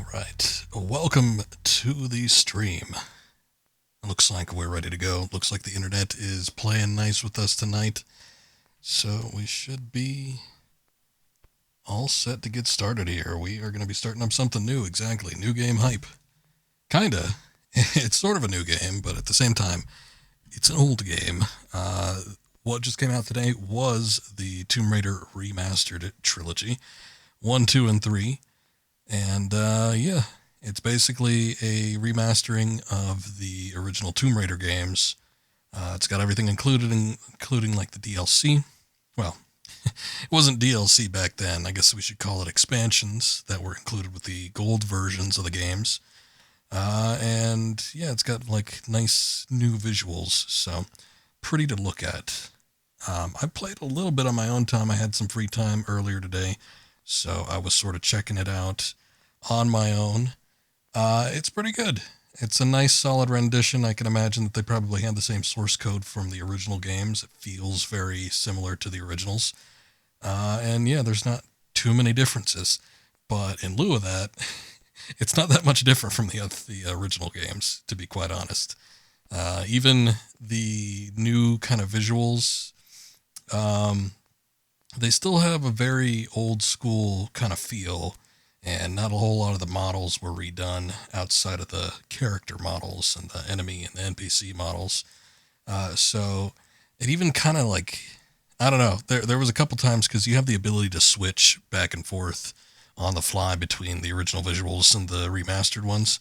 Alright, welcome to the stream. Looks like we're ready to go. Looks like the internet is playing nice with us tonight. So we should be all set to get started here. We are going to be starting up something new, exactly. New game hype. Kinda. It's sort of a new game, but at the same time, it's an old game. What just came out today was the Tomb Raider Remastered trilogy. 1, 2, and 3. And, yeah, it's basically a remastering of the original Tomb Raider games. It's got everything included, including, like, the DLC. Well, it wasn't DLC back then. I guess we should call it expansions that were included with the gold versions of the games. And, yeah, it's got, like, nice new visuals, so pretty to look at. I played a little bit on my own time. I had some free time earlier today, so I was sort of checking it out on my own. It's pretty good. It's a nice, solid rendition. I can imagine that they probably had the same source code from the original games. It feels very similar to the originals. And yeah, there's not too many differences. But in lieu of that, it's not that much different from the original games, to be quite honest. Even the new kind of visuals, they still have a very old school kind of feel, and not a whole lot of the models were redone outside of the character models and the enemy and the NPC models. So it even kind of like, I don't know, there was a couple times, because you have the ability to switch back and forth on the fly between the original visuals and the remastered ones.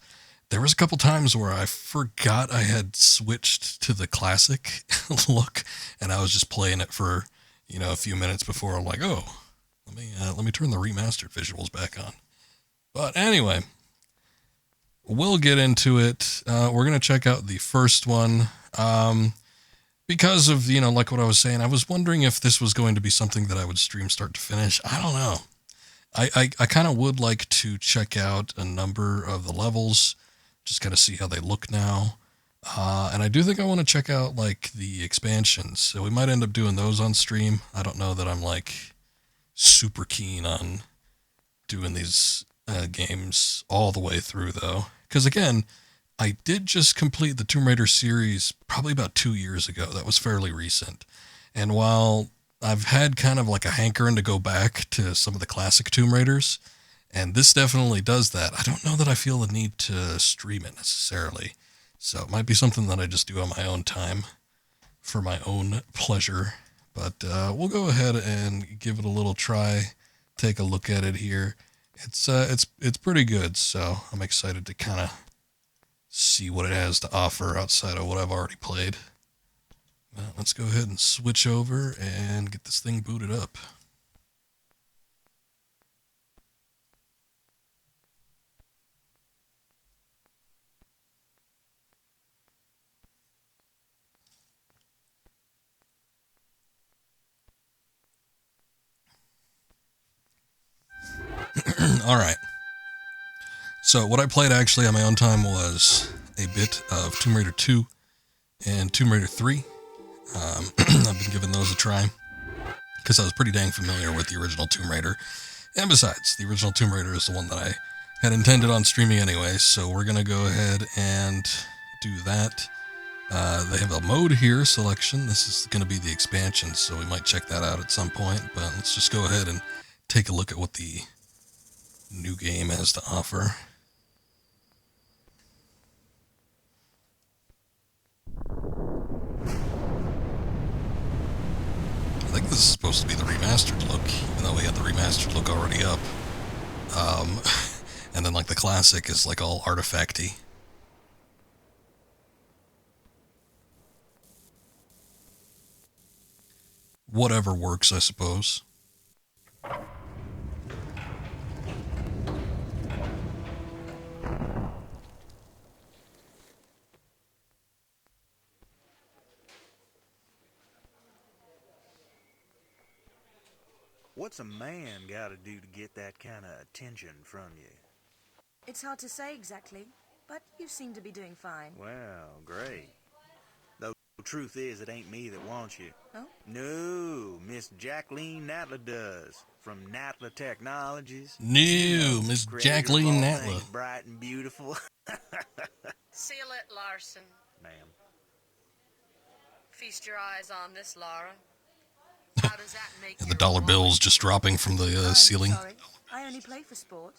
There was a couple times where I forgot I had switched to the classic look, and I was just playing it for, a few minutes before I'm like, oh, let me turn the remastered visuals back on. But anyway, we'll get into it. We're going to check out the first one. Because of, like what I was saying, I was wondering if this was going to be something that I would stream start to finish. I don't know. I kind of would like to check out a number of the levels, just kind of see how they look now. And I do think I want to check out, like, the expansions. So we might end up doing those on stream. I don't know that I'm, like, super keen on doing these games all the way through, though. Because, again, I did just complete the Tomb Raider series probably about 2 years ago. That was fairly recent. And while I've had kind of like a hankering to go back to some of the classic Tomb Raiders, and this definitely does that, I don't know that I feel the need to stream it necessarily. So it might be something that I just do on my own time for my own pleasure. But we'll go ahead and give it a little try, take a look at it here. It's pretty good, so I'm excited to kind of see what it has to offer outside of what I've already played. Let's go ahead and switch over and get this thing booted up. Alright. So what I played actually on my own time was a bit of Tomb Raider 2 and Tomb Raider 3. I've been giving those a try because I was pretty dang familiar with the original Tomb Raider. And besides, the original Tomb Raider is the one that I had intended on streaming anyway, so we're going to go ahead and do that. They have a mode here selection. This is going to be the expansion, so we might check that out at some point, but let's just go ahead and take a look at what the new game has to offer. I think this is supposed to be the remastered look, even though we had the remastered look already up. And then, like, the classic is, like, all artifacty. Whatever works, I suppose. What's a man gotta do to get that kind of attention from you? It's hard to say exactly, but you seem to be doing fine. Well, great. Though the truth is, it ain't me that wants you. Oh? No, Miss Jacqueline Natla does. from Natla Technologies. No, Miss Creator of Jacqueline all Natla. things bright and beautiful. Seal it, Larson. Ma'am. Feast your eyes on this, Lara. How does that make And your the dollar wallet? bills just dropping from the I'm ceiling. sorry. I only play for sport.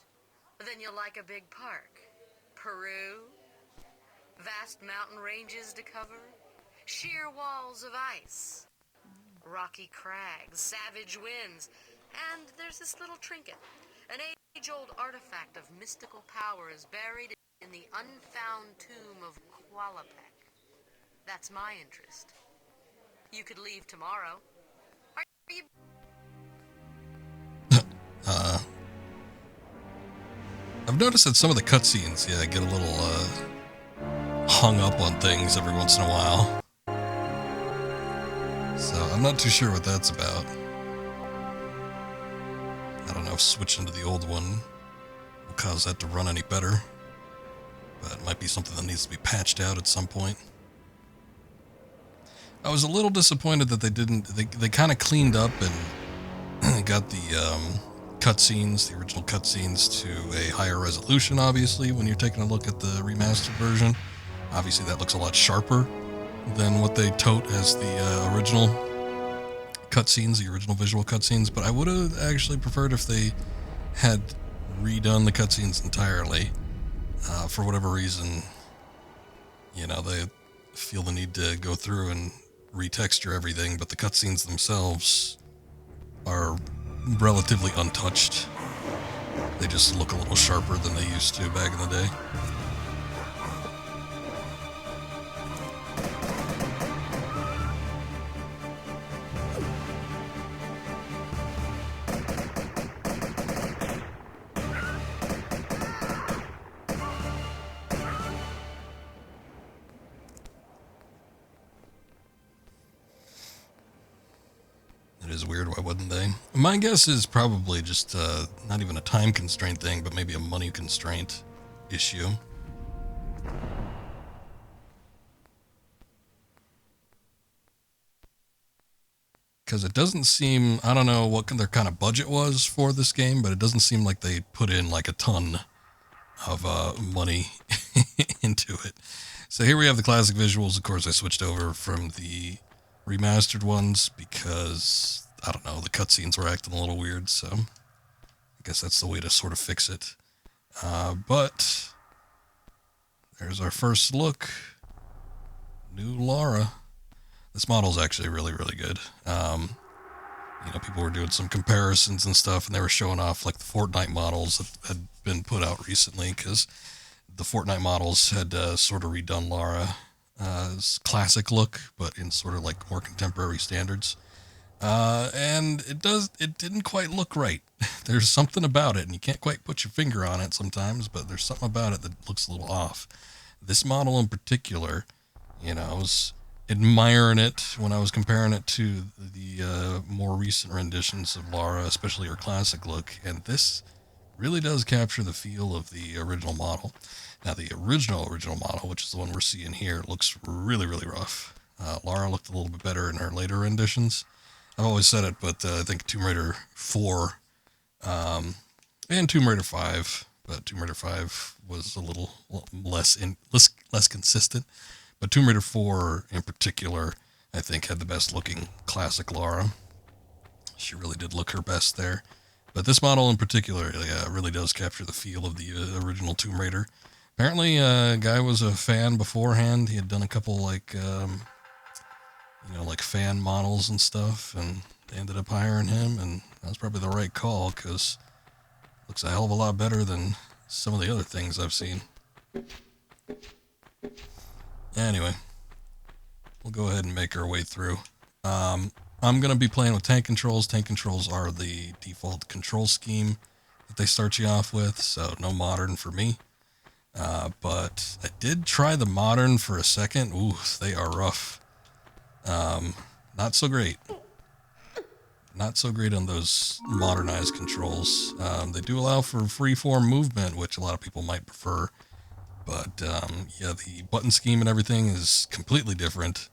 Then you'll like a big park. Peru. Vast mountain ranges to cover. Sheer walls of ice. Rocky crags, savage winds. And there's this little trinket. An age-old artifact of mystical power is buried in the unfound tomb of Qualapec. That's my interest. You could leave tomorrow. Are you... I've noticed that some of the cutscenes, get a little hung up on things every once in a while. So I'm not too sure what that's about. I don't know if switching to the old one will cause that to run any better. But it might be something that needs to be patched out at some point. I was a little disappointed that they kind of cleaned up and got the cutscenes, the original cutscenes, to a higher resolution, obviously, when you're taking a look at the remastered version. Obviously, that looks a lot sharper than what they tote as the original cutscenes, the original visual cutscenes, but I would have actually preferred if they had redone the cutscenes entirely. For whatever reason, they feel the need to go through and retexture everything, but the cutscenes themselves are relatively untouched. They just look a little sharper than they used to back in the day. It is weird, why wouldn't they? My guess is probably just not even a time constraint thing, but maybe a money constraint issue. Because it doesn't seem, I don't know what their kind of budget was for this game, but it doesn't seem like they put in like a ton of money into it. So here we have the classic visuals. Of course, I switched over from the remastered ones because, I don't know, the cutscenes were acting a little weird, so I guess that's the way to sort of fix it. But there's our first look. New Lara. This model's actually really, really good. People were doing some comparisons and stuff, and they were showing off like the Fortnite models that had been put out recently, because the Fortnite models had sort of redone Lara's classic look, but in sort of like more contemporary standards. And it didn't quite look right. There's something about it, and you can't quite put your finger on it sometimes, but there's something about it that looks a little off. This model in particular, I was admiring it when I was comparing it to the more recent renditions of Lara, especially her classic look, and this really does capture the feel of the original model. Now, the original model, which is the one we're seeing here, looks really, really rough. Lara looked a little bit better in her later renditions. I've always said it, but I think Tomb Raider 4 and Tomb Raider 5, but Tomb Raider 5 was a little less consistent. But Tomb Raider 4 in particular, I think, had the best looking classic Lara. She really did look her best there. But this model in particular really does capture the feel of the original Tomb Raider. Apparently, a guy was a fan beforehand. He had done a couple like fan models and stuff, and they ended up hiring him, and that was probably the right call, because it looks a hell of a lot better than some of the other things I've seen. Anyway, we'll go ahead and make our way through. I'm going to be playing with tank controls. Tank controls are the default control scheme that they start you off with, so no modern for me. But I did try the modern for a second. Ooh, they are rough. Not so great. Not so great on those modernized controls. They do allow for freeform movement, which a lot of people might prefer. But, the button scheme and everything is completely different.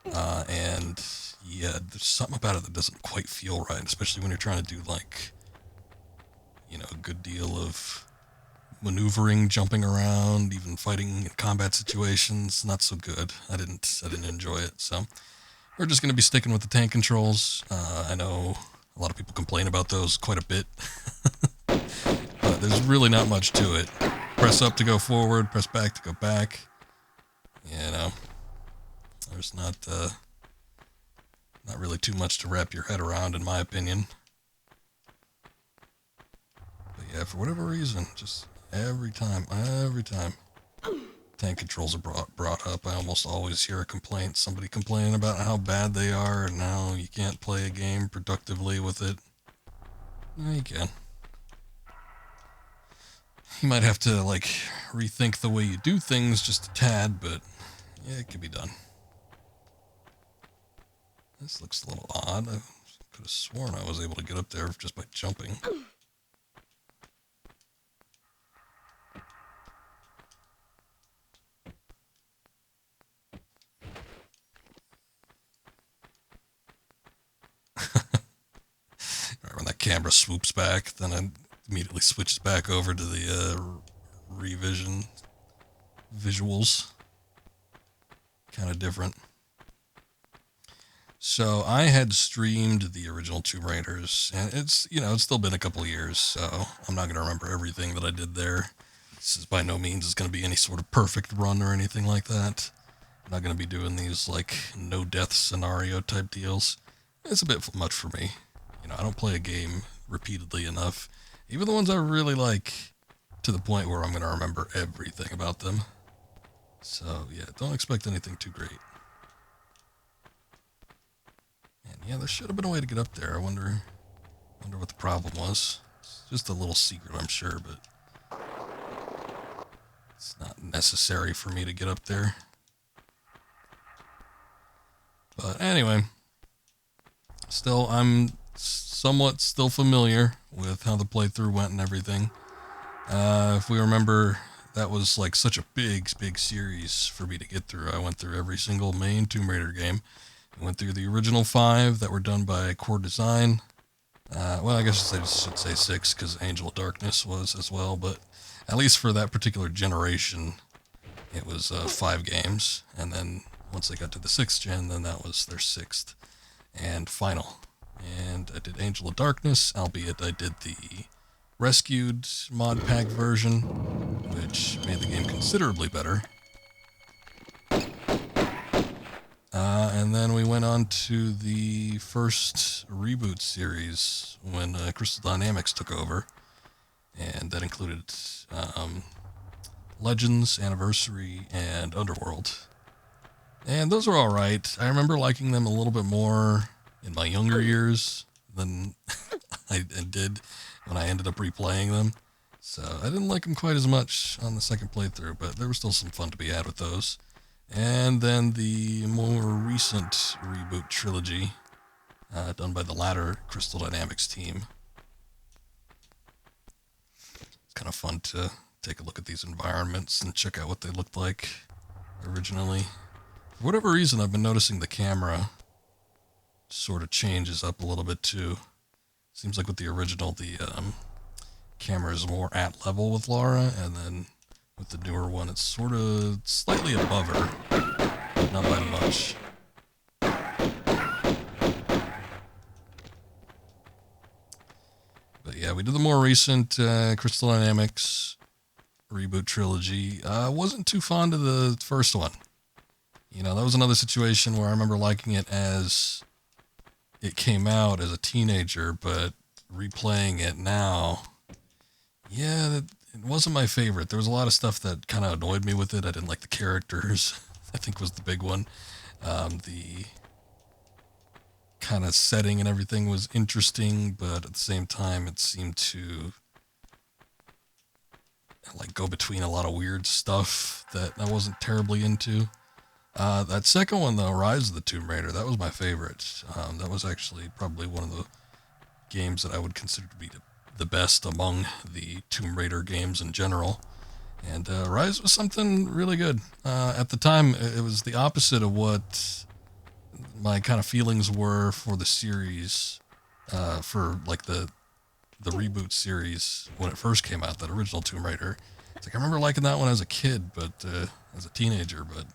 And, there's something about it that doesn't quite feel right, especially when you're trying to do, like, you know, a good deal of maneuvering, jumping around, even fighting in combat situations. Not so good. I didn't enjoy it. So we're just going to be sticking with the tank controls. I know a lot of people complain about those quite a bit, but there's really not much to it. Press up to go forward, press back to go back. You know, there's not really too much to wrap your head around, in my opinion. But yeah, for whatever reason, just every time tank controls are brought up, I almost always hear a complaint. Somebody complaining about how bad they are and how you can't play a game productively with it. Yeah, you can. You might have to, like, rethink the way you do things just a tad, but yeah, it can be done. This looks a little odd. I could have sworn I was able to get up there just by jumping. Right, when that camera swoops back, then it immediately switches back over to the revision visuals. Kind of different. So I had streamed the original Tomb Raiders, and it's, you know, it's still been a couple of years, so I'm not going to remember everything that I did there. This is by no means going to be any sort of perfect run or anything like that. I'm not going to be doing these, like, no-death scenario type deals. It's a bit much for me. You know, I don't play a game repeatedly enough, even the ones I really like, to the point where I'm going to remember everything about them. So, yeah, don't expect anything too great. And yeah, there should have been a way to get up there. I wonder what the problem was. It's just a little secret, I'm sure, but it's not necessary for me to get up there. But anyway, still, I'm somewhat still familiar with how the playthrough went and everything. If we remember, that was like such a big series for me to get through. I went through every single main Tomb Raider game. I went through the original 5 that were done by Core Design. Well, I guess I should say 6, because Angel of Darkness was as well, but at least for that particular generation, it was 5 games, and then once they got to the 6th gen, then that was their 6th and final. And I did Angel of Darkness, albeit I did the rescued mod pack version, which made the game considerably better. And then we went on to the first reboot series when Crystal Dynamics took over, and that included Legends, Anniversary, and Underworld. And those were alright. I remember liking them a little bit more in my younger years than I did when I ended up replaying them. So I didn't like them quite as much on the second playthrough, but there was still some fun to be had with those. And then the more recent reboot trilogy, done by the latter Crystal Dynamics team. It's kind of fun to take a look at these environments and check out what they looked like originally. For whatever reason, I've been noticing the camera sort of changes up a little bit too. Seems like with the original, the camera is more at level with Lara, and then with the newer one, it's sort of slightly above her, but not by much. But yeah, we did the more recent Crystal Dynamics reboot trilogy. Wasn't too fond of the first one. You know, that was another situation where I remember liking it as it came out as a teenager, but replaying it now, yeah, it wasn't my favorite. There was a lot of stuff that kind of annoyed me with it. I didn't like the characters, I think was the big one. The kind of setting and everything was interesting, but at the same time, it seemed to like go between a lot of weird stuff that I wasn't terribly into. That second one, though, Rise of the Tomb Raider, that was my favorite. That was actually probably one of the games that I would consider to be the best among the Tomb Raider games in general. And Rise was something really good. At the time, it was the opposite of what my kind of feelings were for the series, for like the the reboot series when it first came out, that original Tomb Raider. It's like I remember liking that one as a kid, but as a teenager, but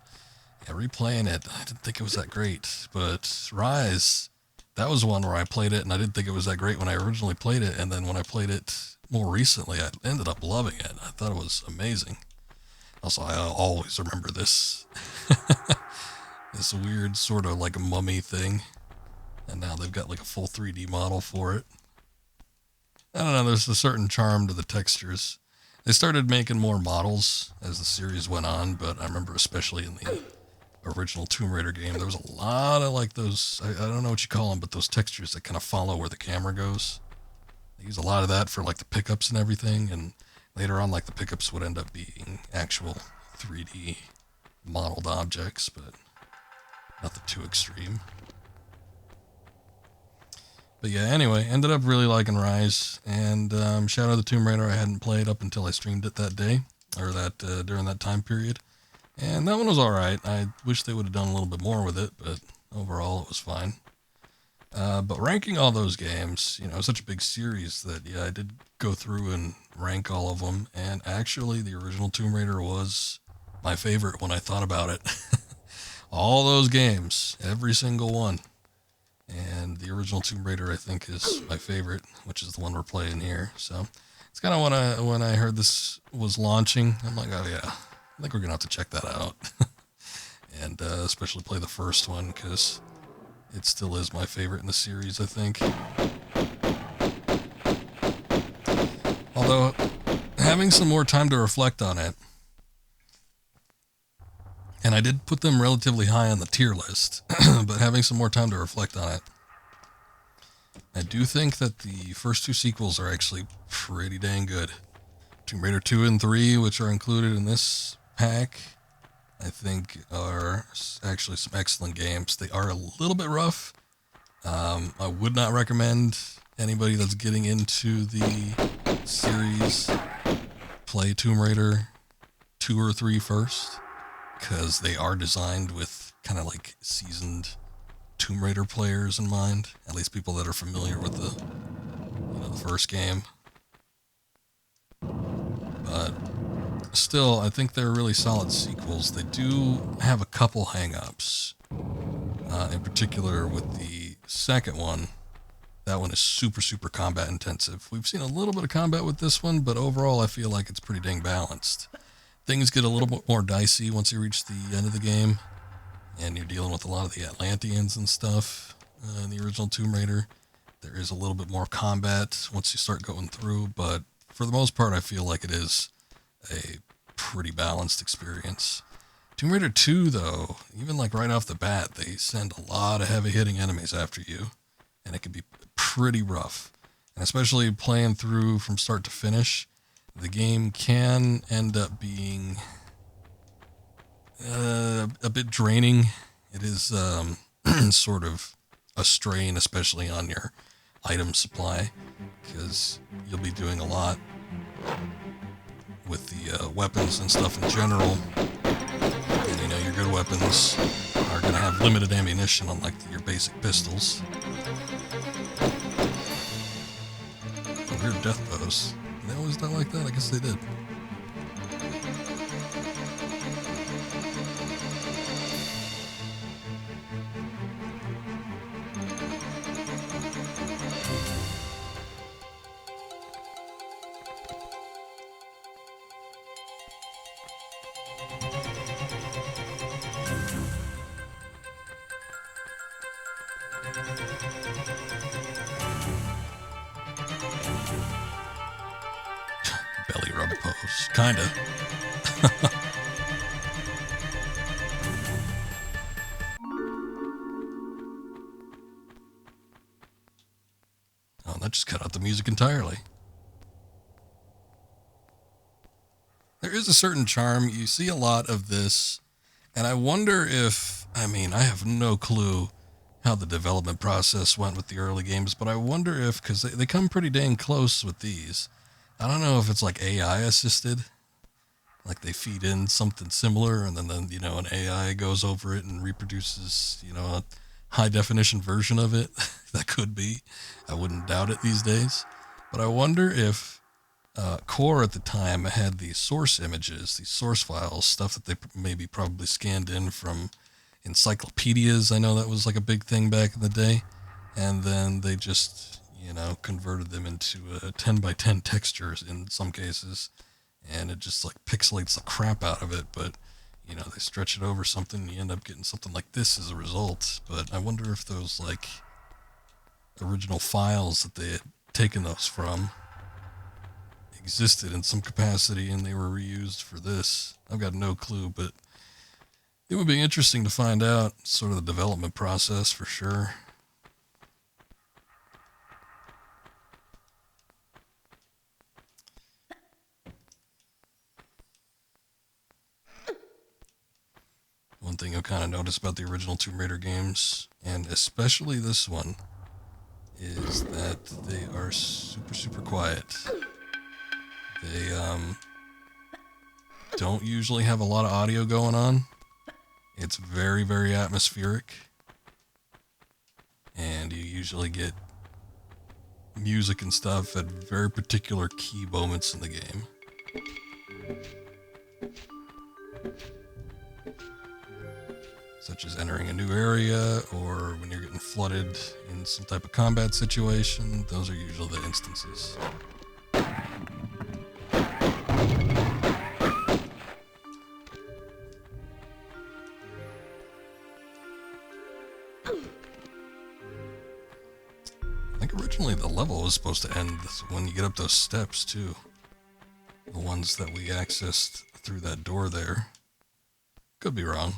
yeah, replaying it, I didn't think it was that great. But Rise, that was one where I played it and I didn't think it was that great when I originally played it, and then when I played it more recently, I ended up loving it. I thought it was amazing. Also, I always remember this this weird sort of like a mummy thing, and now they've got like a full 3D model for it. I don't know, there's a certain charm to the textures. They started making more models as the series went on, but I remember especially in the original Tomb Raider game, there was a lot of like those, I don't know what you call them, but those textures that kind of follow where the camera goes. They use a lot of that for like the pickups and everything, and later on like the pickups would end up being actual 3D modeled objects, but nothing too extreme. But yeah, anyway, ended up really liking Rise, and Shadow of the Tomb Raider I hadn't played up until I streamed it that day, or that during that time period, and that one was alright. I wish they would have done a little bit more with it, but overall it was fine. But ranking all those games, you know, such a big series that, yeah, I did go through and rank all of them, and actually the original Tomb Raider was my favorite when I thought about it. All those games, every single one. And the original Tomb Raider, I think, is my favorite, which is the one we're playing here. So it's kind of when I heard this was launching, I'm like, oh yeah, I think we're gonna have to check that out, and especially play the first one because it still is my favorite in the series, I think. Although having some more time to reflect on it, and I did put them relatively high on the tier list, but having some more time to reflect on it, I do think that the first two sequels are actually pretty dang good. Tomb Raider 2 and 3, which are included in this pack, I think are actually some excellent games. They are a little bit rough. I would not recommend anybody that's getting into the series play Tomb Raider 2 or 3 first, because they are designed with kind of like seasoned Tomb Raider players in mind, at least people that are familiar with the first game. But still, I think they're really solid sequels. They do have a couple hang-ups, in particular with the second one. That one is super combat intensive. We've seen a little bit of combat with this one, but overall I feel like it's pretty dang balanced. Things get a little bit more dicey once you reach the end of the game, and you're dealing with a lot of the Atlanteans and stuff. In the original Tomb Raider, there is a little bit more combat once you start going through, but for the most part, I feel like it is a pretty balanced experience. Tomb Raider 2, though, even like right off the bat, they send a lot of heavy-hitting enemies after you, and it can be pretty rough. And especially playing through from start to finish, the game can end up being a bit draining. It is sort of a strain, especially on your item supply, because you'll be doing a lot with the weapons and stuff in general. And you know, your good weapons are going to have limited ammunition, unlike your basic pistols. Weird death bows. They always done like that? I guess they did. Belly rub pose. Kinda. Oh, that just cut out the music entirely. There is a certain charm. You see a lot of this, and I wonder if, I mean, I have no clue how the development process went with the early games, but I wonder if, because they come pretty dang close with these, I don't know if it's like AI assisted, like they feed in something similar, and then you know, an AI goes over it and reproduces, you know, a high definition version of it. That could be. I wouldn't doubt it these days. But I wonder if Core at the time had these source images, these source files, stuff that they maybe probably scanned in from encyclopedias. I know that was like a big thing back in the day. And then they just, converted them into 10 by 10 textures in some cases. And it just like pixelates the crap out of it. But, they stretch it over something and you end up getting something like this as a result. But I wonder if those like original files that they had taken those from existed in some capacity and they were reused for this. I've got no clue, but it would be interesting to find out sort of the development process for sure. One thing I've kind of noticed about the original Tomb Raider games, and especially this one, is that they are super, super quiet. They don't usually have a lot of audio going on. It's very, very atmospheric. And you usually get music and stuff at very particular key moments in the game. Such as entering a new area, or when you're getting flooded in some type of combat situation. Those are usually the instances. I think originally the level was supposed to end when you get up those steps too. The ones that we accessed through that door there. Could be wrong.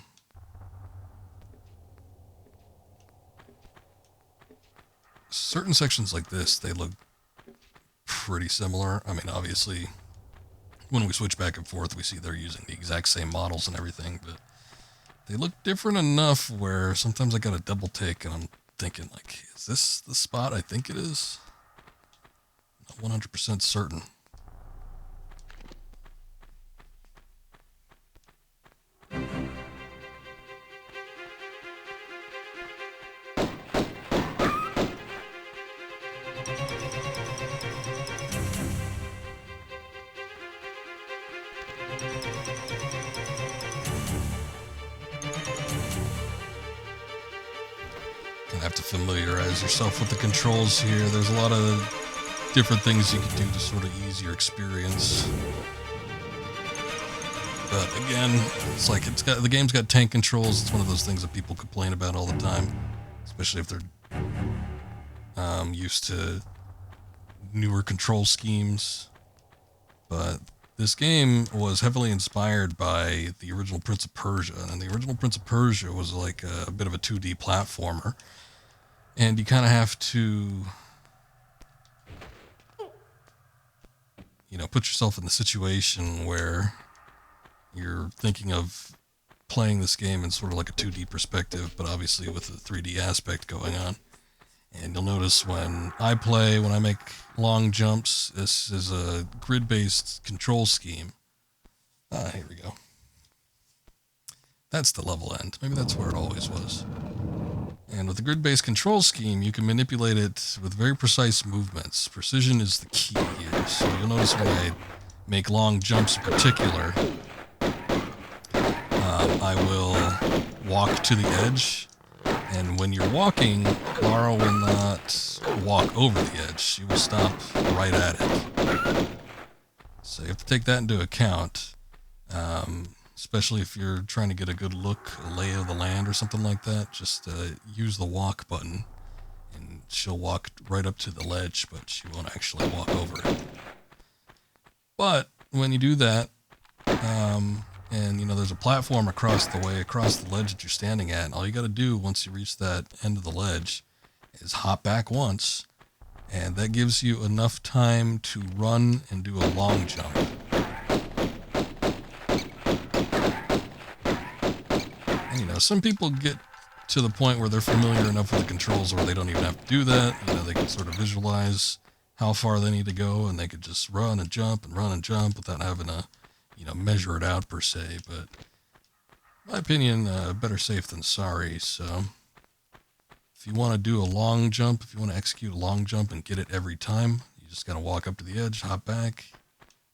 Certain sections like this, they look pretty similar. I mean, obviously, when we switch back and forth, we see they're using the exact same models and everything, but they look different enough where sometimes I got a double take and I'm thinking, like, is this the spot I think it is? Not 100% certain. Have to familiarize yourself with the controls here. There's a lot of different things you can do to sort of ease your experience. But again, it's like the game's got tank controls. It's one of those things that people complain about all the time, especially if they're used to newer control schemes. But this game was heavily inspired by the original Prince of Persia, and the original Prince of Persia was like a bit of a 2D platformer. And you kind of have to, put yourself in the situation where you're thinking of playing this game in sort of like a 2D perspective, but obviously with a 3D aspect going on. And you'll notice when I make long jumps, this is a grid-based control scheme. Here we go. That's the level end. Maybe that's where it always was. And with the grid-based control scheme, you can manipulate it with very precise movements. Precision is the key here. So you'll notice when I make long jumps in particular, I will walk to the edge. And when you're walking, Lara will not walk over the edge. She will stop right at it. So you have to take that into account. Especially if you're trying to get a good look, a lay of the land or something like that, just use the walk button and she'll walk right up to the ledge, but she won't actually walk over it. But when you do that, and there's a platform across the ledge that you're standing at, and all you got to do once you reach that end of the ledge is hop back once, and that gives you enough time to run and do a long jump. Some people get to the point where they're familiar enough with the controls where they don't even have to do that. They can sort of visualize how far they need to go, and they could just run and jump without having to, measure it out per se. But in my opinion, better safe than sorry. So if you want to do a long jump, if you want to execute a long jump and get it every time, you just gotta walk up to the edge, hop back,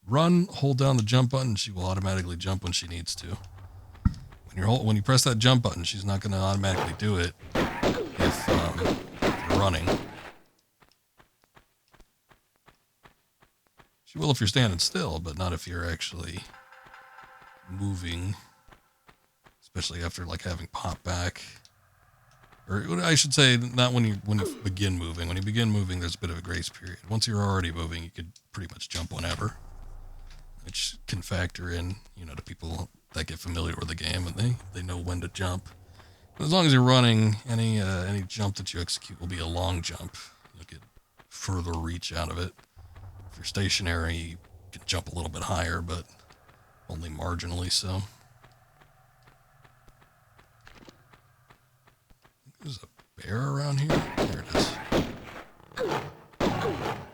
run, hold down the jump button. She will automatically jump when she needs to. When you press that jump button, she's not gonna automatically do it if you're running. She will if you're standing still, but not if you're actually moving, especially after like having pop back. Or I should say, not when you begin moving. When you begin moving, there's a bit of a grace period. Once you're already moving, you could pretty much jump whenever, which can factor in, to people that get familiar with the game and they know when to jump. But as long as you're running, any jump that you execute will be a long jump. You'll get further reach out of it. If you're stationary, you can jump a little bit higher, but only marginally so. There's a bear around here? There it is.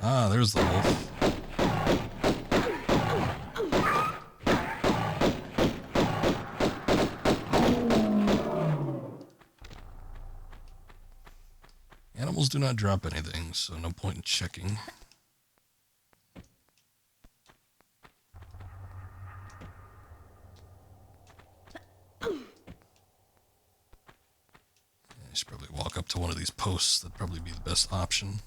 Ah, there's the wolf. Animals do not drop anything, so no point in checking. I should probably walk up to one of these posts. That'd probably be the best option.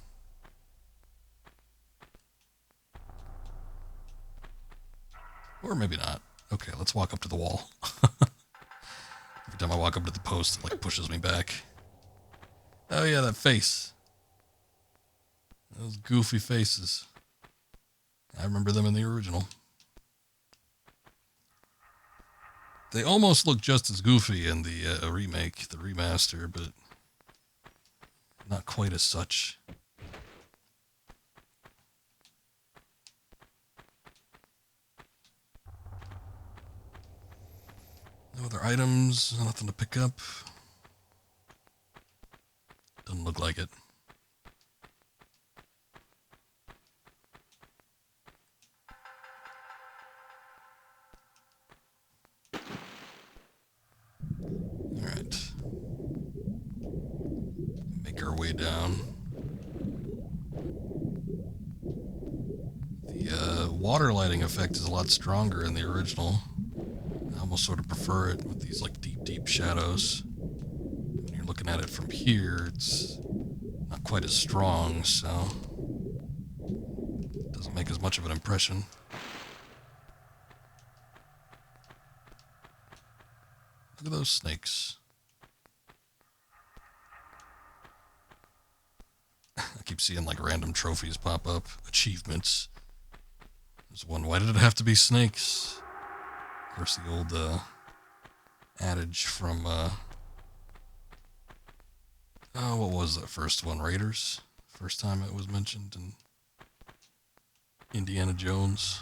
Or maybe not. Okay, let's walk up to the wall. Every time I walk up to the post, it like pushes me back. Oh yeah, that face. Those goofy faces. I remember them in the original. They almost look just as goofy in the remake, the remaster, but not quite as such. No other items, nothing to pick up. Doesn't look like it. Alright. Make our way down. The water lighting effect is a lot stronger in the original. I almost sort of prefer it with these like deep shadows. When you're looking at it from here, it's not quite as strong, so it doesn't make as much of an impression. Look at those snakes. I keep seeing like random trophies pop up, achievements. There's one, why did it have to be snakes? Of course, the old adage from, what was that first one? Raiders? First time it was mentioned in Indiana Jones.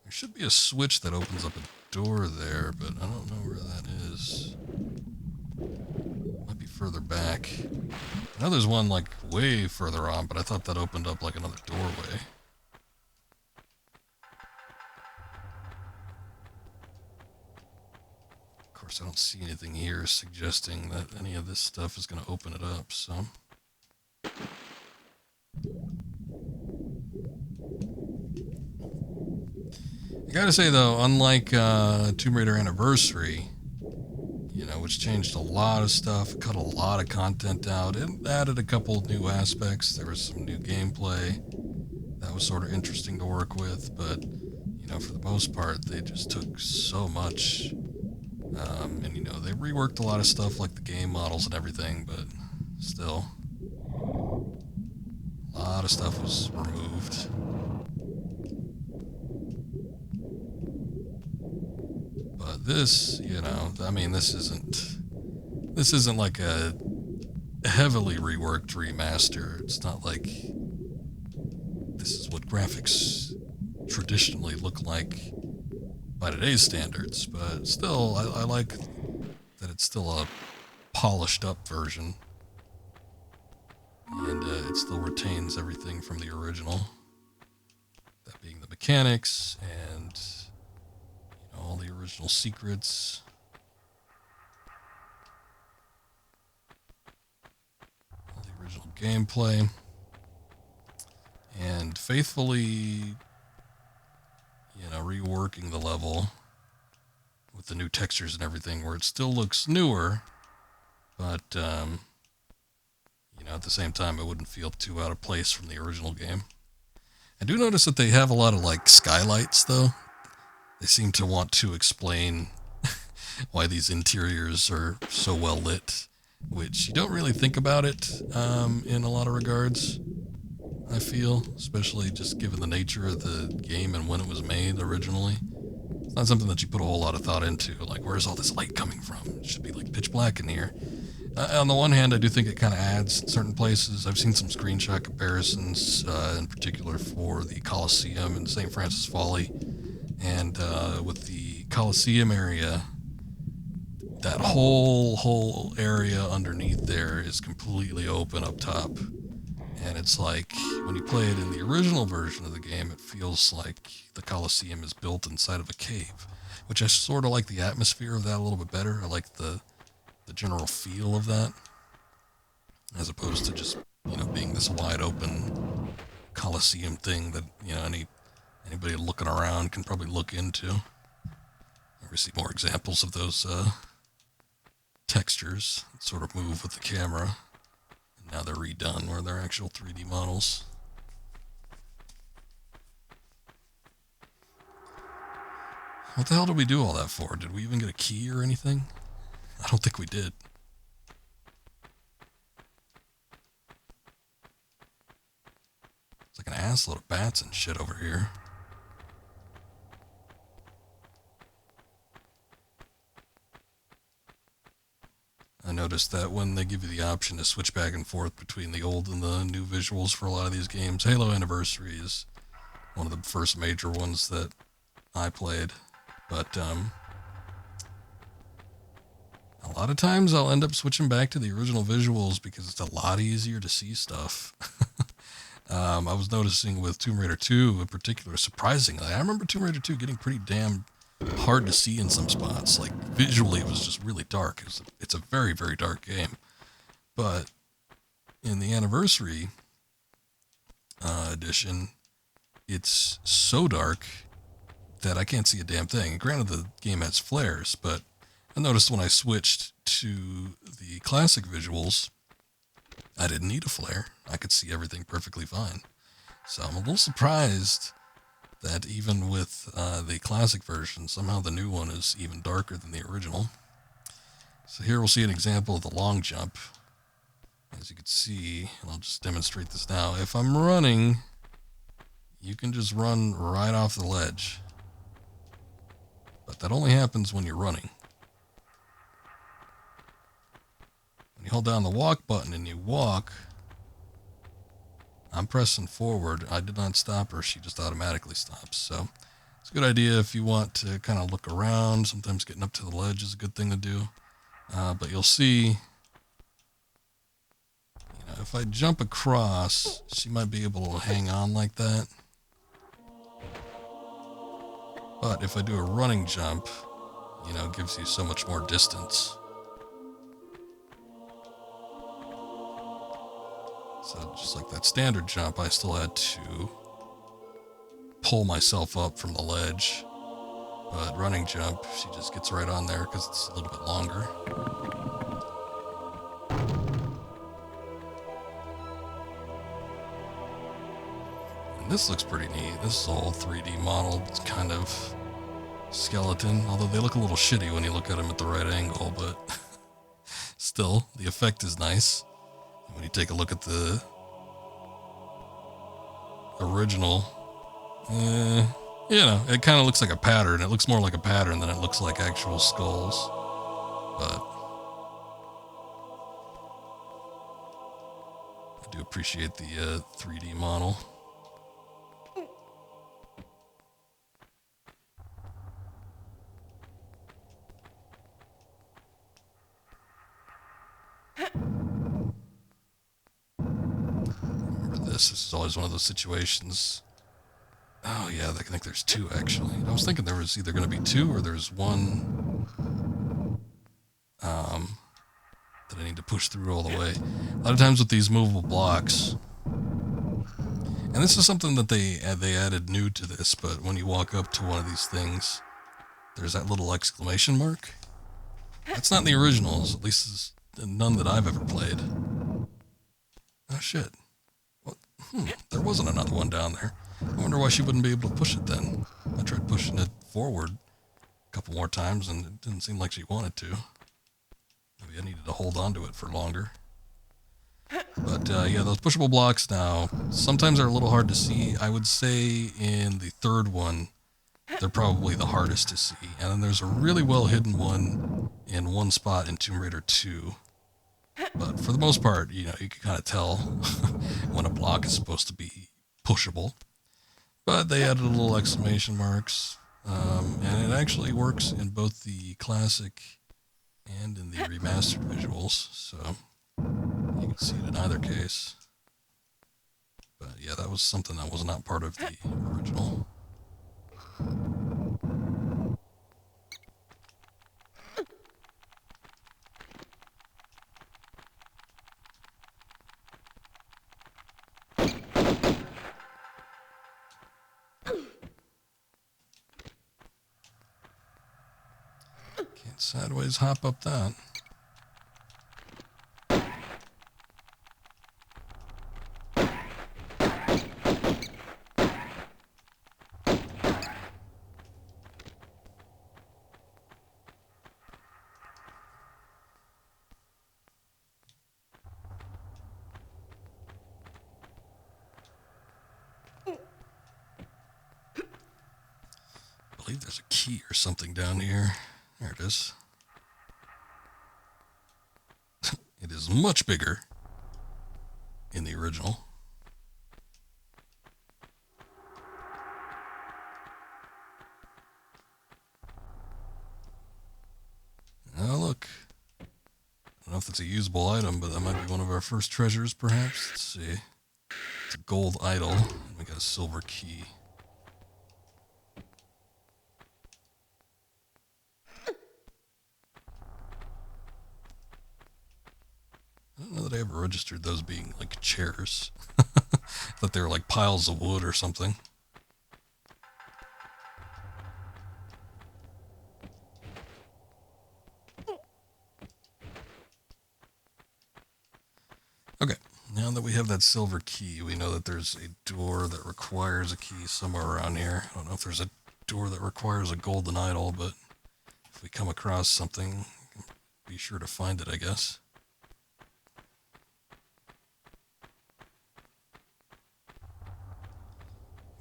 There should be a switch that opens up a door there, but I don't know where that is. Might be further back. I know there's one like way further on, but I thought that opened up like another doorway. Of course, I don't see anything here suggesting that any of this stuff is going to open it up, so... I gotta say though, unlike Tomb Raider Anniversary, which changed a lot of stuff, cut a lot of content out, it added a couple new aspects. There was some new gameplay that was sort of interesting to work with, but for the most part, they just took so much, and they reworked a lot of stuff like the game models and everything, but still, a lot of stuff was removed. But this, this isn't like a heavily reworked remaster. It's not like this is what graphics traditionally look like by today's standards, but still, I like that it's still a polished up version, and it still retains everything from the original, that being the mechanics and all the original secrets. All the original gameplay and faithfully, reworking the level with the new textures and everything, where it still looks newer, but, at the same time, it wouldn't feel too out of place from the original game. I do notice that they have a lot of, skylights, though. They seem to want to explain why these interiors are so well lit, which you don't really think about it in a lot of regards, I feel, especially just given the nature of the game and when it was made originally. It's not something that you put a whole lot of thought into, where's all this light coming from? It should be, pitch black in here. On the one hand, I do think it kind of adds in certain places. I've seen some screenshot comparisons, in particular for the Coliseum in St. Francis Folly. And with the Coliseum area, that whole area underneath there is completely open up top. And it's like, when you play it in the original version of the game, it feels like the Coliseum is built inside of a cave, which I sort of like the atmosphere of that a little bit better. I like the general feel of that, as opposed to just, being this wide open Coliseum thing that, anybody looking around can probably look into. Ever see more examples of those textures that sort of move with the camera, and now they're redone where they're actual 3D models. What the hell did we do all that for? Did we even get a key or anything? I don't think we did. It's like an assload of bats and shit over here. I noticed that when they give you the option to switch back and forth between the old and the new visuals for a lot of these games, Halo Anniversary is one of the first major ones that I played. But, a lot of times I'll end up switching back to the original visuals because it's a lot easier to see stuff. I was noticing with Tomb Raider 2 in particular, surprisingly, I remember Tomb Raider 2 getting pretty damn hard to see in some spots. Visually it was just really dark. It's a very, very dark game. But in the Anniversary edition, it's so dark that I can't see a damn thing. Granted, the game has flares, but I noticed when I switched to the classic visuals, I didn't need a flare. I could see everything perfectly fine. So I'm a little surprised that even with the classic version, somehow the new one is even darker than the original. So here we'll see an example of the long jump. As you can see, and I'll just demonstrate this now. If I'm running, you can just run right off the ledge. But that only happens when you're running. When you hold down the walk button and you walk, I'm pressing forward. I did not stop her. She just automatically stops. So it's a good idea if you want to kind of look around. Sometimes getting up to the ledge is a good thing to do. But you'll see, if I jump across, she might be able to hang on like that. But if I do a running jump, it gives you so much more distance. So just like that standard jump, I still had to pull myself up from the ledge. But running jump, she just gets right on there because it's a little bit longer. And this looks pretty neat. This is all 3D modeled kind of skeleton, although they look a little shitty when you look at them at the right angle, but still, the effect is nice. When you take a look at the original, it kind of looks like a pattern. It looks more like a pattern than it looks like actual skulls. But I do appreciate the 3D model. This is always one of those situations. Oh yeah, I think there's two actually. I was thinking there was either going to be two or there's one. that I need to push through all the way. A lot of times with these movable blocks, and this is something that they added new to this, but when you walk up to one of these things, there's that little exclamation mark. That's not in the originals, at least it's none that I've ever played. Oh shit. What? There wasn't another one down there. I wonder why she wouldn't be able to push it then. I tried pushing it forward a couple more times and it didn't seem like she wanted to. Maybe I needed to hold on to it for longer. But yeah, those pushable blocks now, sometimes they're a little hard to see. I would say in the third one, they're probably the hardest to see. And then there's a really well hidden one in one spot in Tomb Raider 2. But for the most part, you know, you can kind of tell when a block is supposed to be pushable. But they added little exclamation marks. And it actually works in both the classic and in the remastered visuals. So you can see it in either case. But yeah, that was something that was not part of the original. Can't sideways hop up that. I believe there's a key or something down here. There it is. It is much bigger in the original. Oh, look. I don't know if it's a usable item, but that might be one of our first treasures, perhaps. Let's see. It's a gold idol. We got a silver key. I don't know that I ever registered those being like chairs. That they were like piles of wood or something. Okay, now that we have that silver key, we know that there's a door that requires a key somewhere around here. I don't know if there's a door that requires a golden idol, but if we come across something, be sure to find it, I guess.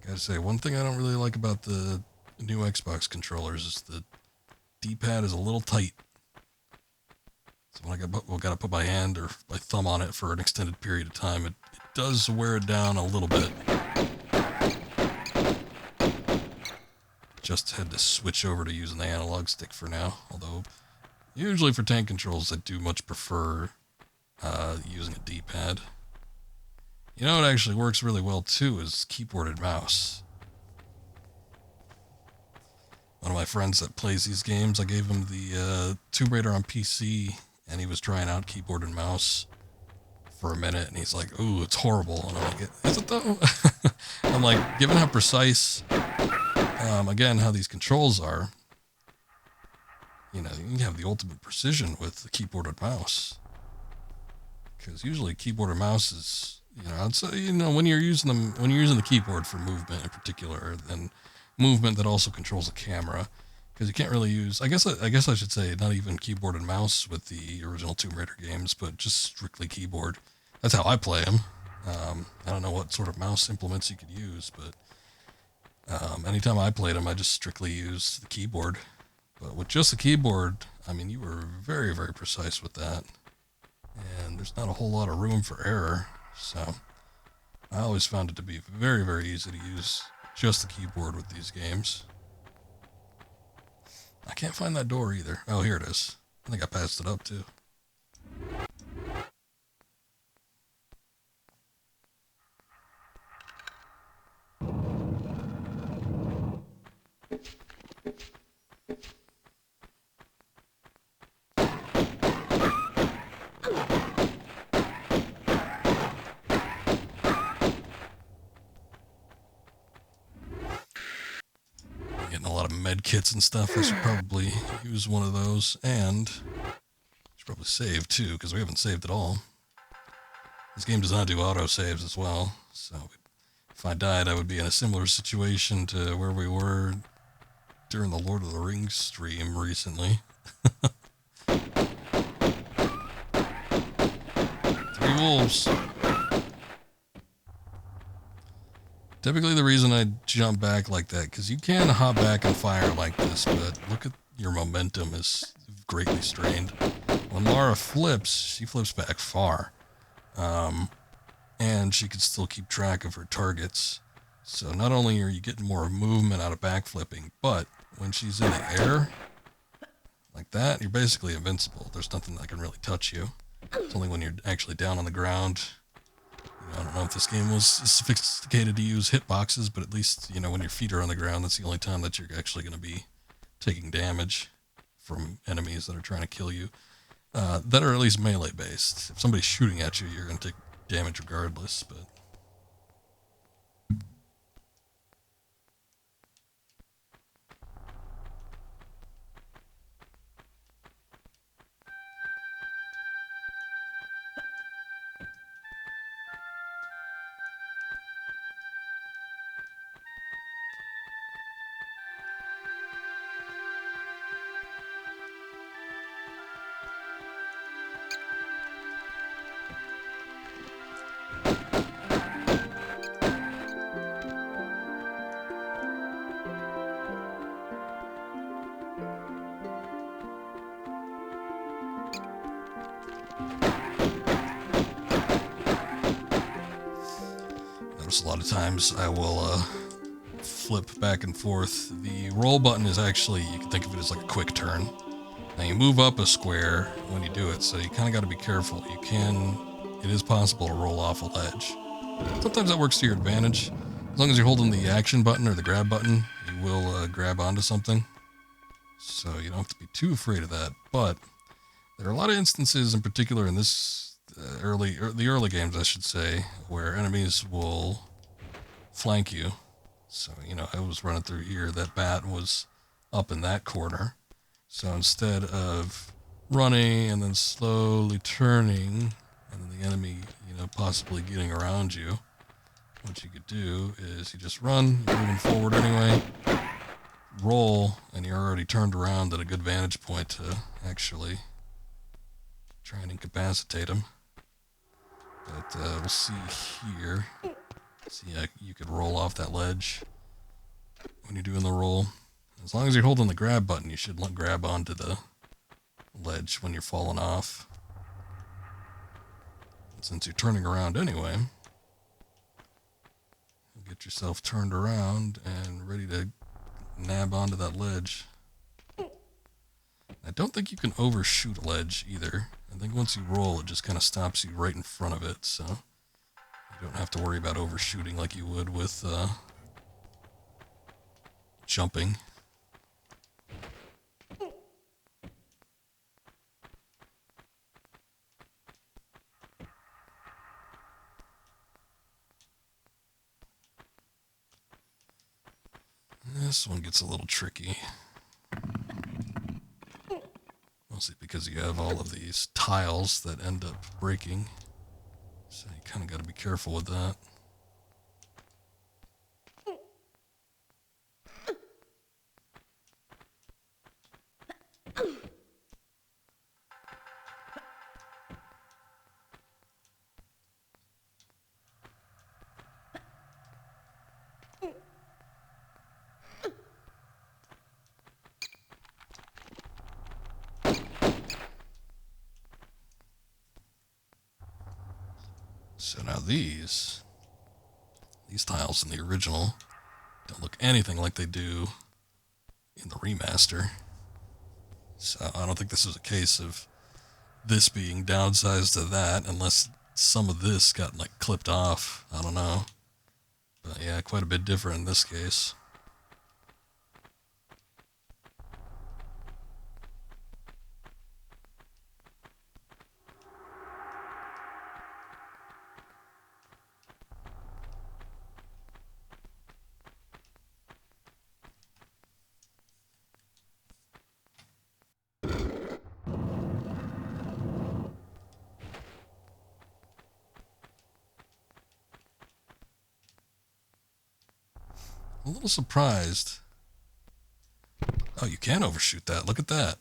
Gotta say, one thing I don't really like about the new Xbox controllers is the D-pad is a little tight. So when I gotta put my hand or my thumb on it for an extended period of time, it does wear it down a little bit. Just had to switch over to using the analog stick for now, although usually for tank controls I do much prefer using a D-pad. You know what actually works really well too is keyboard and mouse. One of my friends that plays these games, I gave him the Tomb Raider on PC, and he was trying out keyboard and mouse for a minute, and he's like, "Ooh, it's horrible." And I'm like, "Is it though?" I'm like, given how precise, again, how these controls are, you know, you can have the ultimate precision with the keyboard and mouse. Because usually keyboard and mouse is, you know, I'd say, you know, when you're using the keyboard for movement in particular, then movement that also controls the camera, because you can't really use, I guess I should say not even keyboard and mouse with the original Tomb Raider games, but just strictly keyboard. That's how I play them. I don't know what sort of mouse implements you could use, but anytime I played them, I just strictly used the keyboard. But with just the keyboard, I mean, you were very, very precise with that. And there's not a whole lot of room for error, so I always found it to be very, very easy to use just the keyboard with these games. I can't find that door either. Oh, here it is. I think I passed it up too. lot of med kits and stuff. I should probably use one of those, and I should probably save too, because we haven't saved at all. This game does not do auto saves as well, so if I died, I would be in a similar situation to where we were during the Lord of the Rings stream recently. 3 wolves. Typically the reason I jump back like that, because you can hop back and fire like this, but look at your momentum is greatly strained. When Lara flips, she flips back far. And she can still keep track of her targets. So not only are you getting more movement out of backflipping, but when she's in the air, like that, you're basically invincible. There's nothing that can really touch you. It's only when you're actually down on the ground. I don't know if this game was sophisticated to use hitboxes, but at least, when your feet are on the ground, that's the only time that you're actually going to be taking damage from enemies that are trying to kill you. That are at least melee based. If somebody's shooting at you, you're going to take damage regardless, but... A lot of times I will flip back and forth. The roll button is actually, you can think of it as like a quick turn. Now you move up a square when you do it, so you kind of got to be careful. It is possible to roll off a ledge. Sometimes that works to your advantage. As long as you're holding the action button or the grab button, you will grab onto something. So you don't have to be too afraid of that. But there are a lot of instances, in particular in this the early games, I should say, where enemies will flank you. So, I was running through here, that bat was up in that corner. So instead of running and then slowly turning, and then the enemy, possibly getting around you, what you could do is you just run, you're moving forward anyway, roll, and you're already turned around at a good vantage point to actually try and incapacitate him. But we'll see here. See, you could roll off that ledge when you're doing the roll. As long as you're holding the grab button, you should grab onto the ledge when you're falling off. And since you're turning around anyway, you'll get yourself turned around and ready to nab onto that ledge. I don't think you can overshoot a ledge either. I think once you roll, it just kind of stops you right in front of it, so you don't have to worry about overshooting like you would with jumping. This one gets a little tricky. Mostly because you have all of these tiles that end up breaking. So you kind of got to be careful with that. So now these tiles in the original don't look anything like they do in the remaster. So I don't think this is a case of this being downsized to that, unless some of this got clipped off. I don't know. But yeah, quite a bit different in this case. a little surprised. Oh, you can overshoot that. Look at that.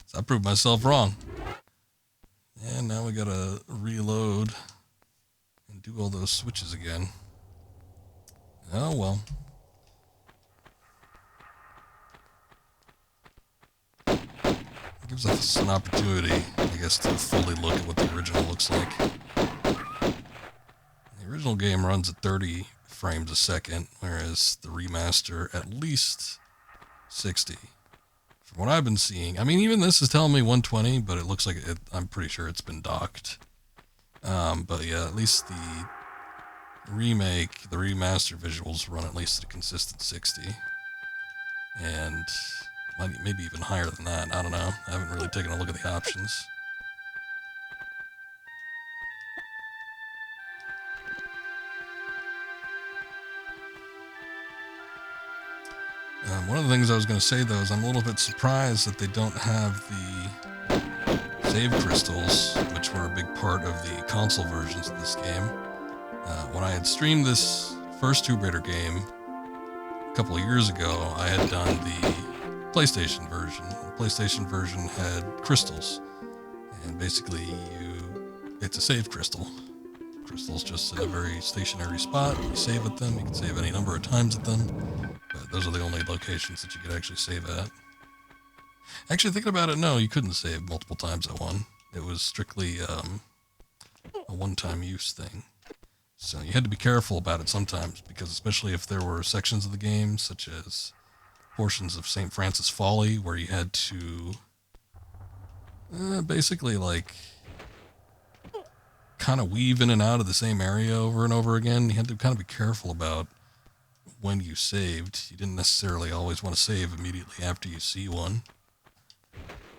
So I proved myself wrong. And now we gotta reload and do all those switches again. Oh well. It gives us an opportunity, I guess, to fully look at what the original looks like. The original game runs at 30 frames a second, whereas the remaster at least 60. From what I've been seeing, I mean, even this is telling me 120, but it looks like I'm pretty sure it's been docked. But yeah, at least the remaster visuals run at least at a consistent 60. And maybe even higher than that. I don't know. I haven't really taken a look at the options. One of the things I was going to say, though, is I'm a little bit surprised that they don't have the save crystals, which were a big part of the console versions of this game. When I had streamed this first Tomb Raider game a couple of years ago, I had done the PlayStation version. The PlayStation version had crystals, and basically it's a save crystal. Crystals just in a very stationary spot. You save at them. You can save any number of times at them, but those are the only locations that you could actually save at. Actually, thinking about it, no, you couldn't save multiple times at one. It was strictly a one-time use thing. So you had to be careful about it sometimes, because especially if there were sections of the game, such as portions of St. Francis Folly, where you had to basically like kind of weave in and out of the same area over and over again. You had to kind of be careful about when you saved. You didn't necessarily always want to save immediately after you see one.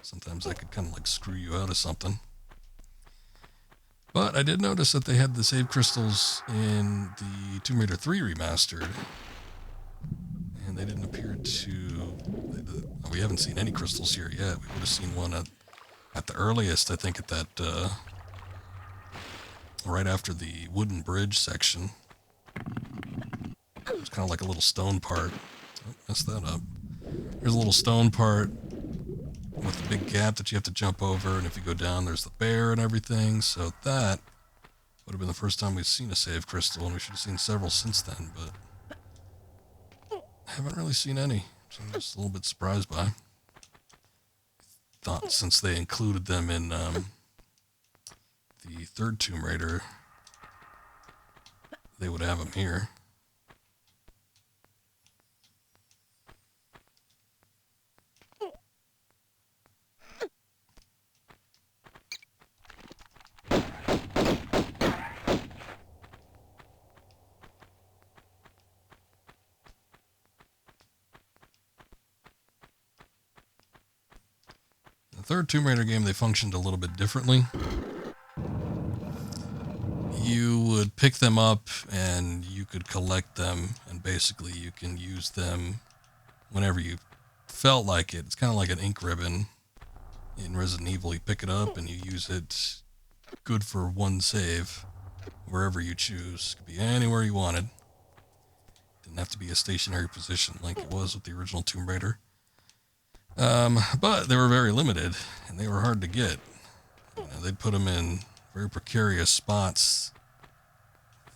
Sometimes that could kind of like screw you out of something. But I did notice that they had the save crystals in the Tomb Raider 3 Remastered. And they didn't appear to... We haven't seen any crystals here yet. We would have seen one at the earliest, I think, at that... right after the wooden bridge section. It's kind of like a little stone part. Oh, messed that up. There's a little stone part with a big gap that you have to jump over, and if you go down, there's the bear and everything. So that would have been the first time we've seen a save crystal, and we should have seen several since then, but I haven't really seen any, so I'm just a little bit surprised by. Thought since they included them in the third Tomb Raider, they would have them here. The third Tomb Raider game, they functioned a little bit differently. You would pick them up and you could collect them, and basically you can use them whenever you felt like it. It's kind of like an ink ribbon in Resident Evil. You pick it up and you use it good for one save wherever you choose. It could be anywhere you wanted. Didn't have to be a stationary position like it was with the original Tomb Raider. But they were very limited, and they were hard to get. You know, they'd put them in very precarious spots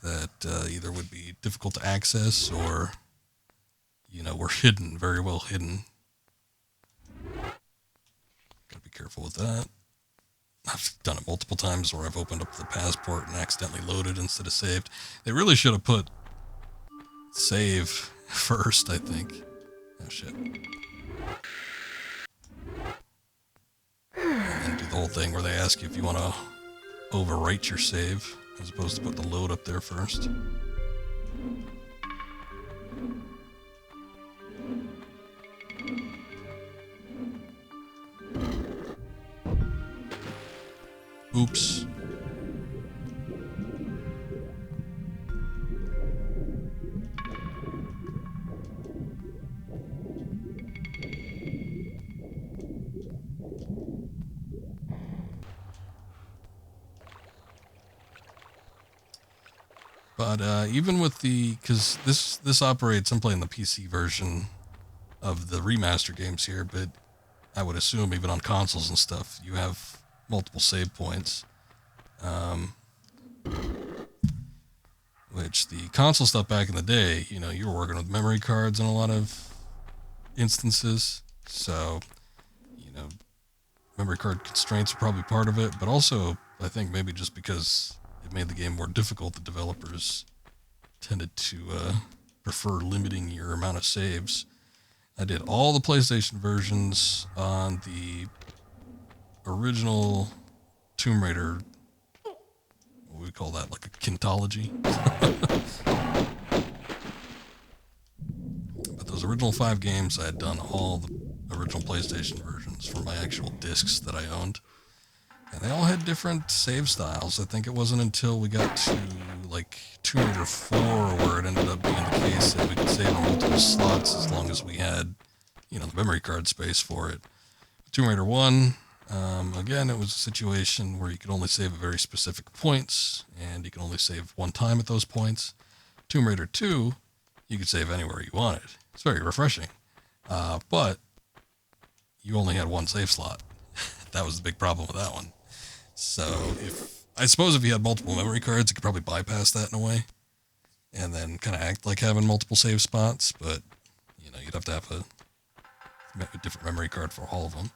that either would be difficult to access or, you know, were hidden, very well hidden. Gotta be careful with that. I've done it multiple times where I've opened up the passport and accidentally loaded instead of saved. They really should have put save first, I think. Oh, shit. And do the whole thing where they ask you if you want to overwrite your save, as opposed to put the load up there first. Oops. But even with because this operates, I'm playing the PC version of the remaster games here, but I would assume even on consoles and stuff, you have multiple save points. Which the console stuff back in the day, you were working with memory cards in a lot of instances. So, memory card constraints are probably part of it, but also I think maybe just because it made the game more difficult, the developers tended to prefer limiting your amount of saves. I did all the PlayStation versions on the original Tomb Raider. What do we call that? Like a Kintology? But those original 5 games, I had done all the original PlayStation versions for my actual discs that I owned. And they all had different save styles. I think it wasn't until we got to like Tomb Raider 4 where it ended up being the case that we could save on multiple slots as long as we had, the memory card space for it. Tomb Raider 1, again, it was a situation where you could only save at very specific points, and you could only save one time at those points. Tomb Raider 2, you could save anywhere you wanted. It's very refreshing. But you only had one save slot. That was the big problem with that one. So I suppose if you had multiple memory cards, you could probably bypass that in a way, and then kind of act like having multiple save spots, but, you'd have to have a different memory card for all of them.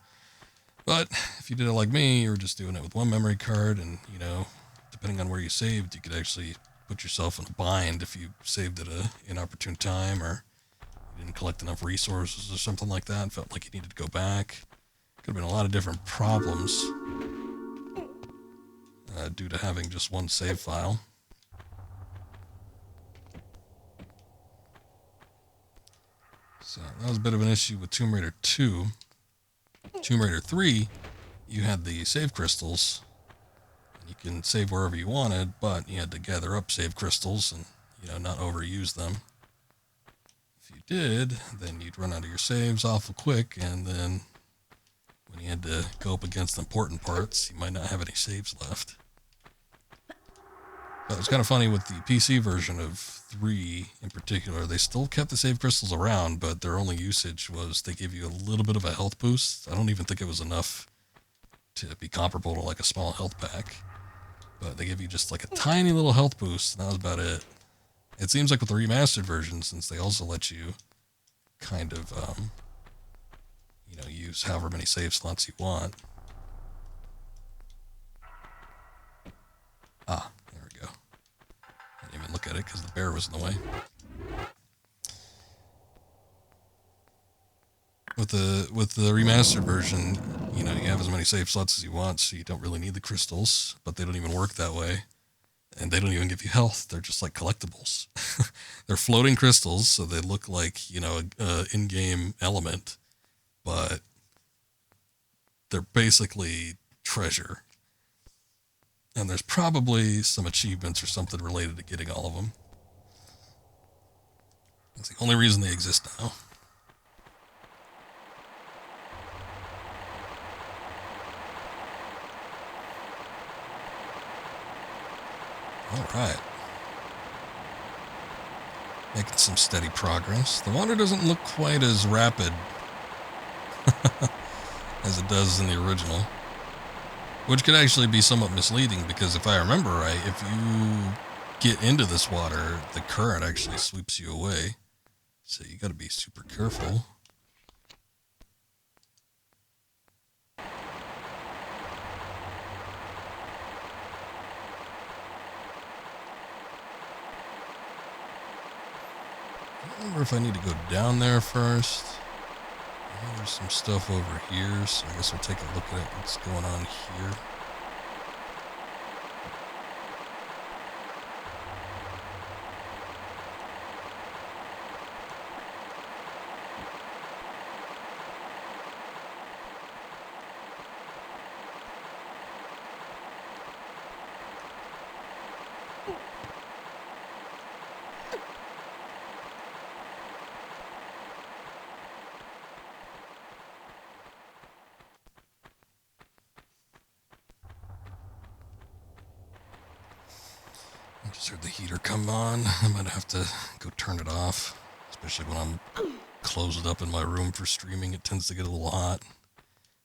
But if you did it like me, you were just doing it with one memory card, and, depending on where you saved, you could actually put yourself in a bind if you saved at an inopportune time, or you didn't collect enough resources or something like that and felt like you needed to go back. Could have been a lot of different problems due to having just one save file. So that was a bit of an issue with Tomb Raider 2. Tomb Raider 3, you had the save crystals. You can save wherever you wanted, but you had to gather up save crystals and, not overuse them. If you did, then you'd run out of your saves awful quick, and then when you had to go up against important parts, you might not have any saves left. But it was kind of funny with the PC version of 3 in particular. They still kept the save crystals around, but their only usage was they gave you a little bit of a health boost. I don't even think it was enough to be comparable to like a small health pack. But they give you just like a tiny little health boost, and that was about it. It seems like with the remastered version, since they also let you kind of, use however many save slots you want. There we go. I didn't even look at it because the bear was in the way. With the remastered version, you have as many save slots as you want, so you don't really need the crystals, but they don't even work that way. And they don't even give you health. They're just like collectibles. They're floating crystals, so they look like, a in-game element, but they're basically treasure. And there's probably some achievements or something related to getting all of them. That's the only reason they exist now. All right. Making some steady progress. The water doesn't look quite as rapid as it does in the original, which could actually be somewhat misleading because if I remember right, if you get into this water, the current actually sweeps you away. So you got to be super careful. I wonder if I need to go down there first. There's some stuff over here, so I guess we'll take a look at what's going on here. heard the heater come on. I might have to go turn it off, especially when I'm closed up in my room for streaming. It tends to get a little hot.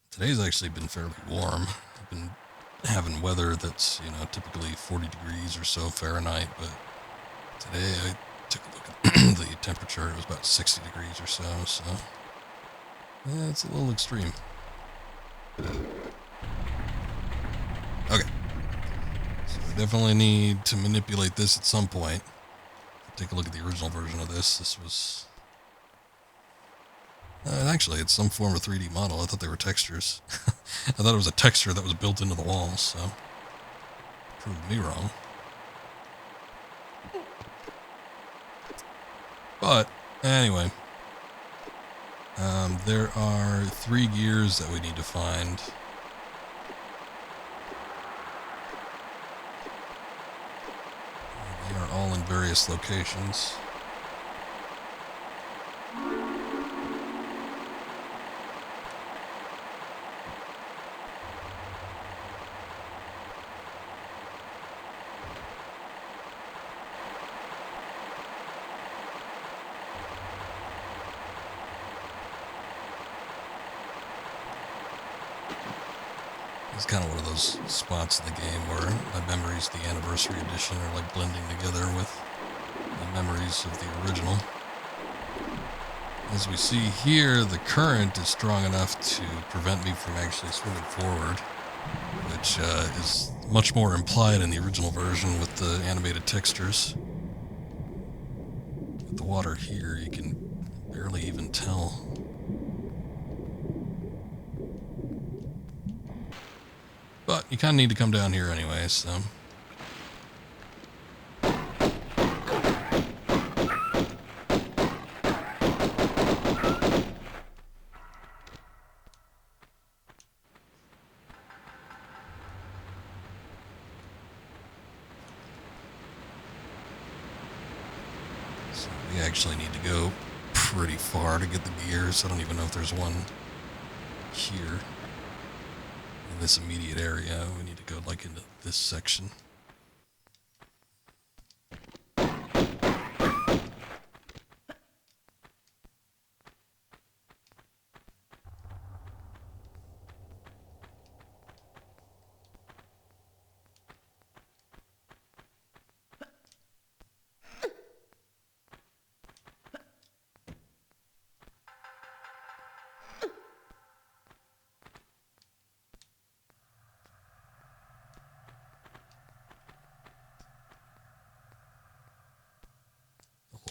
Today's actually been fairly warm. I've been having weather that's, typically 40 degrees or so Fahrenheit, but today I took a look at the temperature. It was about 60 degrees or so, yeah, it's a little extreme. Okay. So we definitely need to manipulate this at some point. Take a look at the original version of this. This was... actually, it's some form of 3D model. I thought they were textures. I thought it was a texture that was built into the walls, so... proved me wrong. But, anyway. There are 3 gears that we need to find. They are all in various locations. It's kind of one of those spots in the game where my memories of the Anniversary Edition are like blending together with the memories of the original. As we see here, the current is strong enough to prevent me from actually swimming forward, which is much more implied in the original version with the animated textures. With the water here, you can barely even tell. But you kind of need to come down here anyway, so... So we actually need to go pretty far to get the gears. I don't even know if there's one here. In this immediate area, we need to go like into this section.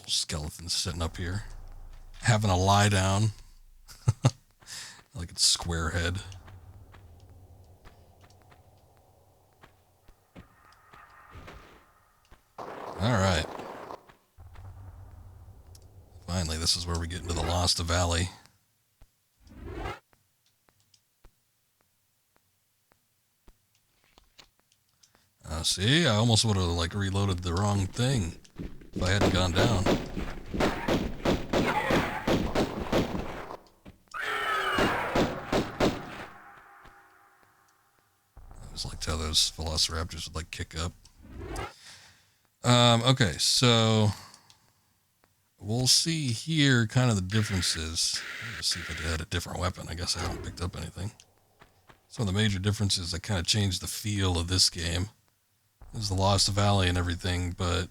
Skeleton sitting up here, having a lie down, like it's square head. All right. Finally, this is where we get into the Lost Valley. See, I almost would have like reloaded the wrong thing if I hadn't gone down. I always liked how those velociraptors would like kick up. Okay, so we'll see here kind of the differences. Let's see if I had a different weapon. I guess I haven't picked up anything. Some of the major differences that kind of changed the feel of this game is the Lost Valley and everything, but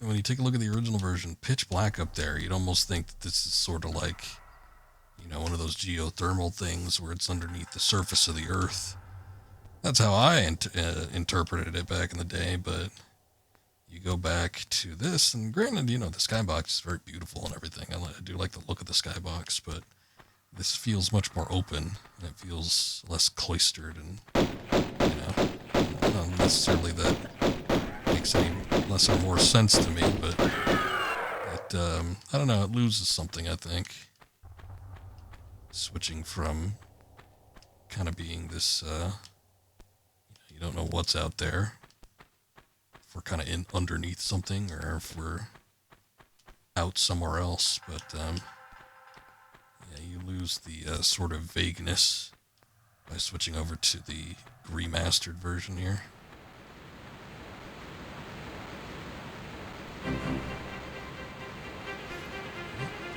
when you take a look at the original version, pitch black up there, you'd almost think that this is sort of like, one of those geothermal things where it's underneath the surface of the earth. That's how I interpreted it back in the day, but you go back to this, and granted, the skybox is very beautiful and everything. I do like the look of the skybox, but this feels much more open, and it feels less cloistered, and, not necessarily that makes any less or more sense to me, but it, I don't know, it loses something, I think. Switching from kind of being this, you don't know what's out there, if we're kind of underneath something, or if we're out somewhere else, but, yeah, you lose the, sort of vagueness by switching over to the remastered version here.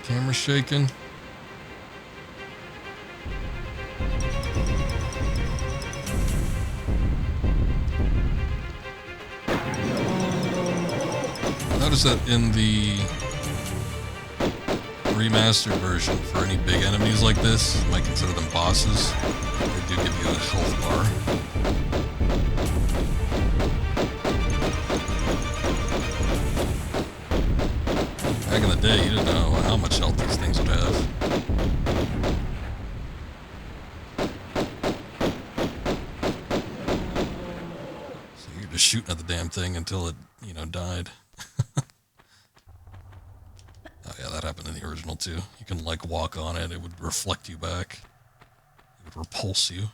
Camera's shaking. Notice that in the remastered version, for any big enemies like this, you might consider them bosses, they do give you a health bar. Back in the day, you didn't know how much health these things would have. So you're just shooting at the damn thing until it, you know, died. Oh yeah, that happened in the original too. You can like walk on it, it would reflect you back. It would repulse you.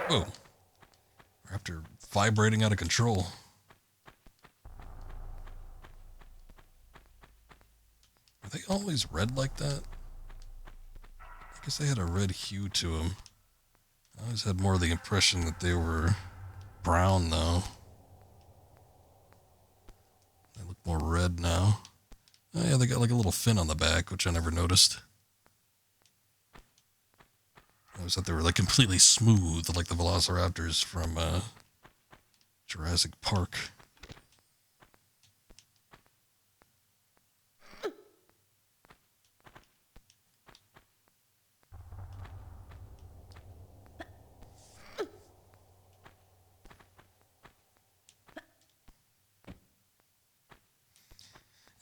Whoa. Raptor vibrating out of control. Are they always red like that? I guess they had a red hue to them. I always had more of the impression that they were brown, though. They look more red now. Oh yeah, they got like a little fin on the back, which I never noticed. I always thought they were like completely smooth, like the velociraptors from Jurassic Park.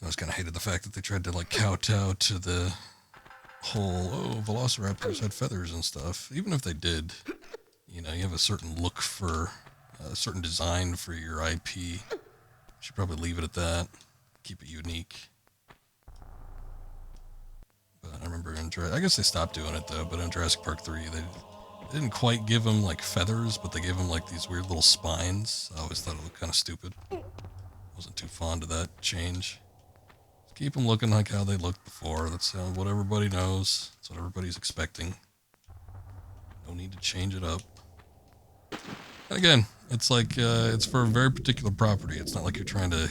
I always kind of hated the fact that they tried to like kowtow to the whole, oh, velociraptors had feathers and stuff. Even if they did, you know, you have a certain look for a certain design for your IP. You should probably leave it at that. Keep it unique. But I remember in I guess they stopped doing it though, but in Jurassic Park 3, they didn't quite give them like feathers, but they gave them like these weird little spines. I always thought it looked kind of stupid. Wasn't too fond of that change. Keep them looking like how they looked before. That's what everybody knows. That's what everybody's expecting. No need to change it up. And again, it's like, it's for a very particular property. It's not like you're trying to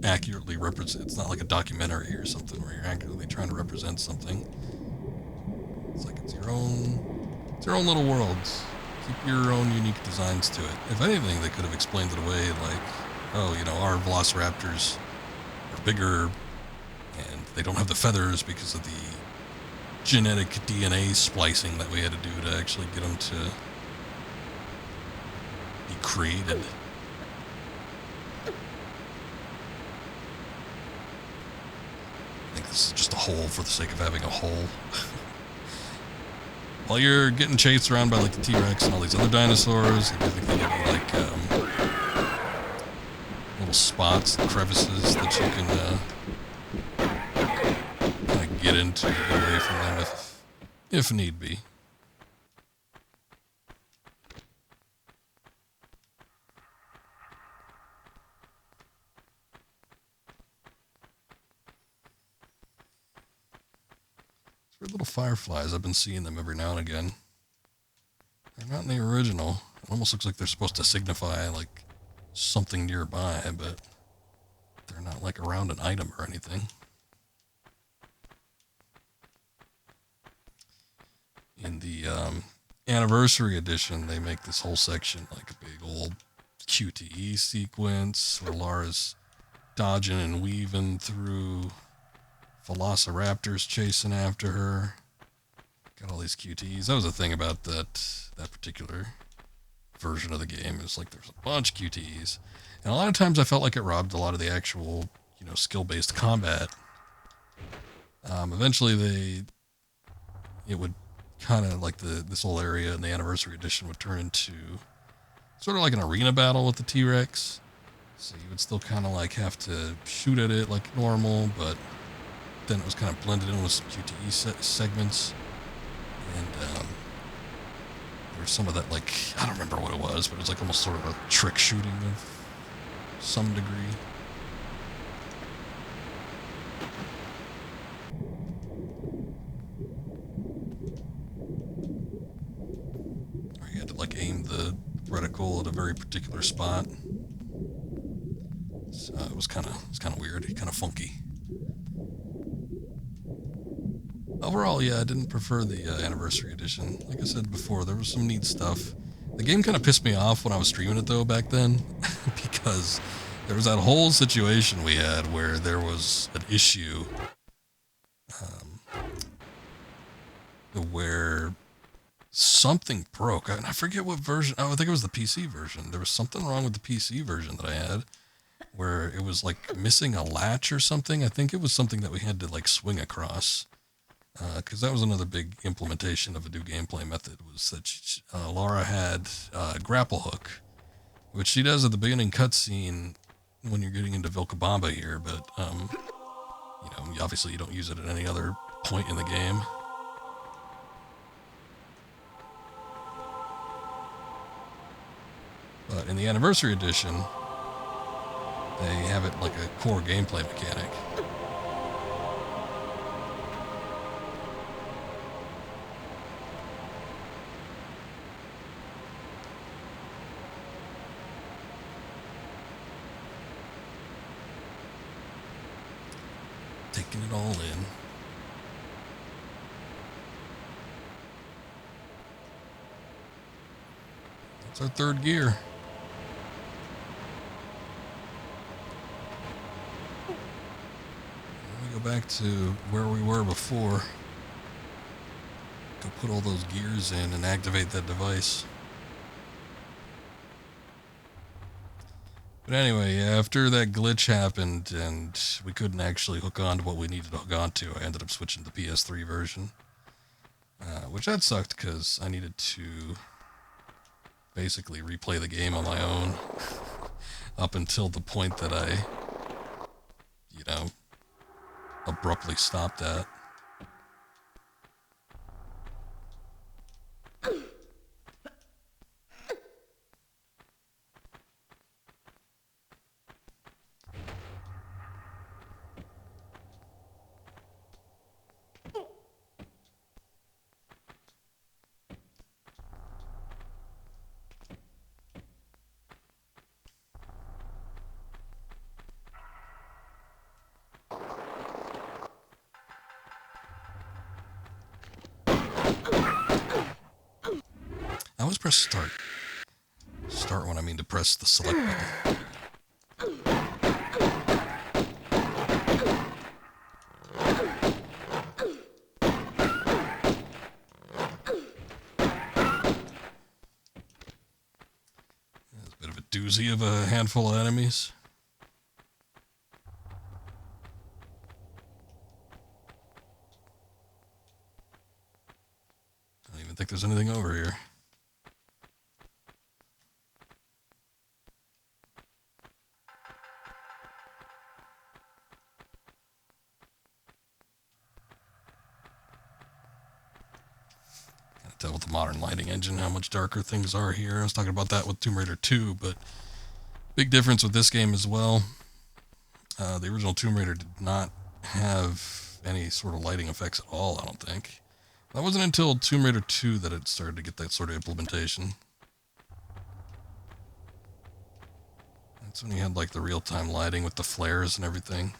accurately represent, it's not like a documentary or something where you're accurately trying to represent something. It's like it's your own little worlds. Keep your own unique designs to it. If anything, they could have explained it away like, oh, you know, our velociraptors are bigger, and they don't have the feathers because of the genetic DNA splicing that we had to do to actually get them to be created. I think this is just a hole for the sake of having a hole. While you're getting chased around by like the T-Rex and all these other dinosaurs, I think they give you like little spots, crevices that you can kind of get into, get away from them if need be. Weird little fireflies. I've been seeing them every now and again. They're not in the original. It almost looks like they're supposed to signify like something nearby, but they're not like around an item or anything. In the anniversary edition, they make this whole section like a big old QTE sequence where Lara's dodging and weaving through velociraptors chasing after her. Got all these QTEs. That was the thing about that particular version of the game, is like there's a bunch of QTEs. And a lot of times I felt like it robbed a lot of the actual, you know, skill-based combat. Eventually it would kind of like this whole area in the anniversary edition would turn into sort of like an arena battle with the T-Rex. So you would still kind of like have to shoot at it like normal, but then it was kind of blended in with some QTE segments. And there was some of that, like, I don't remember what it was, but it was like almost sort of a trick shooting of some degree. Or you had to like aim the reticle at a very particular spot. So it was kind of weird, kind of funky. Overall, yeah, I didn't prefer the Anniversary Edition. Like I said before, there was some neat stuff. The game kind of pissed me off when I was streaming it, though, back then, because there was that whole situation we had where there was an issue where something broke. I forget what version. Oh, I think it was the PC version. There was something wrong with the PC version that I had where it was like missing a latch or something. I think it was something that we had to like swing across. Because that was another big implementation of a new gameplay method, was that Lara had a grapple hook, which she does at the beginning cutscene when you're getting into Vilcabamba here, but, you know, obviously you don't use it at any other point in the game. But in the Anniversary Edition, they have it like a core gameplay mechanic. Taking it all in. That's our third gear. Let me go back to where we were before. Go put all those gears in and activate that device. But anyway, after that glitch happened and we couldn't actually hook on to what we needed to hook on to, I ended up switching to the PS3 version. Which that sucked because I needed to basically replay the game on my own up until the point that I, you know, abruptly stopped at. I always press start. Start when I mean to press the select button. There's a bit of a doozy of a handful of enemies. I don't even think there's anything over here. Tell with the modern lighting engine how much darker things are here. I was talking about that with Tomb Raider 2, but big difference with this game as well. The original Tomb Raider did not have any sort of lighting effects at all, I don't think. That wasn't until Tomb Raider 2 that it started to get that sort of implementation. That's when you had like the real-time lighting with the flares and everything.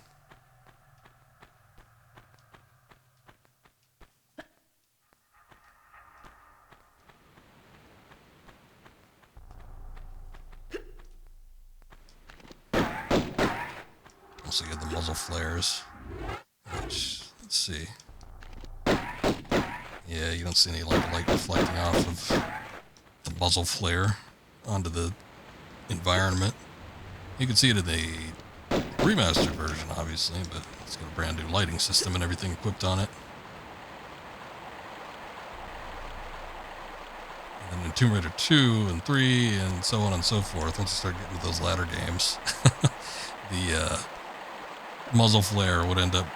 Also, you had the muzzle flares, which, let's see. Yeah, you don't see any like light reflecting off of the muzzle flare onto the environment. You can see it in the remastered version, obviously, but it's got a brand new lighting system and everything equipped on it. And then in Tomb Raider 2 and 3 and so on and so forth, once you start getting to those latter games, the muzzle flare would end up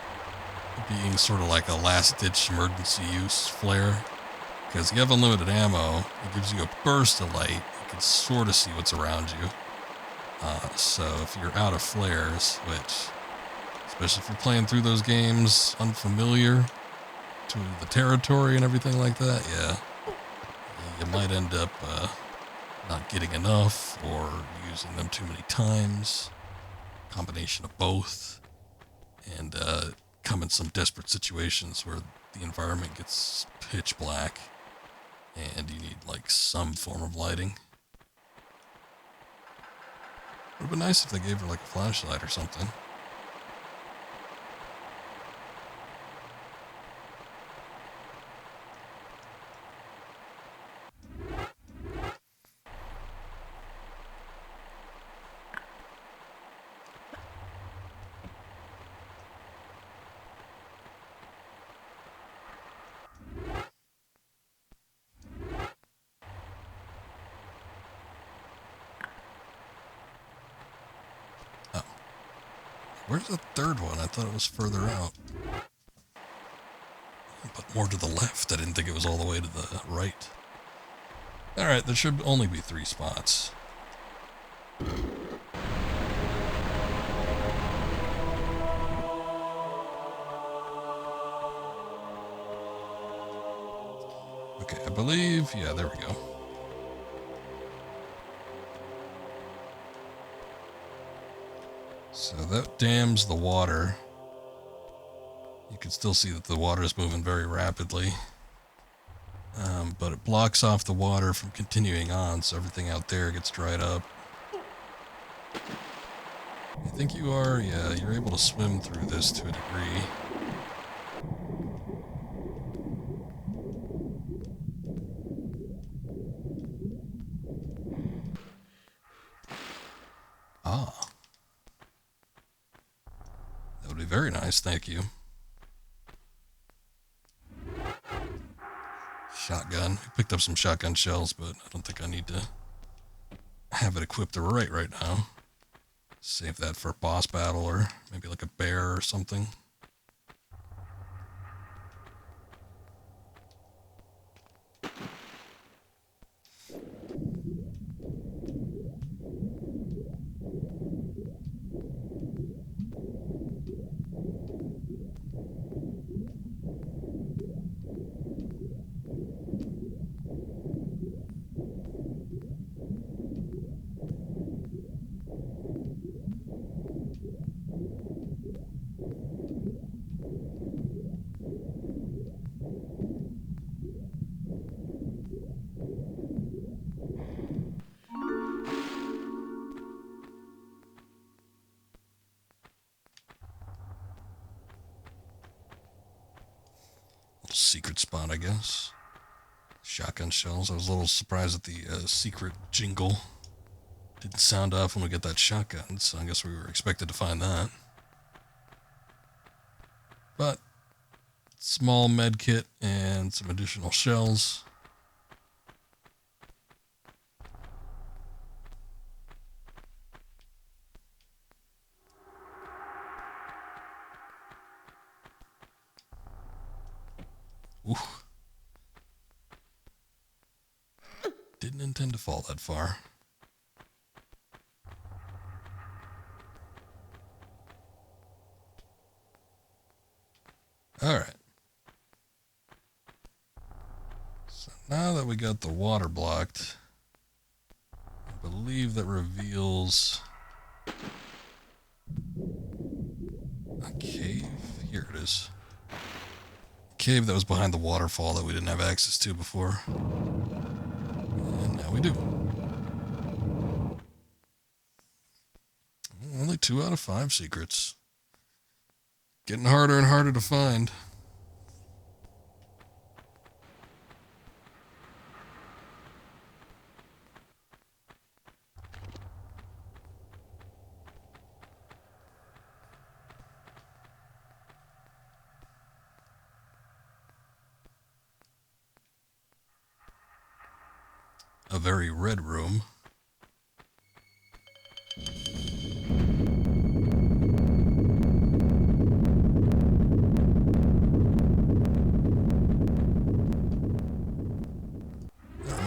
being sort of like a last-ditch emergency use flare. Because you have unlimited ammo, it gives you a burst of light. You can sort of see what's around you. So if you're out of flares, which, especially if you're playing through those games unfamiliar to the territory and everything like that, yeah, you might end up not getting enough or using them too many times. Combination of both. And come in some desperate situations where the environment gets pitch black and you need like some form of lighting. It would have been nice if they gave her like a flashlight or something. Oh. Where's the third one? I thought it was further out. But more to the left. I didn't think it was all the way to the right. Alright, there should only be 3 spots. Okay, I believe, yeah, there we go. So that dams the water. You can still see that the water is moving very rapidly. But it blocks off the water from continuing on, so everything out there gets dried up. I think you are, yeah, you're able to swim through this to a degree. Ah. That would be very nice, thank you. Shotgun. I picked up some shotgun shells, but I don't think I need to have it equipped right now. Save that for a boss battle or maybe like a bear or something. Secret spot, I guess. Shotgun shells. I was a little surprised at the secret jingle. Didn't sound off when we get that shotgun, so I guess we were expected to find that. But, small med kit and some additional shells. Ooh. Didn't intend to fall that far. Alright. So now that we got the water blocked, I believe that reveals a cave. Here it is. Cave that was behind the waterfall that we didn't have access to before. And now we do. Only 2 out of 5 secrets. Getting harder and harder to find. A very red room.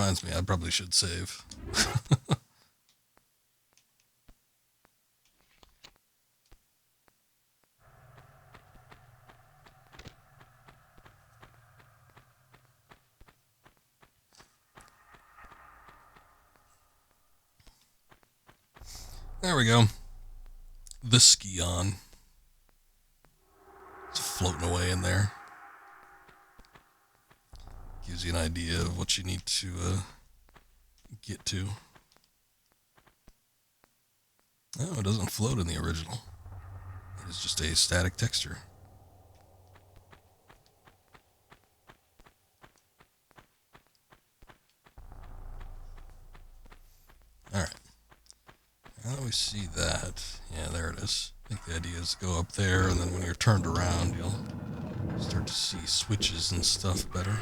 reminds me, I probably should save. There we go. The Scion. It's floating away in there. Gives you an idea of what you need to get to. Oh, it doesn't float in the original. It is just a static texture. Alright. Now that we see that, yeah, there it is. I think the idea is to go up there, and then when you're turned around, you'll start to see switches and stuff better.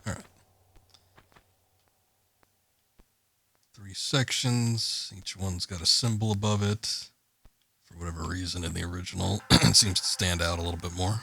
Alright. 3 sections. Each one's got a symbol above it. For whatever reason in the original, it seems to stand out a little bit more.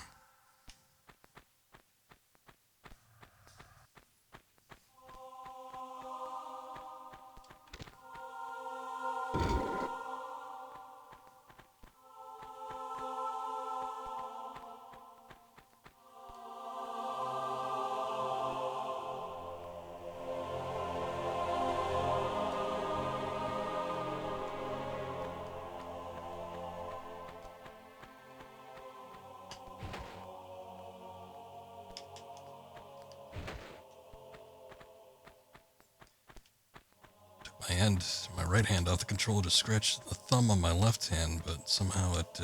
My right hand off the controller to scratch the thumb on my left hand, but somehow it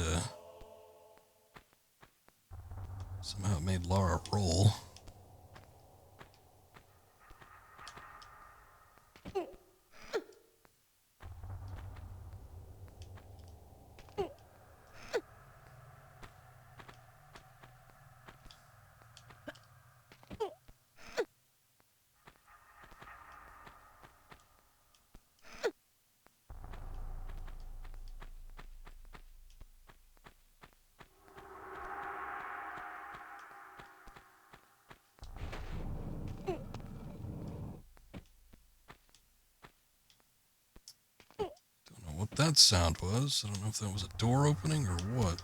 made Lara roll. What that sound was. I don't know if that was a door opening or what.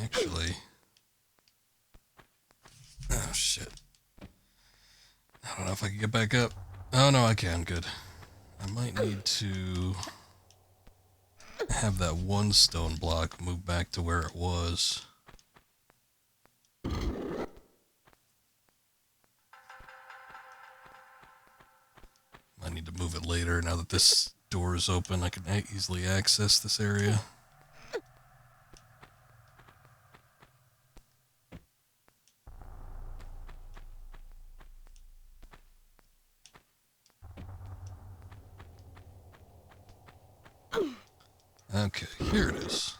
Actually, oh shit. I don't know if I can get back up. Oh no, I can, good. I might need to have that one stone block move back to where it was. I need to move it later now that this door is open. I can easily access this area. Okay, here it is.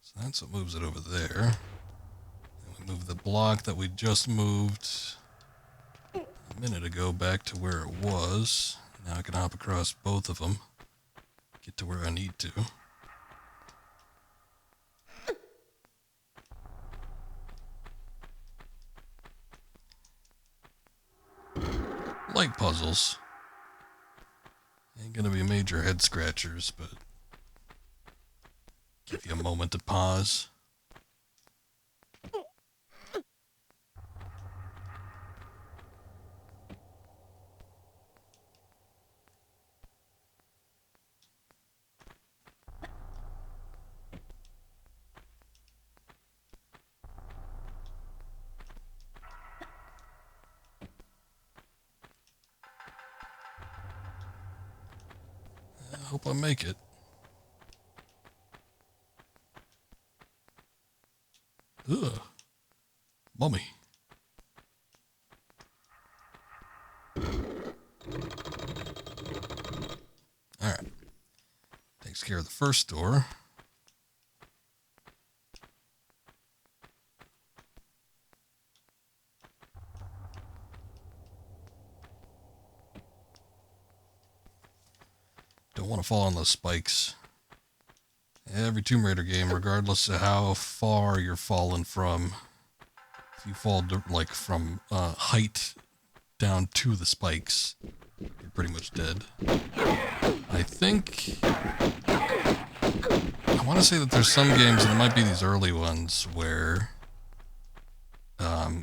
So that's what moves it over there. And we move the block that we just moved a minute ago back to where it was. Now I can hop across both of them, get to where I need to. Light puzzles. Ain't gonna be major head scratchers, but give you a moment to pause. I hope I make it. Ugh. Mummy. Alright. Takes care of the first door. Don't want to fall on those spikes. Every Tomb Raider game, regardless of how far you're falling from, if you fall like from height down to the spikes, you're pretty much dead. I think I want to say that there's some games, and it might be these early ones, where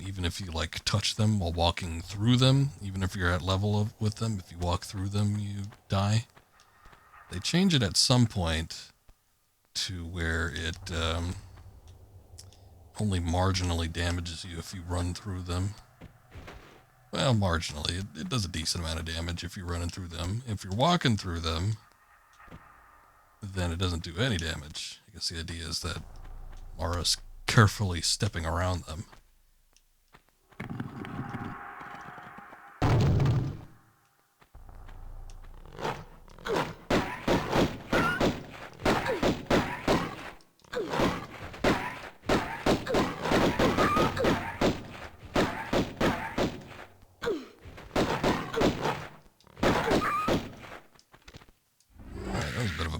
even if you like touch them while walking through them, even if you're at level with them, if you walk through them, you die. They change it at some point to where it only marginally damages you if you run through them. Well, marginally. It does a decent amount of damage if you're running through them. If you're walking through them, then it doesn't do any damage. I guess the idea is that Lara's carefully stepping around them.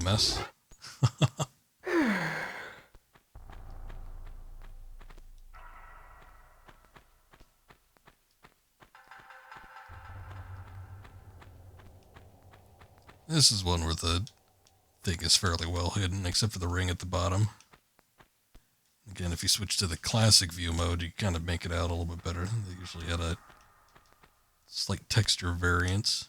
Mess. This is one where the thing is fairly well hidden, except for the ring at the bottom. Again, if you switch to the classic view mode, you kind of make it out a little bit better. They usually had a slight texture variance.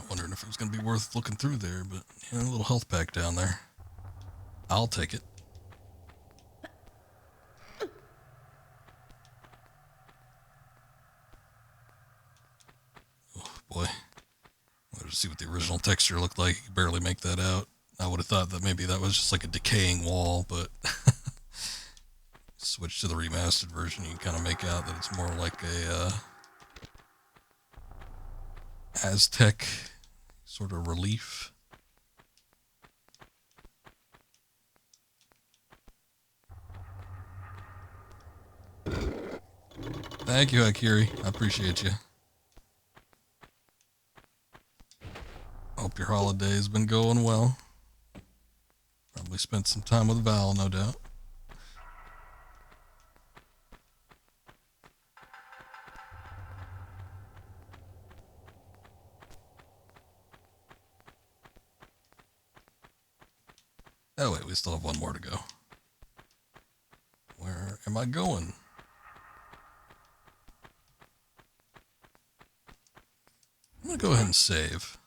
Wondering if it was going to be worth looking through there, but yeah, a little health pack down there. I'll take it. Oh boy. I wanted to see what the original texture looked like. You could barely make that out. I would have thought that maybe that was just like a decaying wall, but switch to the remastered version, you can kind of make out that it's more like a Aztec sort of relief. Thank you, Akiri. I appreciate you. Hope your holiday's been going well. Probably spent some time with Val, no doubt. Oh wait, we still have one more to go. Where am I going? I'm gonna go ahead and save.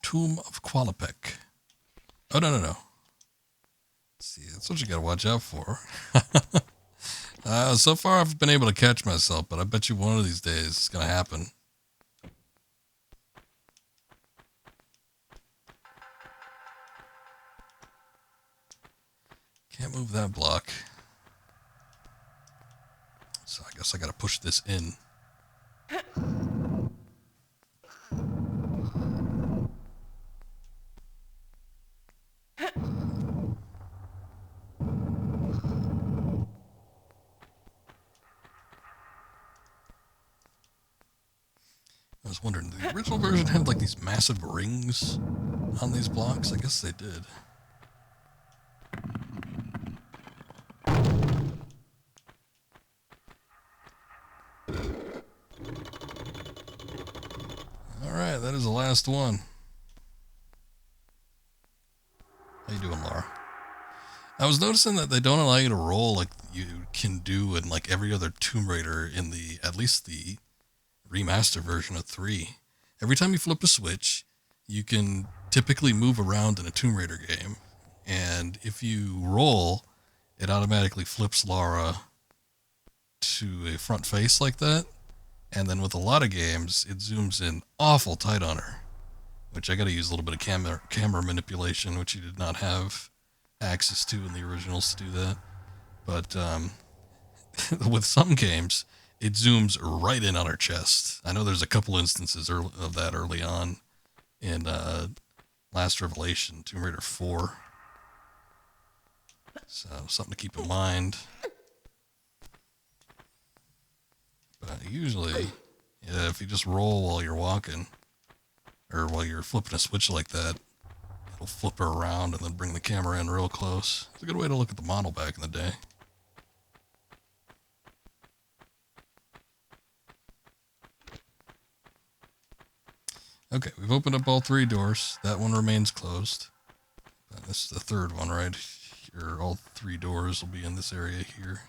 Tomb of Qualipec. Oh, no. Let's see, that's what you gotta watch out for. So far I've been able to catch myself, but I bet you one of these days it's gonna happen. Can't move that block. So I guess I gotta push this in. was wondering, the original version had like these massive rings on these blocks? I guess they did. Alright, that is the last one. How you doing, Lara? I was noticing that they don't allow you to roll like you can do in like every other Tomb Raider in the, at least the remaster version of 3. Every time you flip a switch, you can typically move around in a Tomb Raider game. And if you roll, it automatically flips Lara to a front face like that. And then with a lot of games, it zooms in awful tight on her, which I got to use a little bit of camera manipulation, which you did not have access to in the originals to do that. But with some games, it zooms right in on her chest. I know there's a couple instances of that early on in Last Revelation, Tomb Raider 4. So something to keep in mind. But usually, yeah, if you just roll while you're walking, or while you're flipping a switch like that, it'll flip her around and then bring the camera in real close. It's a good way to look at the model back in the day. Okay, we've opened up all 3 doors. That one remains closed. This is the third one, right? Here, all 3 doors will be in this area here.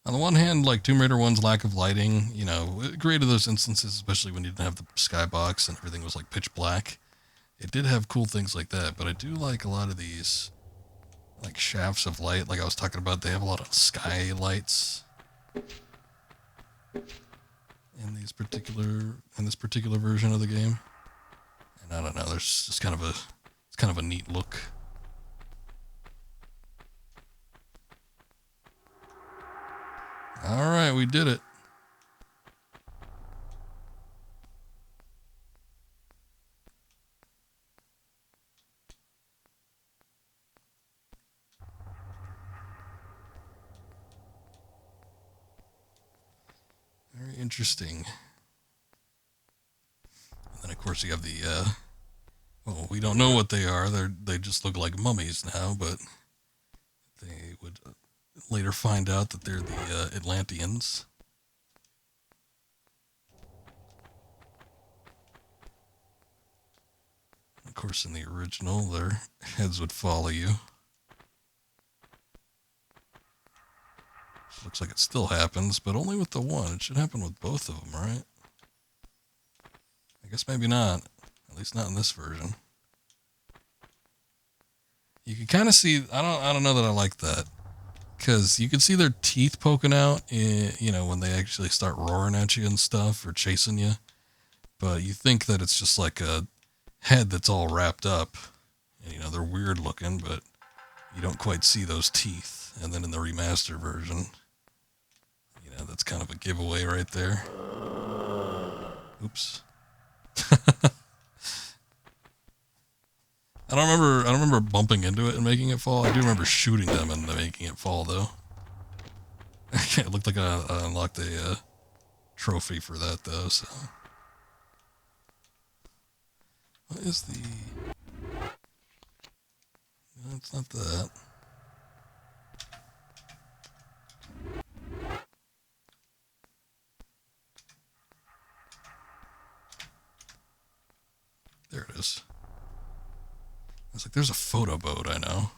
On the one hand, like Tomb Raider 1's lack of lighting, you know, it created those instances, especially when you didn't have the skybox and everything was like pitch black. It did have cool things like that, but I do like a lot of these like shafts of light, like I was talking about. They have a lot of sky lights in this particular version of the game. And I don't know, there's just it's kind of a neat look. All right, we did it. Very interesting. And then, of course, you have the, well, we don't know what they are. They just look like mummies now, but they would later find out that they're the Atlanteans. Of course, in the original, their heads would follow you. Looks like it still happens, but only with the one. It should happen with both of them, right? I guess maybe not. At least not in this version. You can kind of see, I don't know that I like that. Because you can see their teeth poking out, you know, when they actually start roaring at you and stuff, or chasing you. But you think that it's just like a head that's all wrapped up. And, you know, they're weird looking, but you don't quite see those teeth. And then in the remaster version, you know, that's kind of a giveaway right there. Oops. I don't remember bumping into it and making it fall. I do remember shooting them and making it fall, though. It looked like I unlocked a trophy for that, though, so. What is the... No, it's not that. There it is. I was like, there's a photo boat, I know.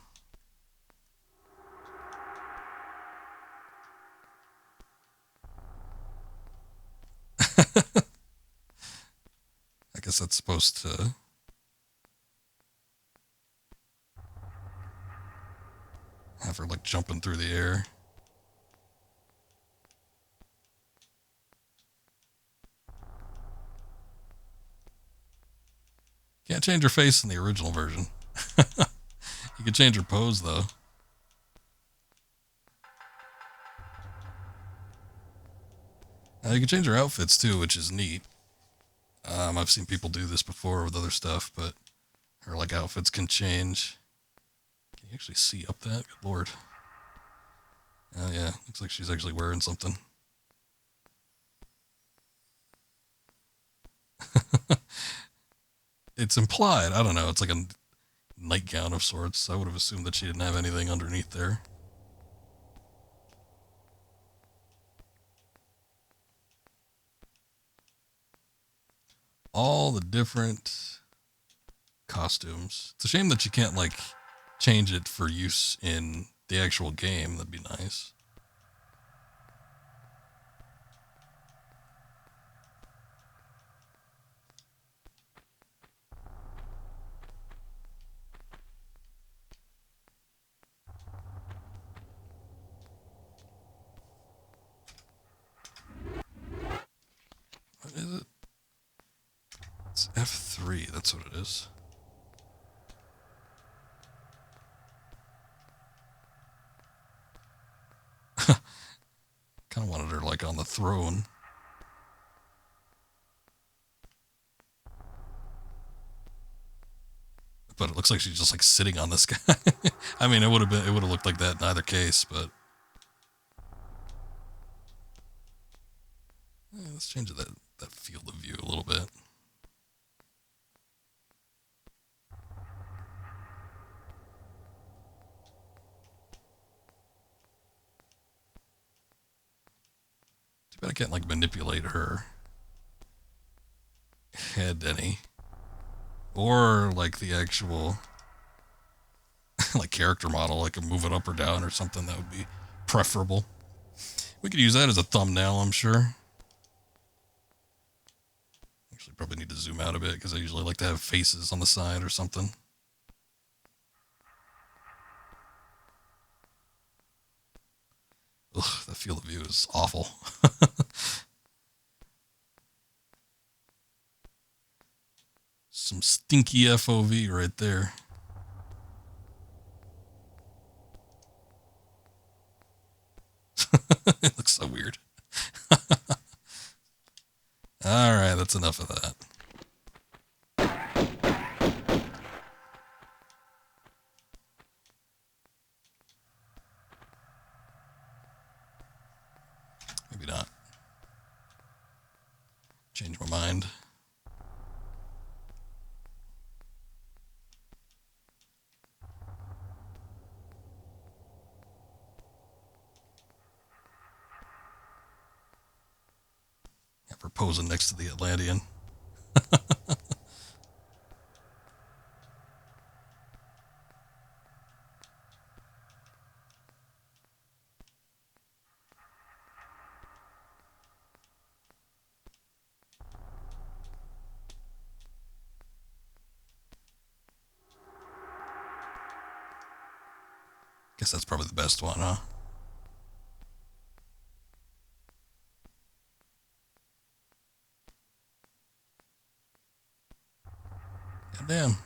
I guess that's supposed to... have her, like, jumping through the air. Can't change her face in the original version. You can change her pose, though. You can change her outfits, too, which is neat. I've seen people do this before with other stuff, but her, like, outfits can change. you actually see up that? Good Lord. Oh, yeah. Looks like she's actually wearing something. It's implied. I don't know. It's like a nightgown of sorts. I would have assumed that she didn't have anything underneath there. All the different costumes. It's a shame that you can't, like, change it for use in the actual game. That'd be nice. What is it? It's F3. That's what it is. Kind of wanted her, like, on the throne. But it looks like she's just, like, sitting on this guy. I mean, it would have looked like that in either case, but yeah, let's change that field of view a little bit. Too bad I can't, like, manipulate her head any. Or, like, the actual, like, character model. I could move it up or down or something. That would be preferable. We could use that as a thumbnail, I'm sure. Actually, probably need to zoom out a bit because I usually like to have faces on the side or something. Ugh, that field of view is awful. Some stinky FOV right there. It looks so weird. Alright, that's enough of that. Maybe not. Change my mind. Have her posing next to the Atlantean. Guess that's probably the best one, huh? Goddamn.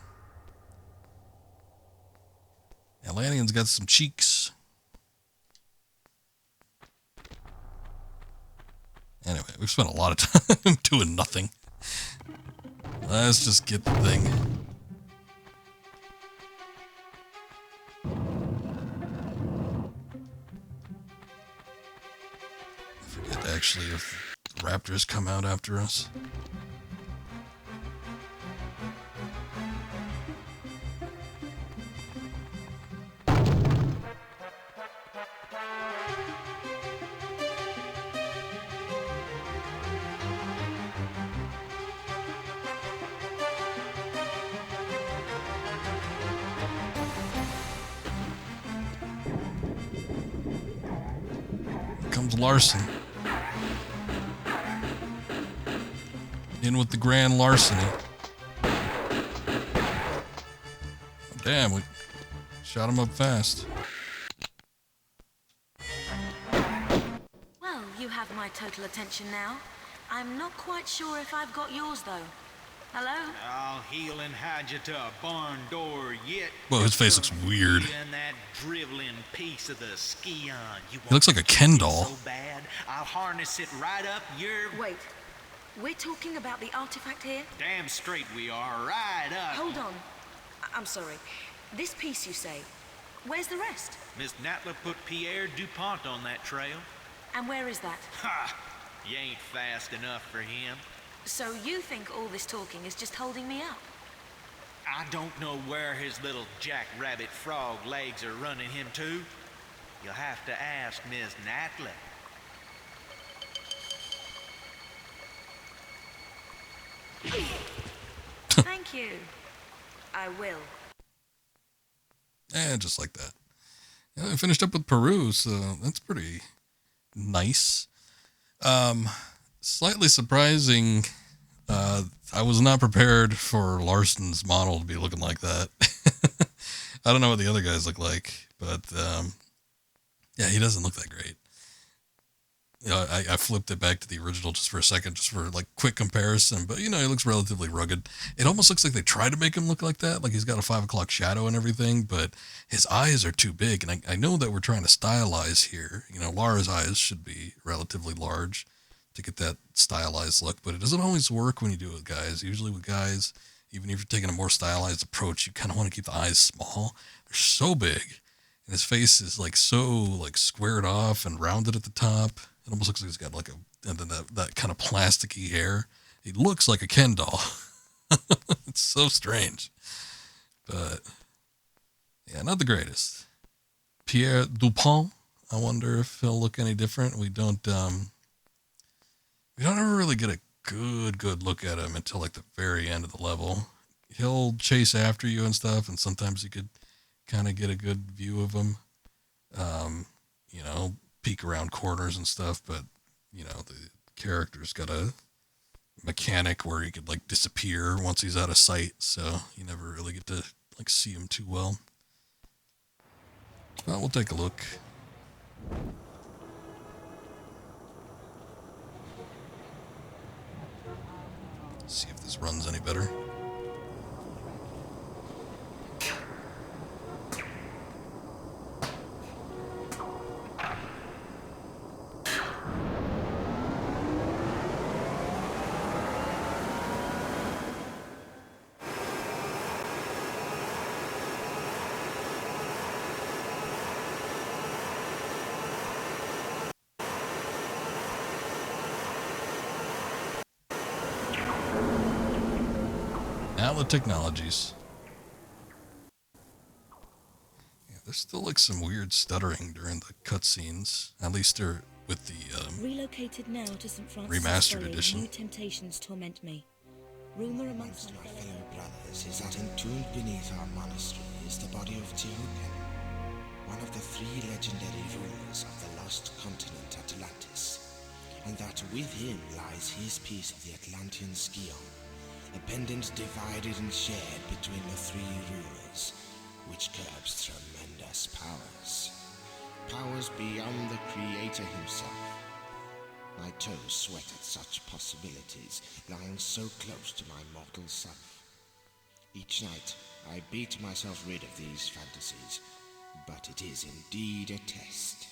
Atlantean's got some cheeks. Anyway, we've spent a lot of time doing nothing. Let's just get the thing. I forget actually if the raptors come out after us. Comes Larson. In with the grand larceny. Oh, damn, we shot him up fast. Well, you have my total attention now. I'm not quite sure if I've got yours, though. Hello? I'll heal and hide you to a barn door yet. Whoa, his face looks weird. And that driveling piece of the Scion. You He looks like a Ken doll. so bad, I'll harness it right up your... Wait. We're talking about the artifact here? Damn straight we are, right up. Hold on. I'm sorry. This piece, you say? Where's the rest? Miss Natla put Pierre DuPont on that trail. And where is that? Ha! You ain't fast enough for him. So you think all this talking is just holding me up? I don't know where his little jackrabbit frog legs are running him to. You'll have to ask Miss Natla. Thank you. I will. And just like that. Yeah, I finished up with Peru, so that's pretty nice. Slightly surprising. I was not prepared for Larson's model to be looking like that. I don't know what the other guys look like, but yeah, he doesn't look that great. You know, I flipped it back to the original just for a second, just for like quick comparison. But you know, he looks relatively rugged. It almost looks like they tried to make him look like that, like he's got a 5 o'clock shadow and everything. But his eyes are too big, and I know that we're trying to stylize here. You know, Lara's eyes should be relatively large to get that stylized look, but it doesn't always work when you do it with guys. Usually with guys, even if you're taking a more stylized approach, you kind of want to keep the eyes small. They're so big, and his face is like so like squared off and rounded at the top. It almost looks like he's got like and then that kind of plasticky hair. He looks like a Ken doll. It's so strange, but yeah, not the greatest. Pierre Dupont. I wonder if he'll look any different. We don't ever really get a good look at him until like the very end of the level. He'll chase after you and stuff, and sometimes you could kind of get a good view of him. You know, peek around corners and stuff, but you know, the character's got a mechanic where he could like disappear once he's out of sight, so you never really get to like see him too well. Well, we'll take a look. See if this runs any better. Natla Technologies. Yeah, there's still like some weird stuttering during the cutscenes. At least they're with the Relocated now to St. Francis Remastered edition. New temptations torment me. Rumor amongst My fellow brothers is that entombed beneath our monastery is the body of Teoken, one of the 3 legendary rulers of the lost continent Atlantis, and that with him lies his piece of the Atlantean Scion, a pendant divided and shared between the 3 rulers, which curbs tremendous powers. Powers beyond the Creator himself. My toes sweat at such possibilities, lying so close to my mortal self. Each night, I beat myself rid of these fantasies, but it is indeed a test.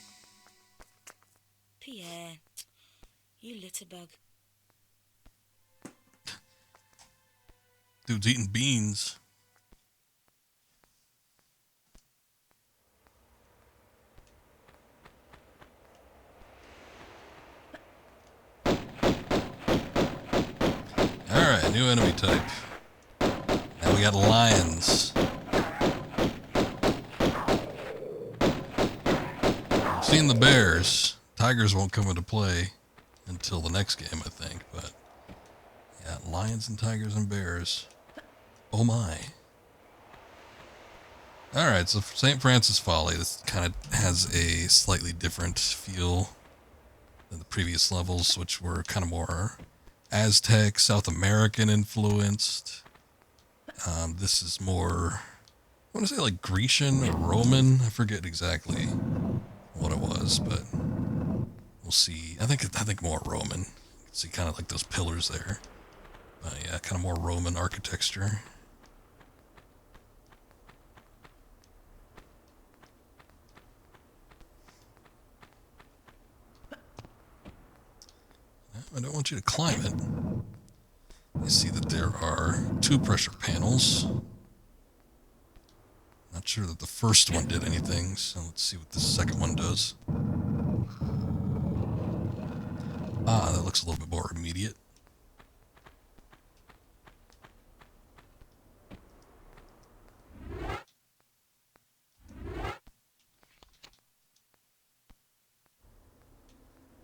Pierre, you litterbug. dude's eating beans. Alright, new enemy type. Now we got lions. I've seen the bears. Tigers won't come into play until the next game, I think, but yeah, lions and tigers and bears. Oh my. Alright, so St. Francis Folly, this kind of has a slightly different feel than the previous levels, which were kind of more Aztec, South American influenced. This is more, I want to say like Grecian or Roman. I forget exactly what it was, but we'll see. I think more Roman. You can see kind of like those pillars there. Yeah, kind of more Roman architecture. I don't want you to climb it. You see that there are 2 pressure panels. Not sure that the first one did anything, so let's see what the second one does. Ah, that looks a little bit more immediate.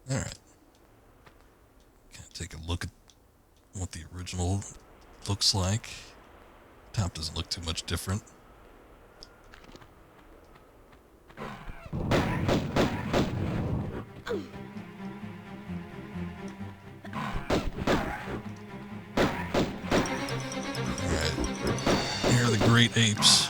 Alright. Kind of take a look at what the original looks like. Top doesn't look too much different. Alright. Here are the great apes.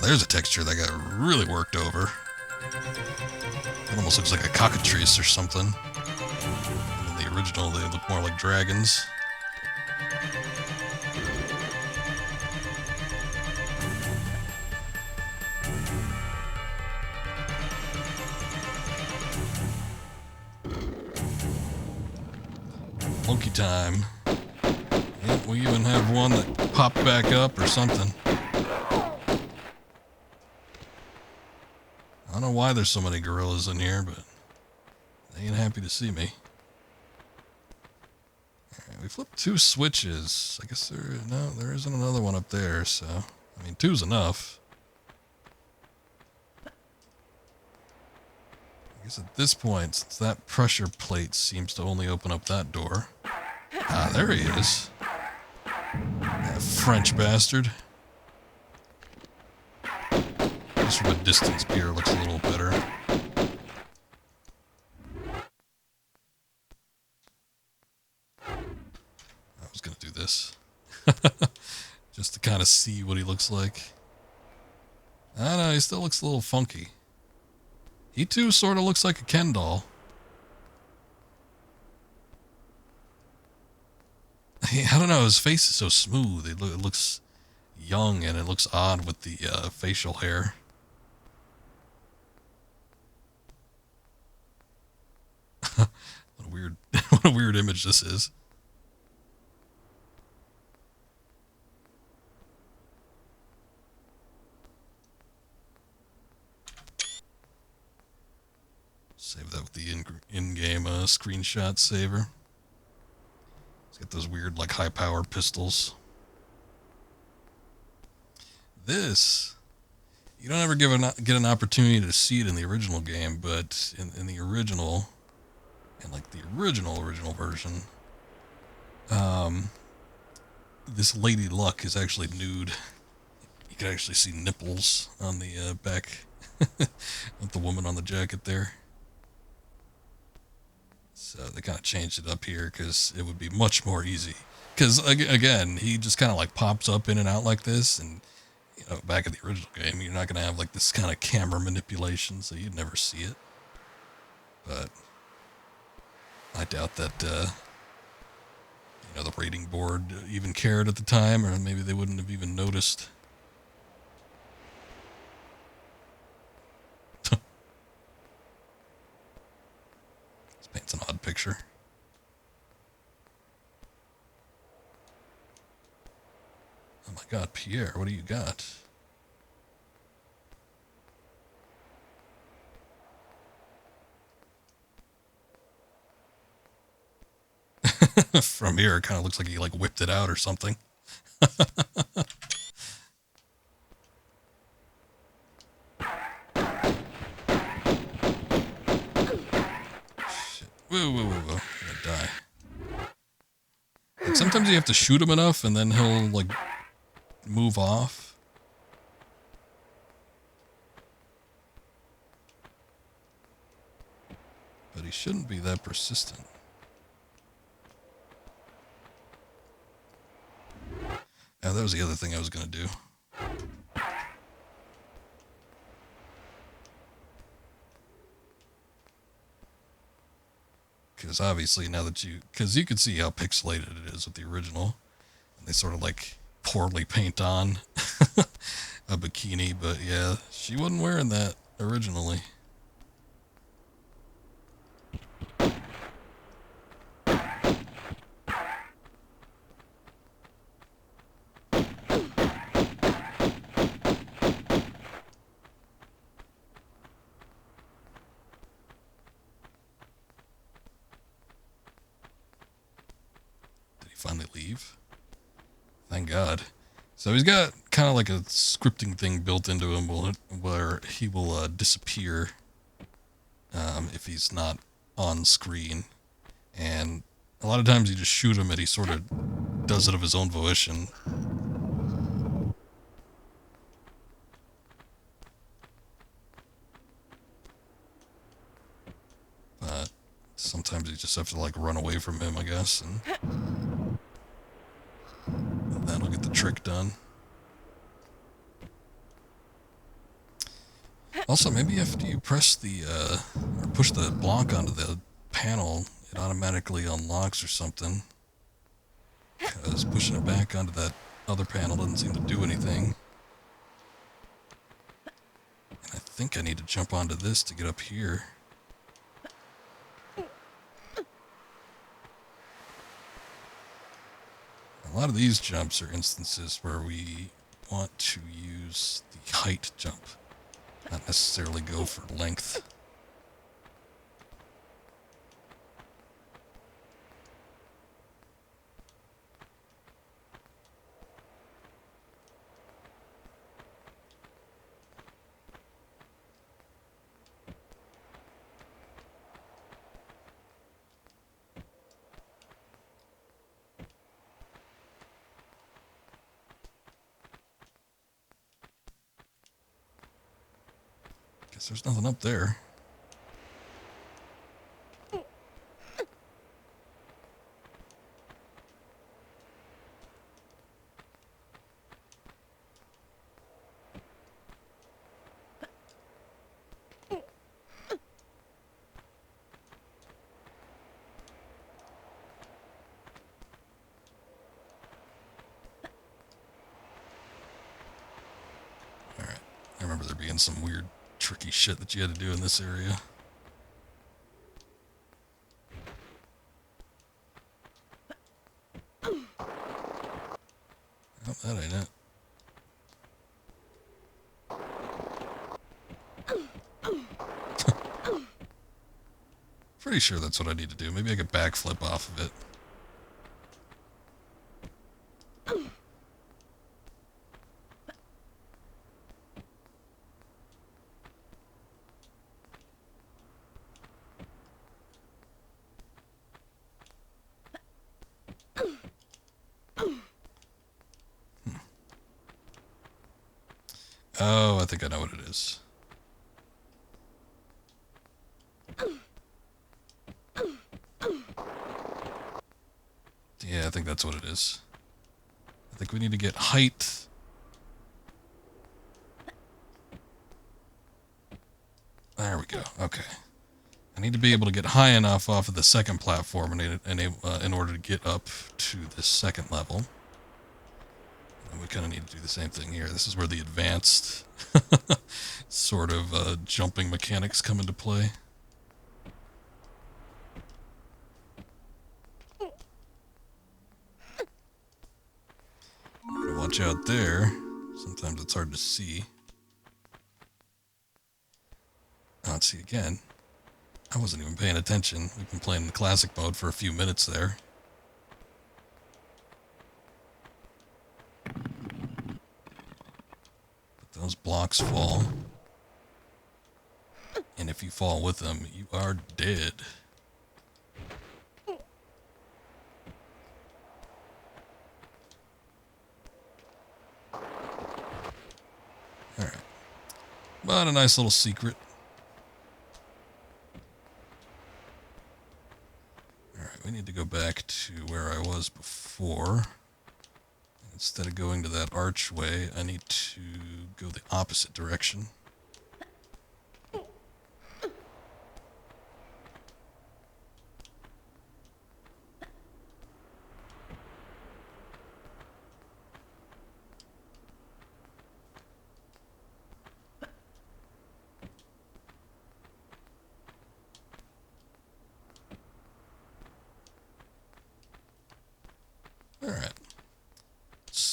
There's a texture that got really worked over. It almost looks like a cockatrice or something. In the original, they look more like dragons. Monkey time. Yeah, we even have one that popped back up or something. I don't know why there's so many gorillas in here, but they ain't happy to see me. Alright, we flipped 2 switches. I guess there isn't another one up there, so... I mean, 2's enough. I guess at this point, since that pressure plate seems to only open up that door... Ah, there he is. That French bastard. Just from a distance, Pierre looks a little better. I was gonna do this. Just to kind of see what he looks like. I don't know, he still looks a little funky. He too sort of looks like a Ken doll. I don't know, his face is so smooth. It looks young and it looks odd with the facial hair. What a weird image this is. Save that with the in-game screenshot saver. It's got those weird, like, high-powered pistols. This, you don't ever get an opportunity to see it in the original game, but in the original, and like the original version, this Lady Luck is actually nude. You can actually see nipples on the back of the woman on the jacket there. So they kind of changed it up here because it would be much more easy. Because again, he just kind of like pops up in and out like this, and you know, back in the original game, you're not going to have like this kind of camera manipulation, so you'd never see it. But I doubt that, you know, the rating board even cared at the time, or maybe they wouldn't have even noticed. This paints an odd picture. Oh my God, Pierre, what do you got? From here, it kind of looks like he like whipped it out or something. Shit. Whoa. I'm gonna die. Like, sometimes you have to shoot him enough and then he'll like move off. But he shouldn't be that persistent. Yeah, that was the other thing I was going to do. Because obviously now that because you can see how pixelated it is with the original. They sort of like poorly paint on a bikini, but yeah, she wasn't wearing that originally. Did he finally leave? Thank God. So he's got kind of like a scripting thing built into him where he will disappear if he's not on screen. And a lot of times you just shoot him and he sort of does it of his own volition. But sometimes you just have to like run away from him, I guess, and that'll get the trick done. Also, maybe after you press the, or push the block onto the panel, it automatically unlocks or something. Because pushing it back onto that other panel doesn't seem to do anything. And I think I need to jump onto this to get up here. A lot of these jumps are instances where we want to use the height jump, not necessarily go for length. Guess there's nothing up there. Alright, I remember there being some weird tricky shit that you had to do in this area. Oh, that ain't it. Pretty sure that's what I need to do. Maybe I could backflip off of it. Oh, I think I know what it is. Yeah, I think that's what it is. I think we need to get height. There we go. Okay. I need to be able to get high enough off of the second platform in order to get up to the second level. And we kind of need to do the same thing here. This is where the advanced sort of jumping mechanics come into play. Watch out there. Sometimes it's hard to see. Oh, let's see again. I wasn't even paying attention. We've been playing the classic mode for a few minutes there. But those blocks fall. And if you fall with them, you are dead. Alright. But a nice little secret. Alright, we need to go back to where I was before. Instead of going to that archway, I need to go the opposite direction.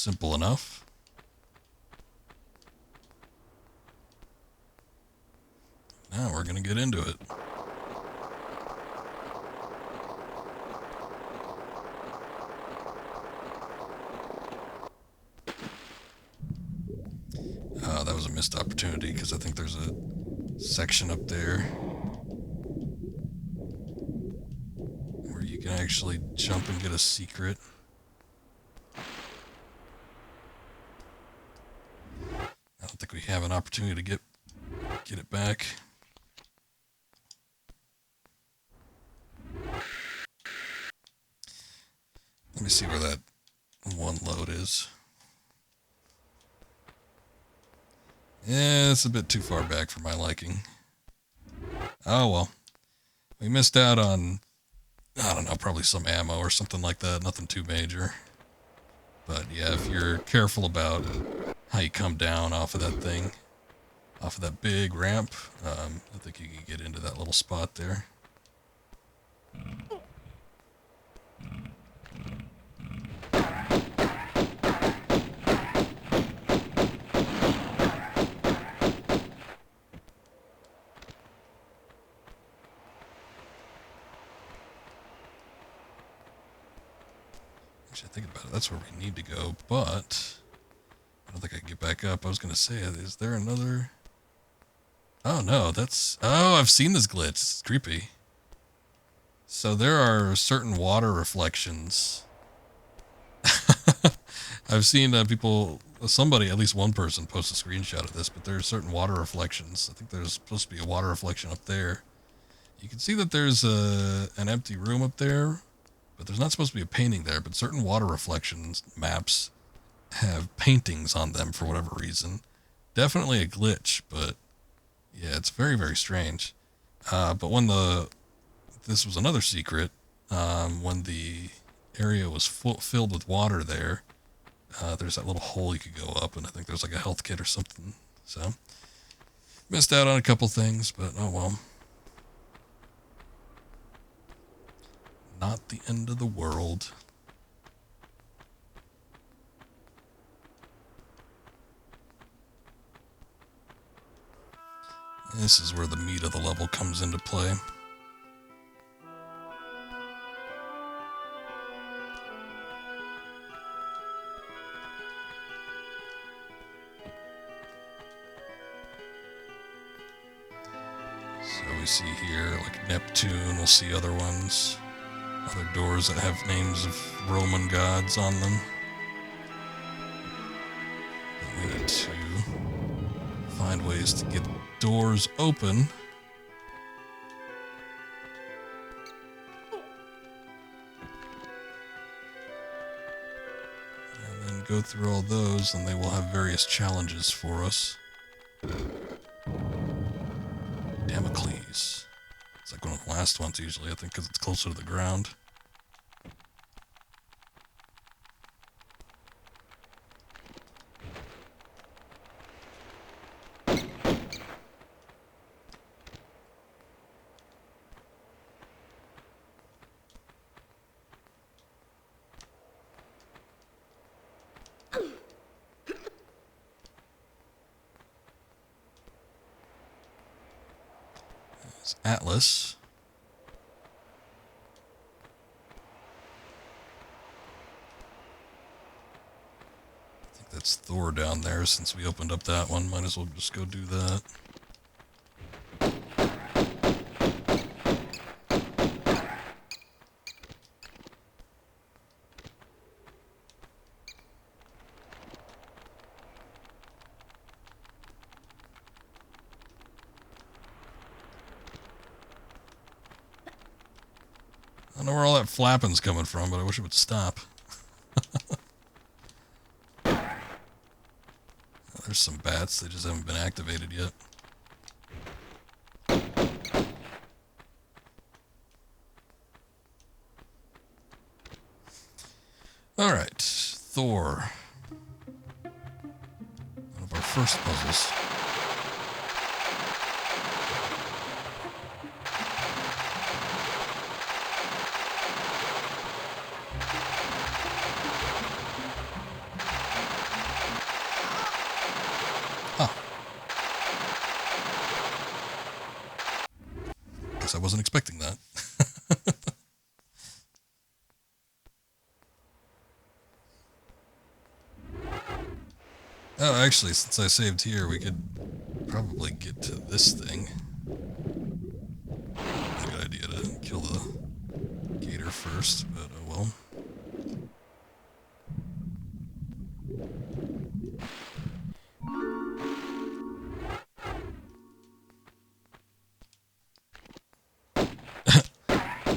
simple enough. Now we're going to get into it. Oh, that was a missed opportunity because I think there's a section up there where you can actually jump and get a secret. I don't think we have an opportunity to get it back. Let me see where that one load is. Yeah, it's a bit too far back for my liking. Oh well. We missed out on, I don't know, probably some ammo or something like that. Nothing too major. But yeah, if you're careful about how you come down off of that thing, off of that big ramp, I think you can get into that little spot there. Actually, thinking about it, that's where we need to go, but I don't think I can get back up. I was going to say, is there another... Oh, no, that's... Oh, I've seen this glitch. It's creepy. So there are certain water reflections. I've seen people... Somebody, at least one person, post a screenshot of this, but there are certain water reflections. I think there's supposed to be a water reflection up there. You can see that there's an empty room up there, but there's not supposed to be a painting there, but certain water reflections maps have paintings on them for whatever reason. Definitely a glitch, but yeah, it's very, very strange. But when this was another secret, when the area was filled with water there, there's that little hole you could go up, and I think there's like a health kit or something. So, missed out on a couple things, but oh well. Not the end of the world. This is where the meat of the level comes into play. So we see here, like Neptune, we'll see other ones. Other doors that have names of Roman gods on them. And we need to find ways to get doors open. And then go through all those, and they will have various challenges for us. Damocles. It's like one of the last ones usually, I think, because it's closer to the ground. There's Atlas. I think that's Thor down there. Since we opened up that one, might as well just go do that. I don't know where all that flapping's coming from, but I wish it would stop. There's some bats, they just haven't been activated yet. Alright, Thor. One of our first puzzles. guess I wasn't expecting that. Oh, actually, since I saved here, we could probably get to this thing. It's a good idea to kill the gator first, but oh well.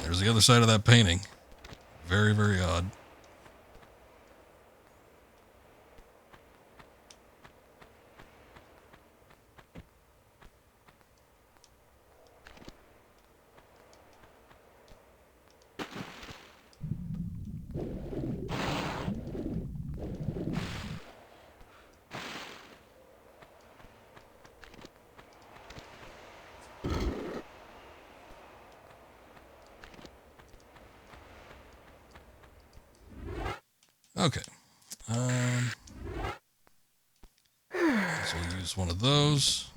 There's the other side of that painting. Very, very odd. Okay. So we'll use one of those.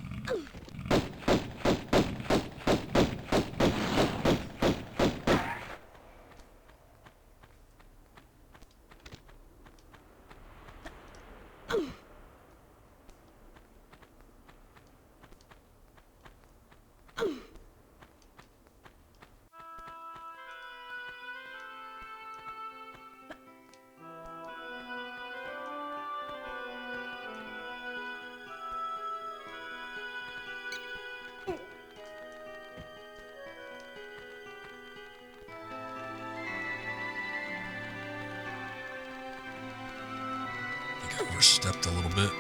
Overstepped a little bit.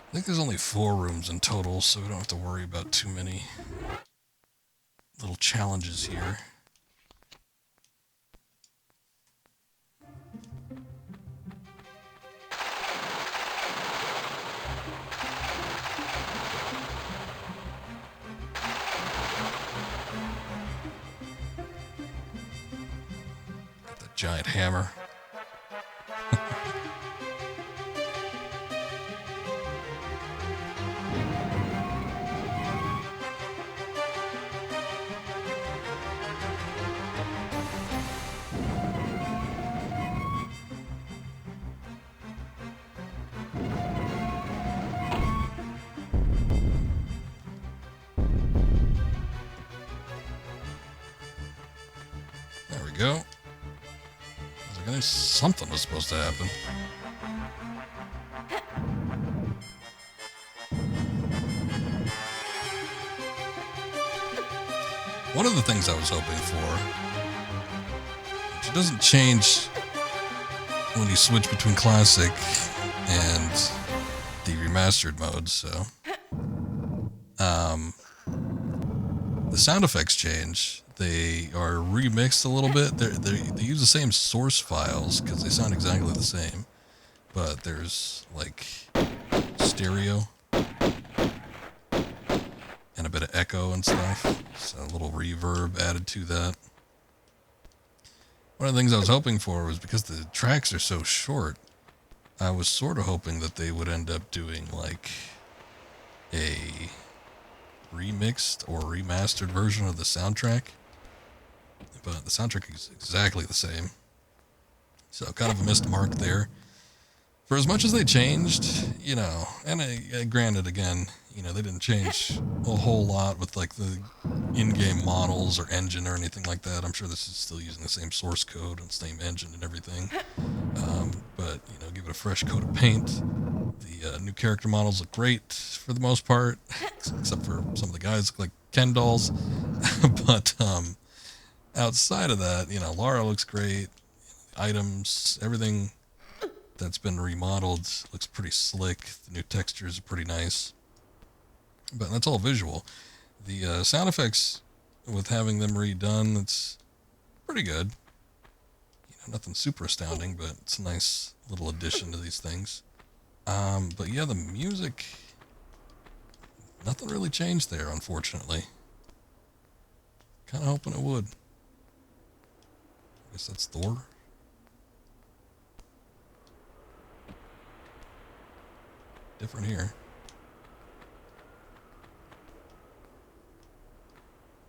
I think there's only 4 rooms in total, so we don't have to worry about too many little challenges here. Got that giant hammer. Go. I was like, I knew something was supposed to happen. One of the things I was hoping for, which it doesn't change when you switch between classic and the remastered mode, so the sound effects change. They are remixed a little bit. They use the same source files because they sound exactly the same, but there's like stereo and a bit of echo and stuff. So a little reverb added to that. One of the things I was hoping for was, because the tracks are so short, I was sort of hoping that they would end up doing like a remixed or remastered version of the soundtrack. But the soundtrack is exactly the same. So kind of a missed mark there. For as much as they changed, you know, and granted, again, you know, they didn't change a whole lot with like the in-game models or engine or anything like that. I'm sure this is still using the same source code and same engine and everything. But, you know, give it a fresh coat of paint. The new character models look great for the most part, except for some of the guys look like Ken dolls. But outside of that, you know, Lara looks great. Items, everything that's been remodeled looks pretty slick. The new textures are pretty nice. But that's all visual. The sound effects, with having them redone, it's pretty good. You know, nothing super astounding, but it's a nice little addition to these things. But yeah, the music, nothing really changed there, unfortunately. Kind of hoping it would. I guess that's Thor. Different here.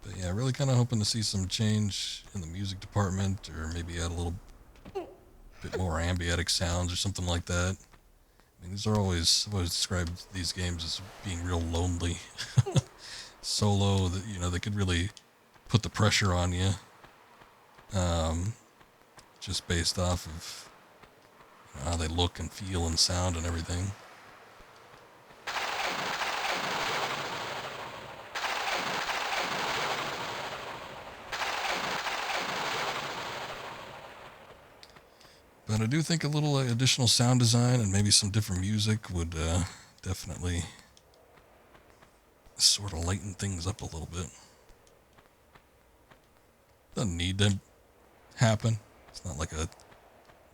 But yeah, really kind of hoping to see some change in the music department, or maybe add a little bit more ambient sounds or something like that. I mean, these are always, I've always described these games as being real lonely. Solo, that, you know, they could really put the pressure on you. Just based off of, you know, how they look and feel and sound and everything. But I do think a little additional sound design and maybe some different music would definitely sort of lighten things up a little bit. Doesn't need to happen. It's not like a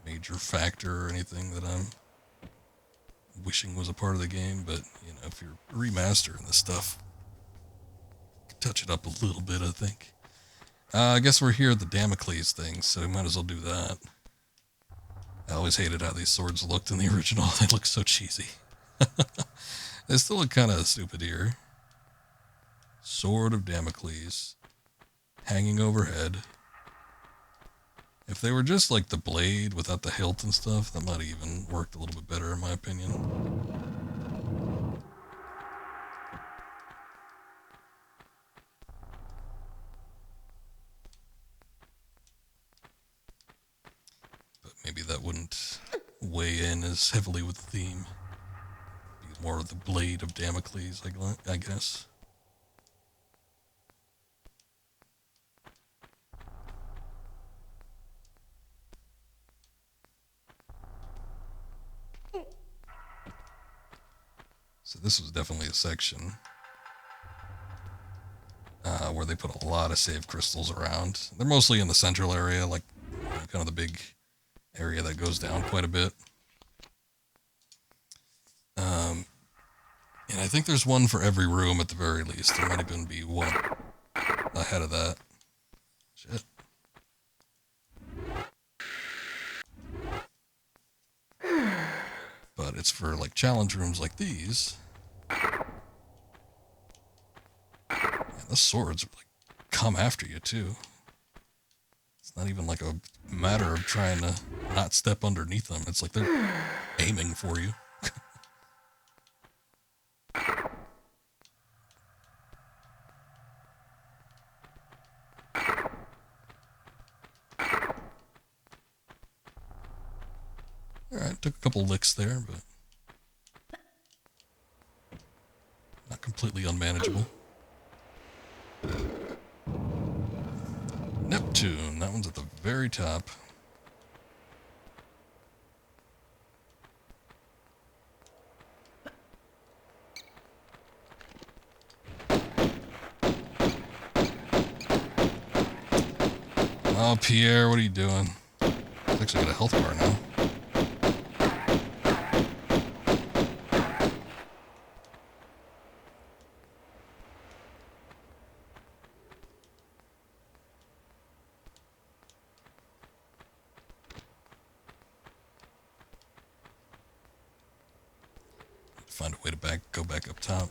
major factor or anything that I'm wishing was a part of the game, but, you know, if you're remastering this stuff, touch it up a little bit, I think. I guess we're here at the Damocles thing, so we might as well do that. I always hated how these swords looked in the original. They look so cheesy. They still look kind of stupid here. Sword of Damocles. Hanging overhead. If they were just like the blade without the hilt and stuff, that might have even worked a little bit better in my opinion. But maybe that wouldn't weigh in as heavily with the theme. Be more of the blade of Damocles, I guess. So this was definitely a section where they put a lot of save crystals around. They're mostly in the central area, like, you know, kind of the big area that goes down quite a bit. And I think there's one for every room at the very least. There might even be one ahead of that. Shit. But it's for like challenge rooms like these. And the swords like come after you too. It's not even like a matter of trying to not step underneath them. It's like they're aiming for you. Alright, took a couple licks there, but not completely unmanageable. Neptune, that one's at the very top. Oh, Pierre, what are you doing? I've actually got a health bar now. Find a way to go back up top.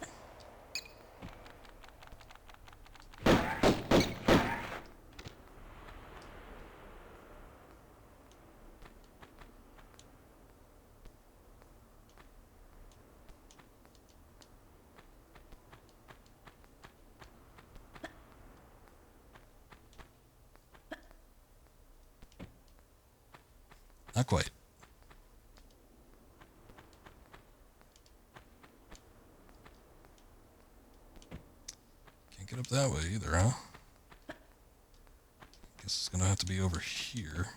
Not quite. Can't get up that way either, huh? Guess it's gonna have to be over here.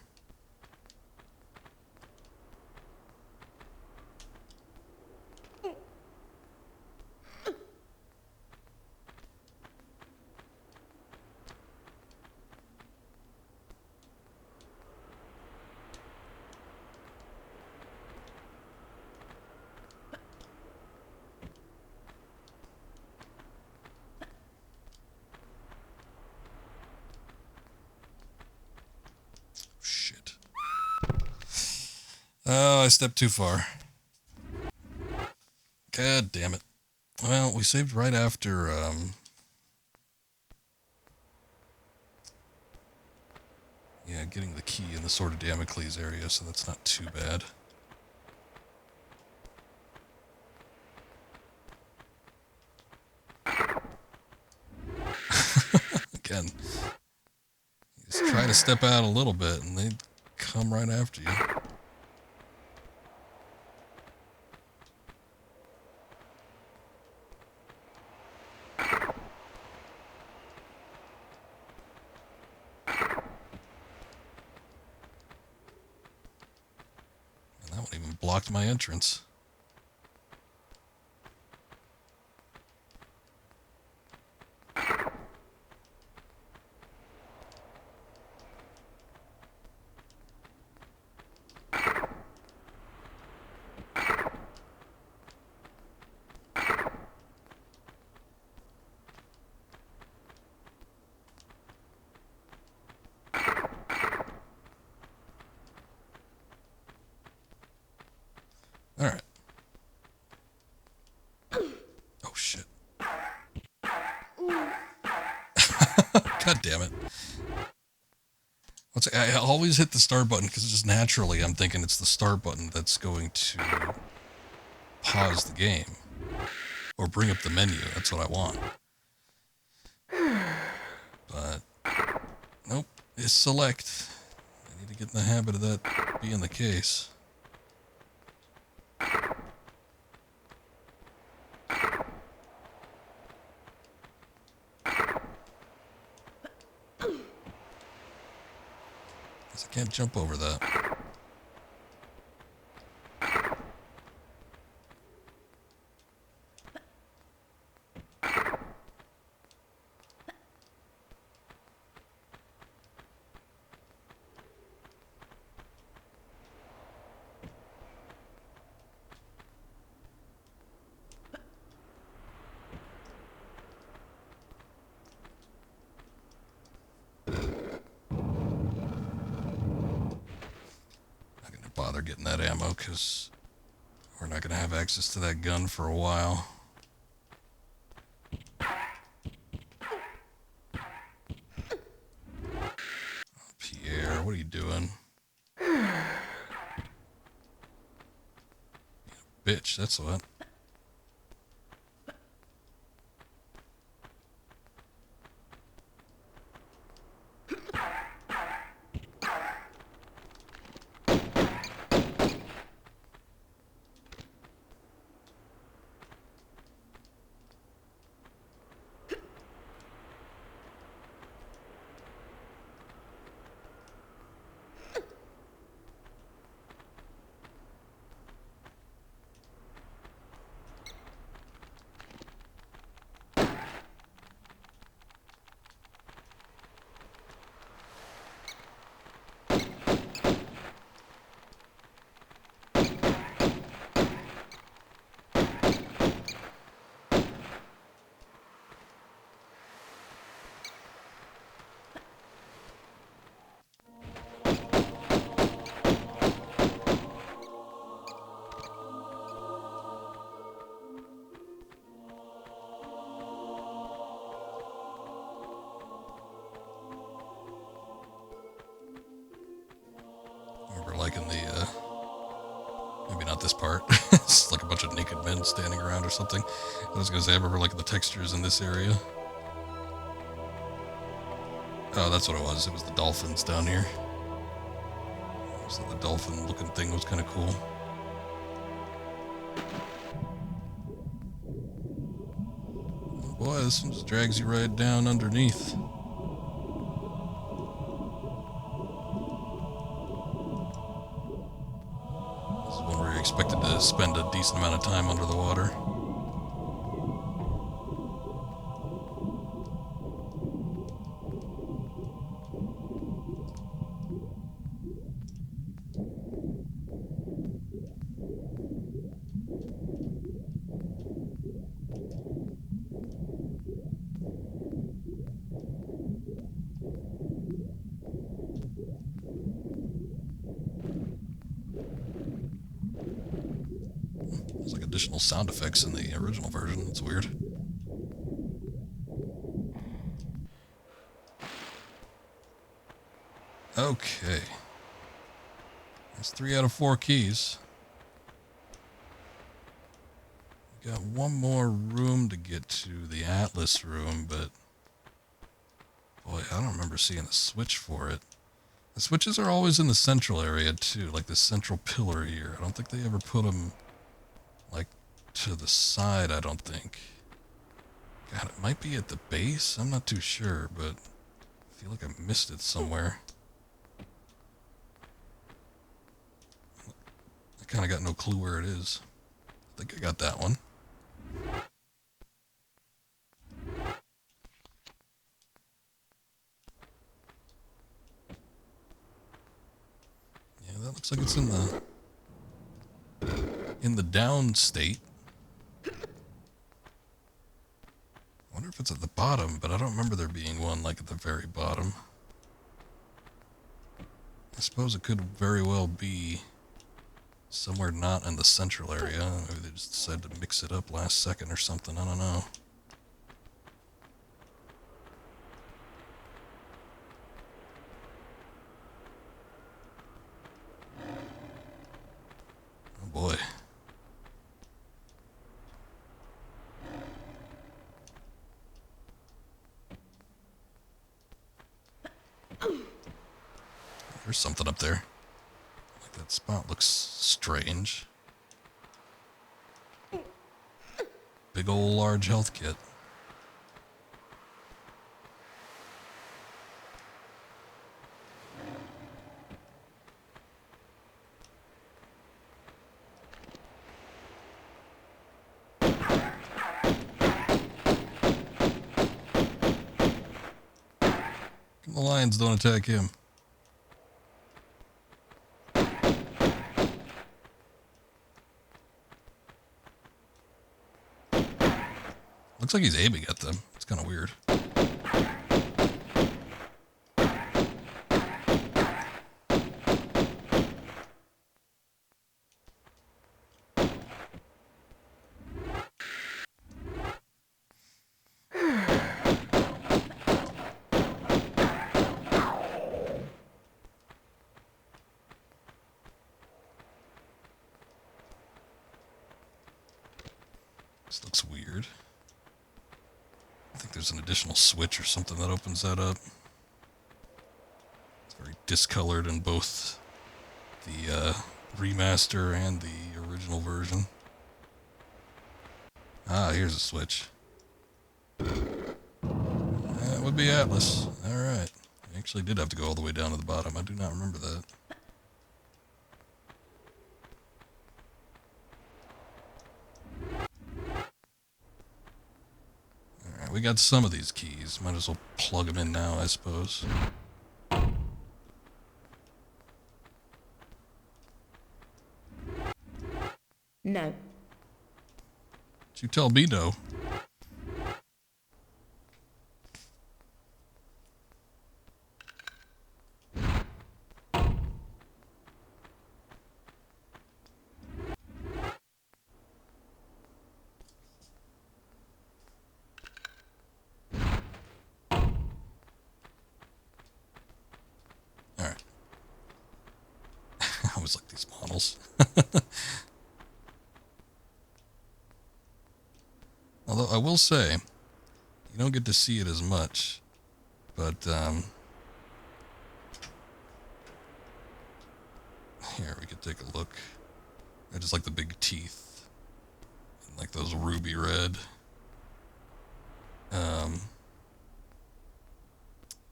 Shit. Oh, I stepped too far. God damn it. Well, we saved right after, yeah, getting the key in the Sword of Damocles area, so that's not too bad. Again, you just try to step out a little bit and they come right after you. And that one even blocked my entrance. Alright. Oh, shit. God damn it. I always hit the start button because just naturally I'm thinking it's the start button that's going to pause the game. Or bring up the menu. That's what I want. But, nope. It's select. I need to get in the habit of that being the case. I can't jump over that. Bother getting that ammo because we're not going to have access to that gun for a while. Oh, Pierre, what are you doing? Bitch, that's what. Liking the, maybe not this part. It's like a bunch of naked men standing around or something. I was going to say, I remember liking the textures in this area. Oh, that's what it was. It was the dolphins down here. So the dolphin-looking thing was kind of cool. Oh boy, this one just drags you right down underneath. This is one where you're expected to spend a decent amount of time under the water. There's like additional sound effects in the original version. It's weird. Okay. That's 3 out of 4 keys. We got one more room to get to, the Atlas room, but boy, I don't remember seeing a switch for it. The switches are always in the central area too, like the central pillar here. I don't think they ever put them like to the side, I don't think. God, it might be at the base. I'm not too sure, but I feel like I missed it somewhere. I kind of got no clue where it is. I think I got that one. Yeah, that looks like it's in the down state. I wonder if it's at the bottom, but I don't remember there being one like at the very bottom. I suppose it could very well be somewhere not in the central area. Maybe they just decided to mix it up last second or something. I don't know. Oh boy. There's something up there. Like that spot looks strange. Big ol' large health kit. The lions don't attack him. Looks like he's aiming at them. It's kind of weird. This looks weird. I think there's an additional switch or something that opens that up. It's very discolored in both the remaster and the original version. Ah, here's a switch. That would be Atlas. Alright. I actually did have to go all the way down to the bottom. I do not remember that. We got some of these keys. Might as well plug them in now, I suppose. No. You tell me no. Alright. I always like these models. Although I will say, you don't get to see it as much, but There, we could take a look. I just like the big teeth. And like those ruby red.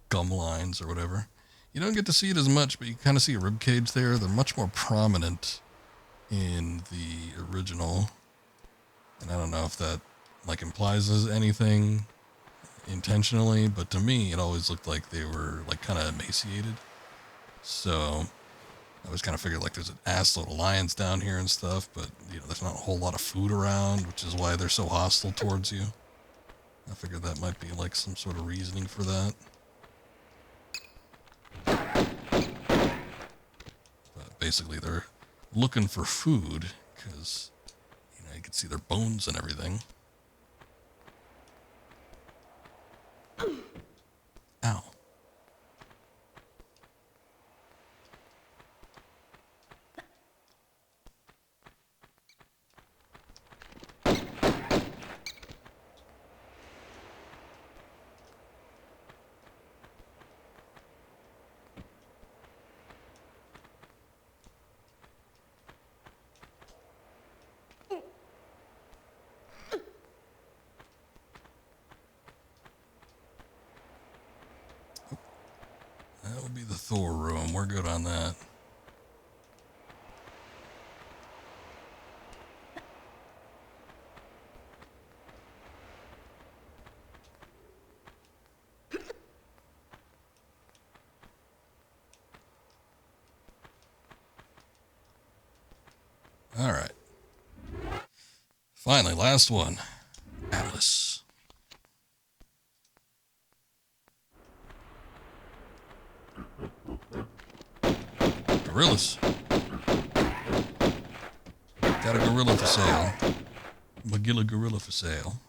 Gum lines or whatever. You don't get to see it as much, but you kind of see a rib cage there. They're much more prominent in the original. And I don't know if that like implies anything intentionally, but to me it always looked like they were like kind of emaciated. So I always kind of figured like there's an ass load of lions down here and stuff, but you know, there's not a whole lot of food around, which is why they're so hostile towards you. I figured that might be like some sort of reasoning for that. But basically they're looking for food because, you know, you can see their bones and everything. Ow. That would be the Thor room. We're good on that. All right. Finally, last one. Atlas. Gorillas. Got a gorilla for sale. Magilla gorilla for sale.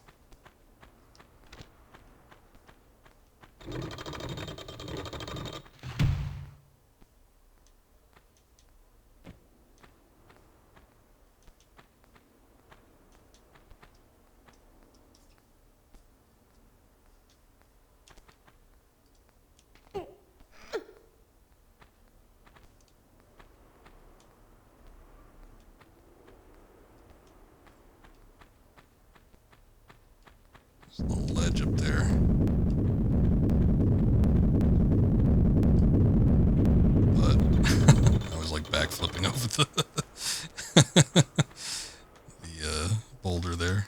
There's a little ledge up there. But I was like backflipping over the boulder there.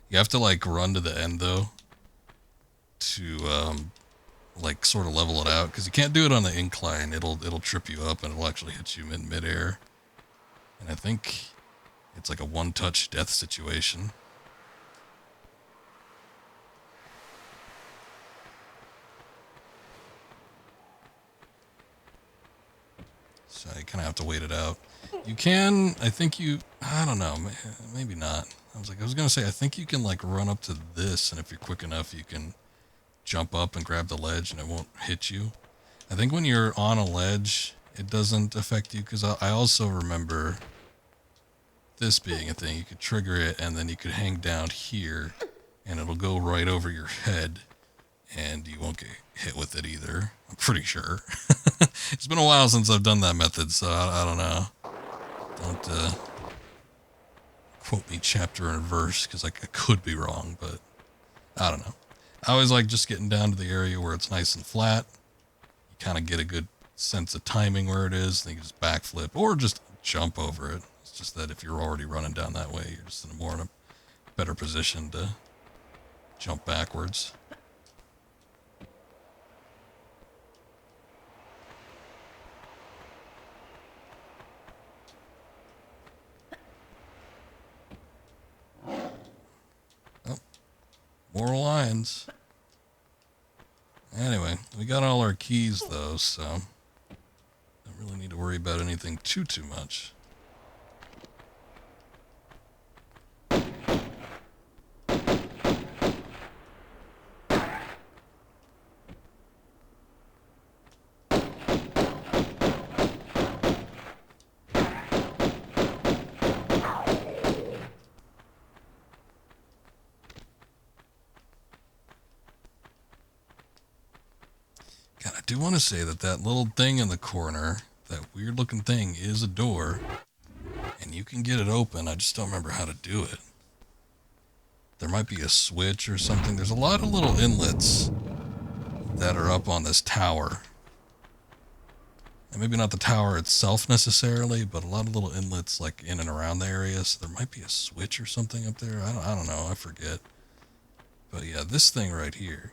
You have to like run to the end though to like sort of level it out, because you can't do it on the incline. It'll trip you up and it'll actually hit you in midair. And I think it's like a one-touch death situation. So you kind of have to wait it out. You can, I don't know, maybe not. I was going to say, I think you can like run up to this, and if you're quick enough, you can jump up and grab the ledge and it won't hit you. I think when you're on a ledge, it doesn't affect you, because I also remember this being a thing. You could trigger it and then you could hang down here and it'll go right over your head and you won't get hit with it either. I'm pretty sure. It's been a while since I've done that method, so I don't know. Don't quote me chapter and verse, because I could be wrong, but I don't know. I always like just getting down to the area where it's nice and flat. You kind of get a good sense of timing where it is, and you can just backflip or just jump over it. It's just that if you're already running down that way, you're just in a better position to jump backwards. Oh, more lions. Anyway, we got all our keys though, so don't really need to worry about anything too much. do want to say that that little thing in the corner, that weird looking thing, is a door. And you can get it open. I just don't remember how to do it. There might be a switch or something. There's a lot of little inlets that are up on this tower. And maybe not the tower itself necessarily, but a lot of little inlets like in and around the area. So there might be a switch or something up there. I don't know. I forget. But yeah, this thing right here.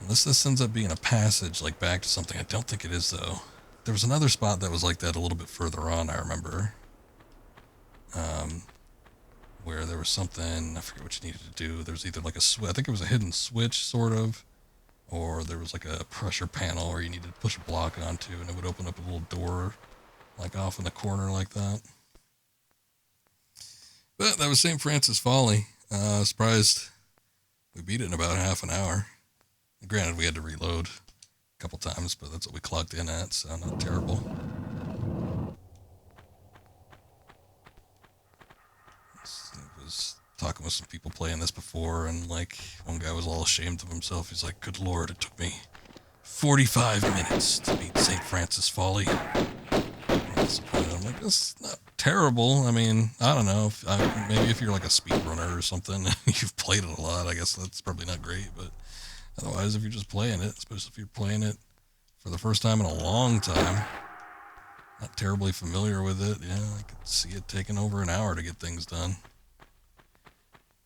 Unless this ends up being a passage like back to something. I don't think it is though. There was another spot that was like that a little bit further on, I remember. Where there was something, I forget what you needed to do. There was either like a switch, I think it was a hidden switch, sort of. Or there was like a pressure panel where you needed to push a block onto and it would open up a little door like off in the corner like that. But that was St. Francis Folly. Surprised we beat it in about half an hour. Granted, we had to reload a couple times, but that's what we clocked in at, so not terrible. I was talking with some people playing this before, and like one guy was all ashamed of himself. He's like, "Good Lord, it took me 45 minutes to beat St. Francis Folly." I'm like, that's not terrible. I mean, I don't know. Maybe if you're like a speedrunner or something, you've played it a lot, I guess that's probably not great, but otherwise, if you're just playing it, especially if you're playing it for the first time in a long time, not terribly familiar with it, yeah, I could see it taking over an hour to get things done.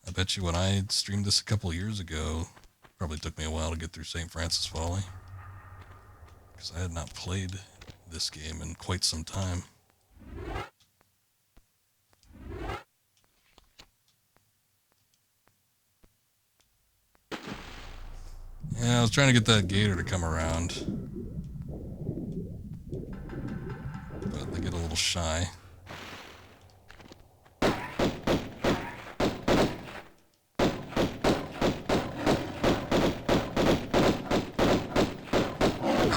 I bet you when I streamed this a couple years ago, it probably took me a while to get through St. Francis Folly, because I had not played this game in quite some time. Yeah, I was trying to get that gator to come around, but they get a little shy.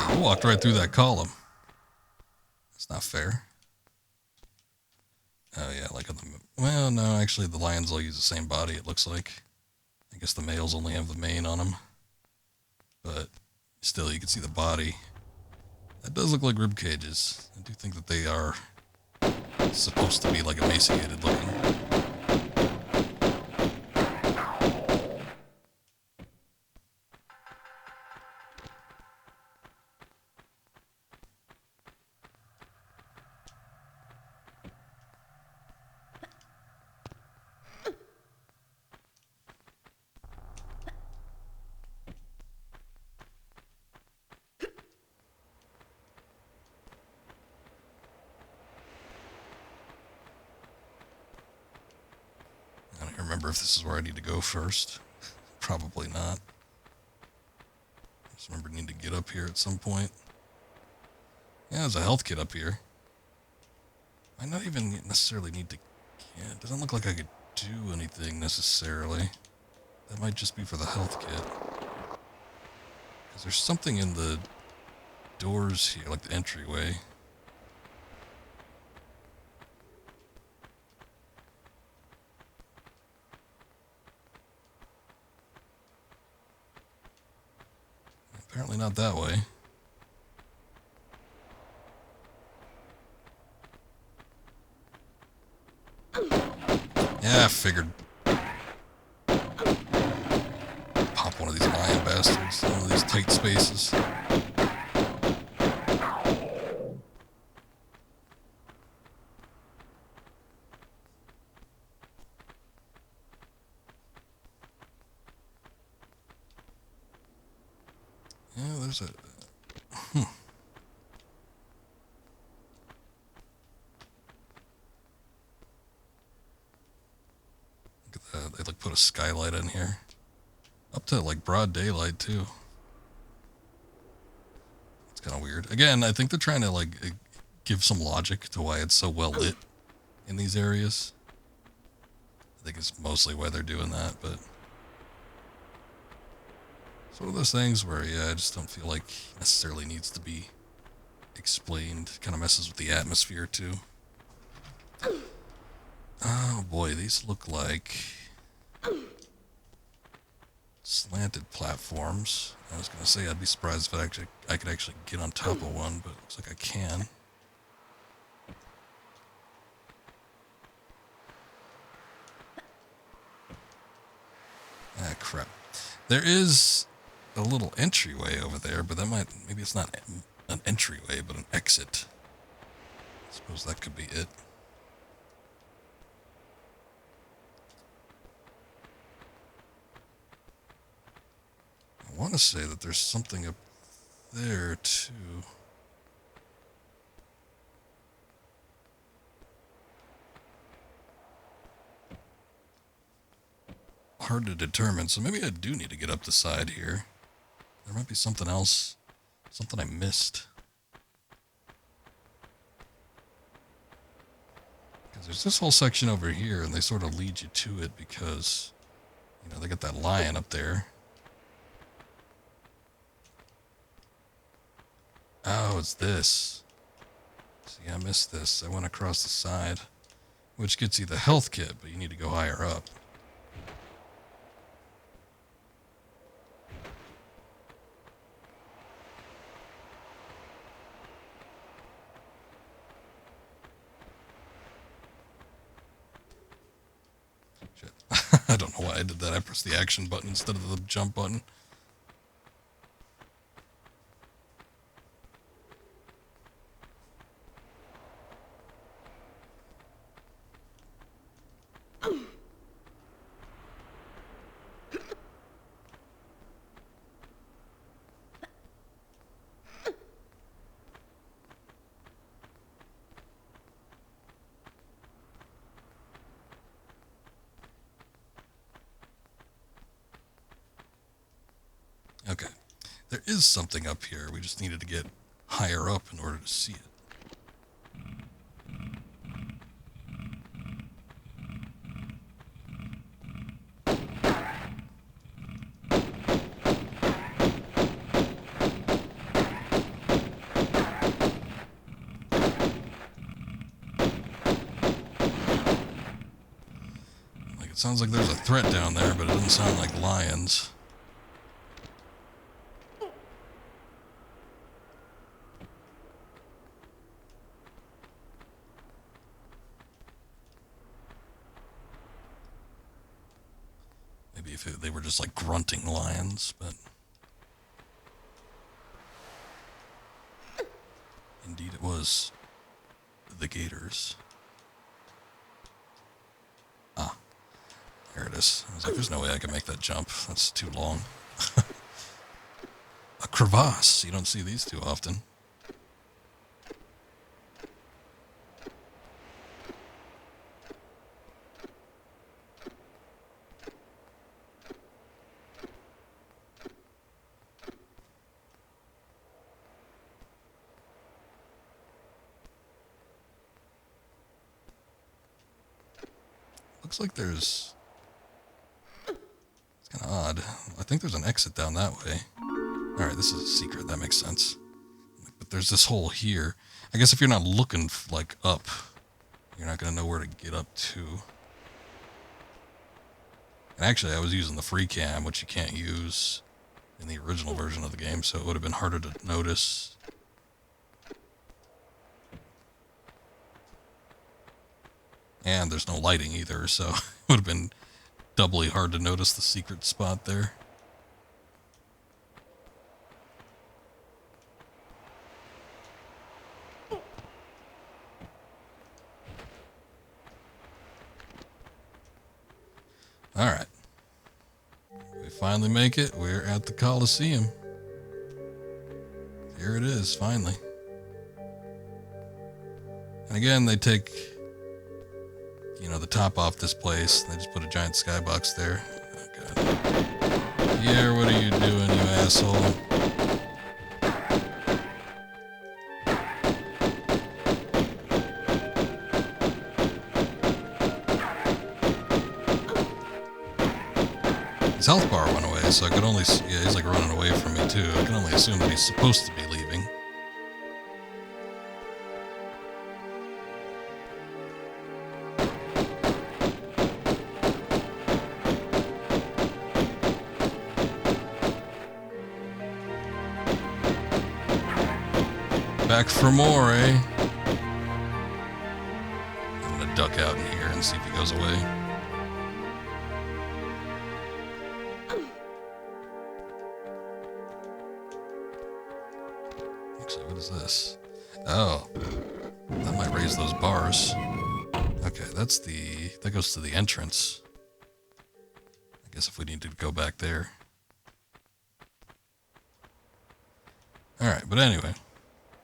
I walked right through that column. That's not fair. Oh yeah, like on the... Well, no, actually the lions all use the same body, it looks like. I guess the males only have the mane on them. But still, you can see the body. That does look like rib cages. I do think that they are supposed to be like emaciated looking. I don't remember if this is where I need to go first. Probably not. Just remember I need to get up here at some point. Yeah, there's a health kit up here. Might not even necessarily need to... Yeah, it doesn't look like I could do anything necessarily. That might just be for the health kit. Because there's something in the doors here, like the entryway. Apparently not that way. Yeah, I figured. Pop one of these lion bastards in one of these tight spaces. Yeah, there's a... Look at that. They like put a skylight in here. Up to like broad daylight too. It's kind of weird. Again, I think they're trying to like give some logic to why it's so well lit in these areas. I think it's mostly why they're doing that, but... It's one of those things where, yeah, I just don't feel like necessarily needs to be explained. Kind of messes with the atmosphere, too. Oh, boy, these look like... slanted platforms. I was going to say I'd be surprised if I could actually get on top of one, but it looks like I can. Ah, crap. There is a little entryway over there, but maybe it's not an entryway, but an exit. I suppose that could be it. I want to say that there's something up there, too. Hard to determine, so maybe I do need to get up the side here. There might be something else, something I missed. Because there's this whole section over here, and they sort of lead you to it because, you know, they got that lion up there. Oh, it's this. See, I missed this. I went across the side, which gets you the health kit, but you need to go higher up. Shit. I don't know why I did that. I pressed the action button instead of the jump button. Okay. There is something up here. We just needed to get higher up in order to see it. Like, it sounds like there's a threat down there, but it doesn't sound like lions. If they were just like grunting lions, but indeed it was the gators. Ah, there it is. I was like, there's no way I can make that jump. That's too long. A crevasse. You don't see these too often. Looks like there's... It's kind of odd. I think there's an exit down that way. Alright, this is a secret. That makes sense. But there's this hole here. I guess if you're not looking, like, up, you're not going to know where to get up to. And actually, I was using the free cam, which you can't use in the original version of the game, so it would have been harder to notice. And there's no lighting either, so it would have been doubly hard to notice the secret spot there. Alright. We finally make it. We're at the Coliseum. Here it is, finally. And again, they take... you know, the top off this place. They just put a giant skybox there. Oh, God. Pierre, what are you doing, you asshole? His health bar went away, so I could only... yeah, he's like running away from me, too. I can only assume that he's supposed to be leaving. Back for more, eh? I'm gonna duck out in here and see if he goes away. Actually, what is this? Oh, that might raise those bars. Okay, that goes to the entrance. I guess if we need to go back there. Alright, but anyway.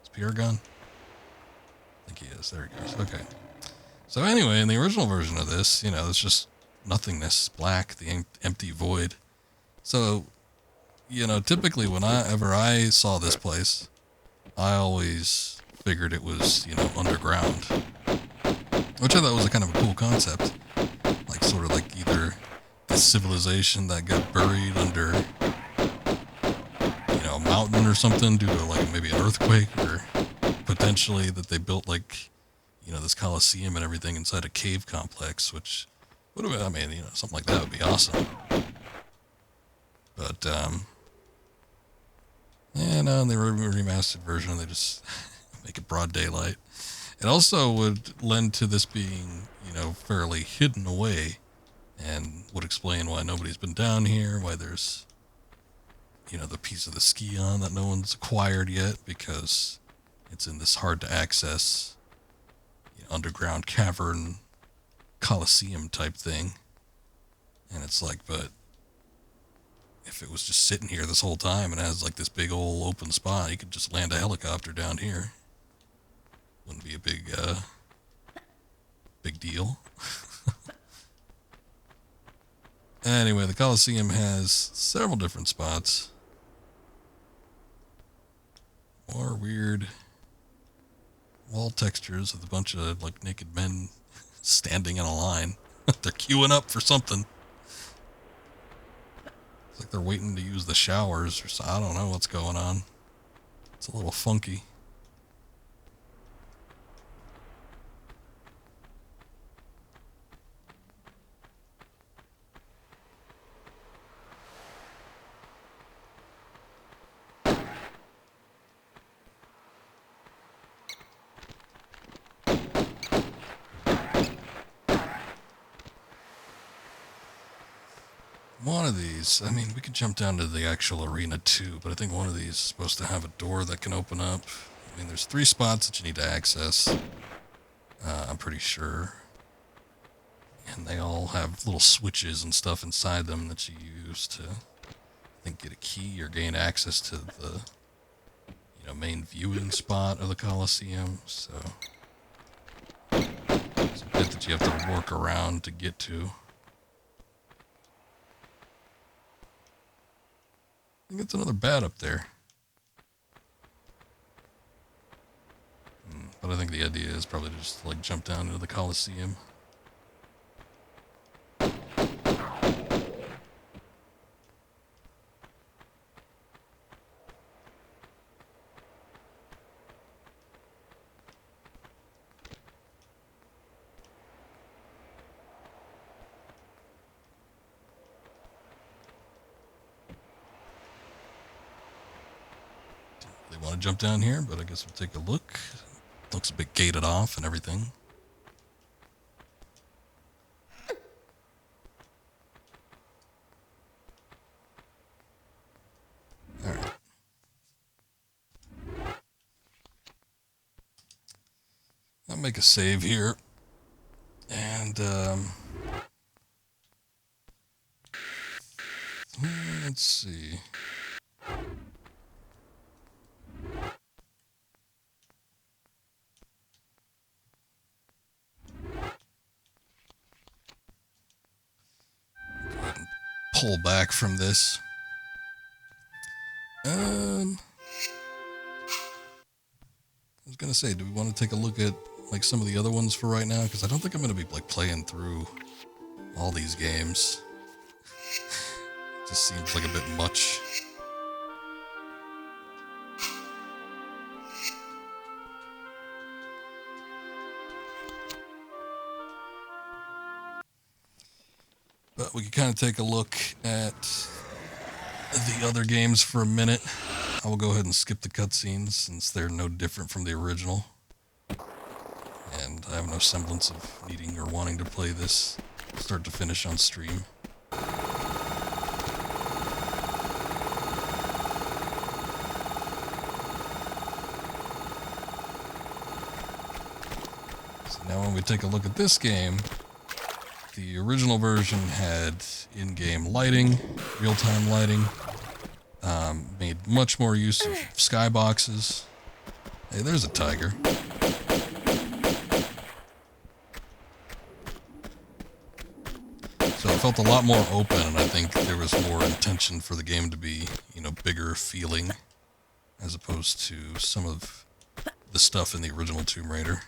Is Pierre gone? I think he is. There he goes. Okay. So anyway, in the original version of this, you know, it's just nothingness, black, the empty void. So, you know, typically whenever I saw this place, I always figured it was, you know, underground. Which I thought was a kind of a cool concept. Like, sort of like either this civilization that got buried under, you know, a mountain or something due to, like, maybe an earthquake, or potentially that they built, like, you know, this Colosseum and everything inside a cave complex, which would have been, I mean, you know, something like that would be awesome. But, yeah, no, in the remastered version, they just make it broad daylight. It also would lend to this being, you know, fairly hidden away, and would explain why nobody's been down here, why there's, you know, the piece of the Scion that no one's acquired yet, because it's in this hard to access, you know, underground cavern Colosseum type thing. And it's like, but if it was just sitting here this whole time and has like this big old open spot, you could just land a helicopter down here. Wouldn't be a big deal. Anyway, the Colosseum has several different spots. More weird wall textures with a bunch of like naked men standing in a line. They're queuing up for something. It's like they're waiting to use the showers or so. I don't know what's going on. It's a little funky. One of these, I mean, we could jump down to the actual arena too, but I think one of these is supposed to have a door that can open up. I mean, there's 3 spots that you need to access, I'm pretty sure. And they all have little switches and stuff inside them that you use to, I think, get a key or gain access to the, you know, main viewing spot of the Colosseum. So, it's a bit that you have to work around to get to. I think it's another bat up there. But I think the idea is probably just to, like, jump down into the Colosseum. Want to jump down here, but I guess we'll take a look. Looks a bit gated off and everything. All right. I'll make a save here. And, let's see. Pull back from this. I was gonna say, do we want to take a look at like some of the other ones for right now? Because I don't think I'm gonna be like playing through all these games. It just seems like a bit much. But we can kind of take a look at the other games for a minute. I will go ahead and skip the cutscenes since they're no different from the original. And I have no semblance of needing or wanting to play this start to finish on stream. So now when we take a look at this game, the original version had in-game lighting, real-time lighting, made much more use of skyboxes. Hey, there's a tiger. So it felt a lot more open, and I think there was more intention for the game to be, you know, bigger feeling, as opposed to some of the stuff in the original Tomb Raider.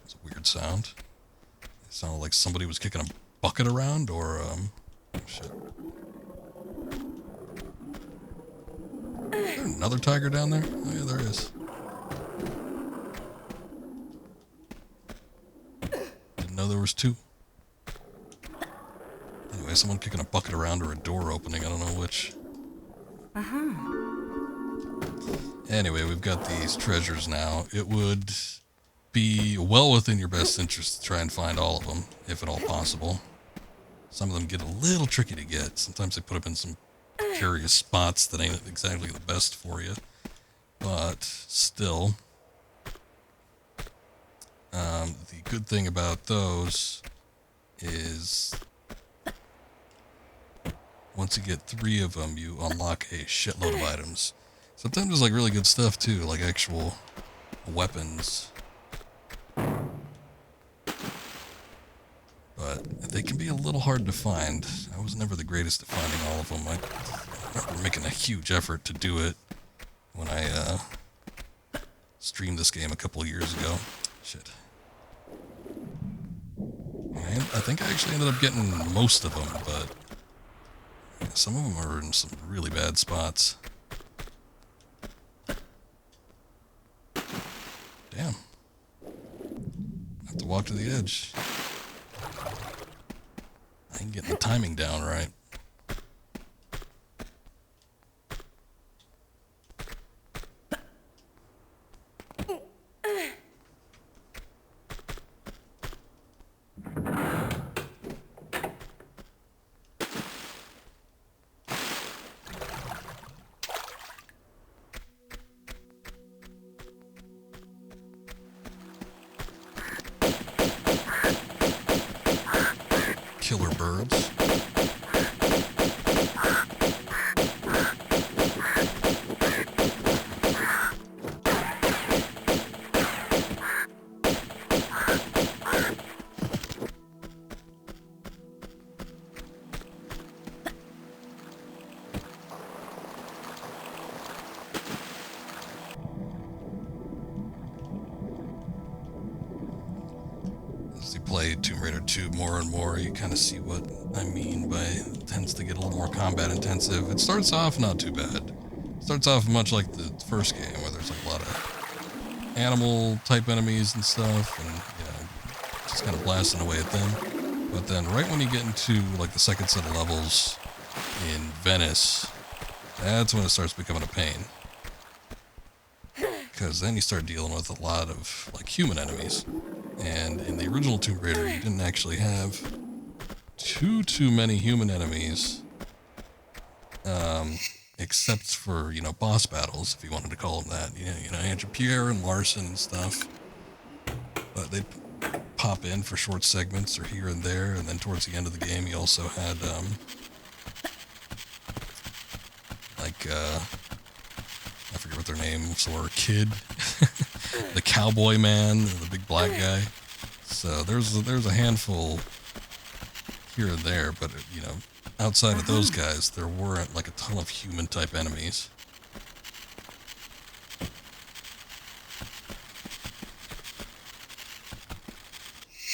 It's a weird sound. It sounded like somebody was kicking a bucket around, or, oh shit. Is there another tiger down there? Oh yeah, there is. Didn't know there was two. Anyway, someone kicking a bucket around or a door opening, I don't know which. Anyway, we've got these treasures now. It would be well within your best interest to try and find all of them, if at all possible. Some of them get a little tricky to get. Sometimes they put them in some curious spots that ain't exactly the best for you, but still, the good thing about those is once you get 3 of them, you unlock a shitload of items. Sometimes there's like really good stuff too, like actual weapons, but they can be a little hard to find. I was never the greatest at finding all of them. I remember making a huge effort to do it when I streamed this game a couple of years ago. Shit. I think I actually ended up getting most of them, but some of them are in some really bad spots. Damn. I have to walk to the edge. I ain't getting the timing down right. Killer birds. As you play Tomb Raider 2 more and more, you kind of see what I mean by it tends to get a little more combat intensive. It starts off not too bad. It starts off much like the first game, where there's like a lot of animal type enemies and stuff, and you know, just kind of blasting away at them. But then right when you get into like the second set of levels in Venice, that's when it starts becoming a pain. Because then you start dealing with a lot of like human enemies. And in the original Tomb Raider, you didn't actually have too many human enemies, except for, you know, boss battles, if you wanted to call them that. You know, Andrew Pierre and Larson and stuff. But they'd pop in for short segments or here and there, and then towards the end of the game, you also had, I forget what their names were, Kid, the cowboy man, the big black guy. So there's a handful here and there, but you know, outside of those guys, there weren't like a ton of human type enemies.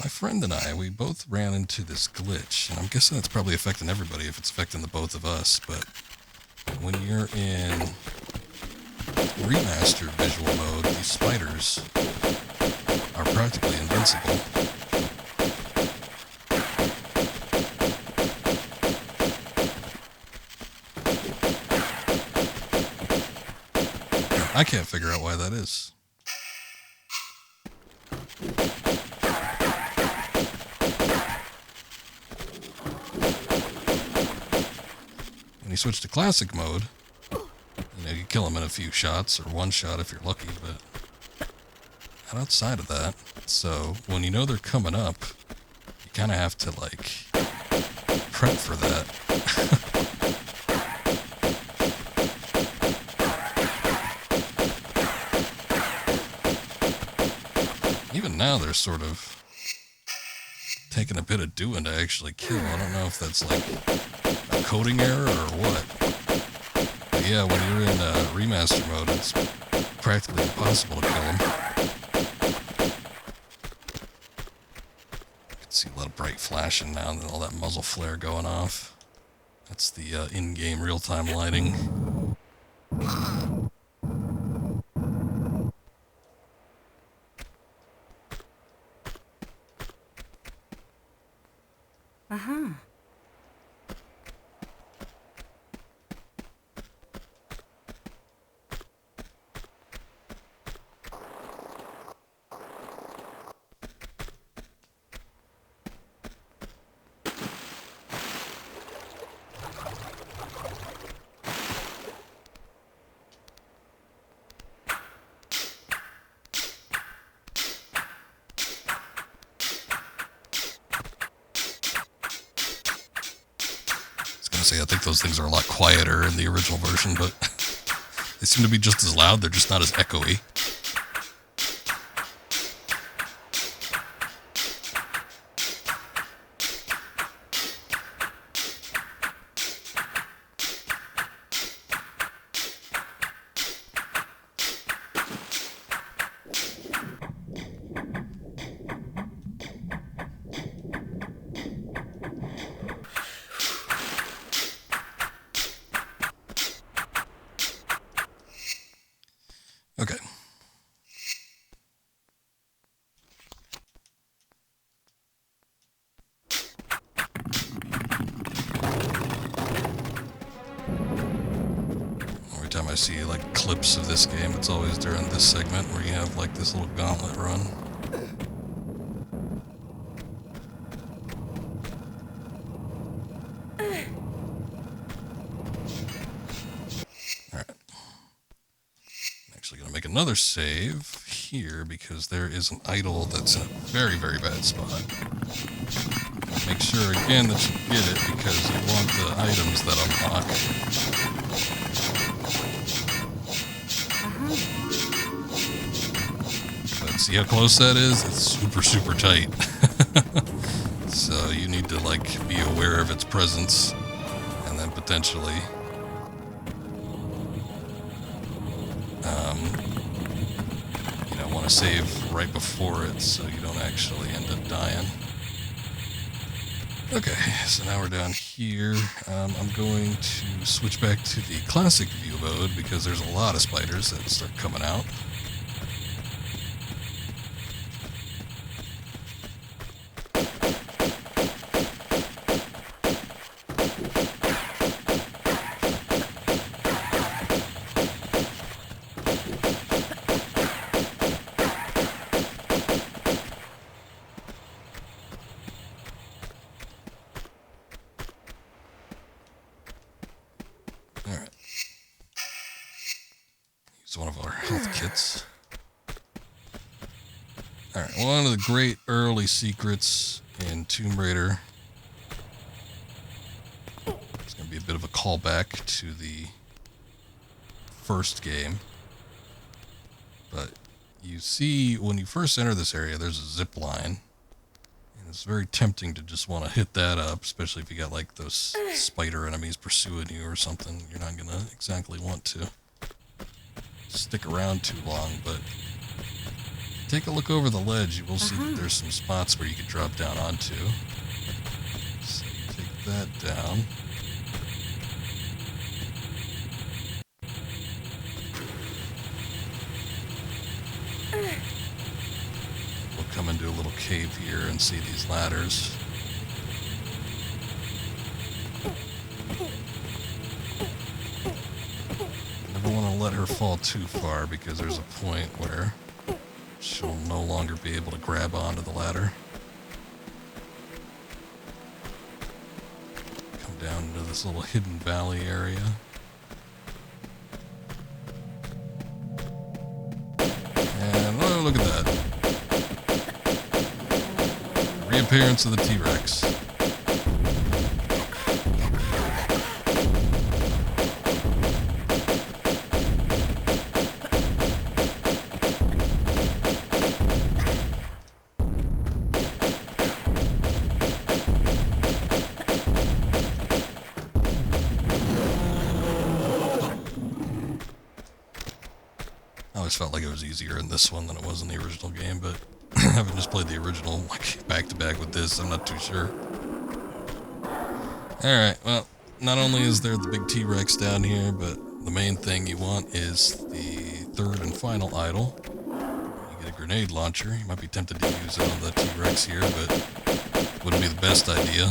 My friend and I, we both ran into this glitch, and I'm guessing it's probably affecting everybody if it's affecting the both of us, but when you're in Remastered visual mode, these spiders are practically invincible. I can't figure out why that is. When you switch to classic mode, you know, you kill them in a few shots, or one shot if you're lucky, but not outside of that. So when you know they're coming up, you kind of have to, like, prep for that. Even now, they're sort of taking a bit of doing to actually kill. I don't know if that's like a coding error or what. But yeah, when you're in remaster mode, it's practically impossible to kill them. You can see a lot of bright flashing now and all that muzzle flare going off. That's the in-game real-time lighting. I think those things are a lot quieter in the original version, but they seem to be just as loud. They're just not as echoey. Okay. Every time I see like clips of this game, it's always during this segment where you have like this little gauntlet run. Another save here because there is an idol that's in a very, very bad spot. Make sure again that you get it because you want the items that unlock. But see how close that is? It's super, super tight. So you need to like be aware of its presence and then potentially save right before it so you don't actually end up dying. Okay, so now we're down here. I'm going to switch back to the classic view mode because there's a lot of spiders that start coming out. One of our health kits. Alright, one of the great early secrets in Tomb Raider. It's going to be a bit of a callback to the first game. But you see, when you first enter this area, there's a zip line. And it's very tempting to just want to hit that up, especially if you got like those spider enemies pursuing you or something. You're not going to exactly want to stick around too long, but take a look over the ledge. You will see that there's some spots where you can drop down onto. So you take that down. come into a little cave here and see these ladders. Never want to let her fall too far because there's a point where she'll no longer be able to grab onto the ladder. Come down into this little hidden valley area. And oh, look at that. Reappearance of the T-Rex. I always felt like it was easier in this one than it was in the original game, but having just played the original like back to back with this, I'm not too sure. Alright, well, not only is there the big T-Rex down here, but the main thing you want is the third and final idol. You get a grenade launcher. You might be tempted to use it on the T-Rex here, but wouldn't be the best idea,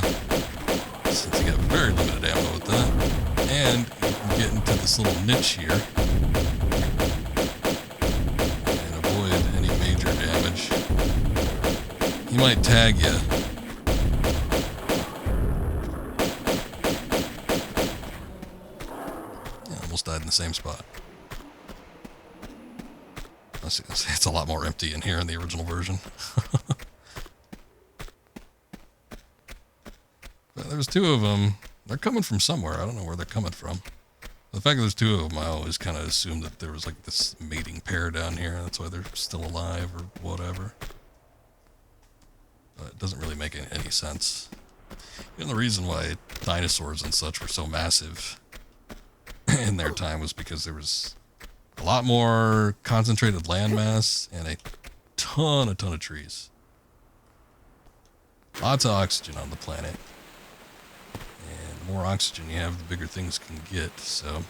since you got very limited ammo with that. And you can get into this little niche here and avoid any major damage. He might tag you. Yeah, almost died in the same spot. It's a lot more empty in here in the original version. But there's two of them. They're coming from somewhere. I don't know where they're coming from. The fact that there's two of them, I always kind of assumed that there was like this mating pair down here. That's why they're still alive or whatever. But it doesn't really make any sense. You know, the reason why dinosaurs and such were so massive in their time was because there was a lot more concentrated landmass and a ton of trees. Lots of oxygen on the planet. And the more oxygen you have, the bigger things can get. So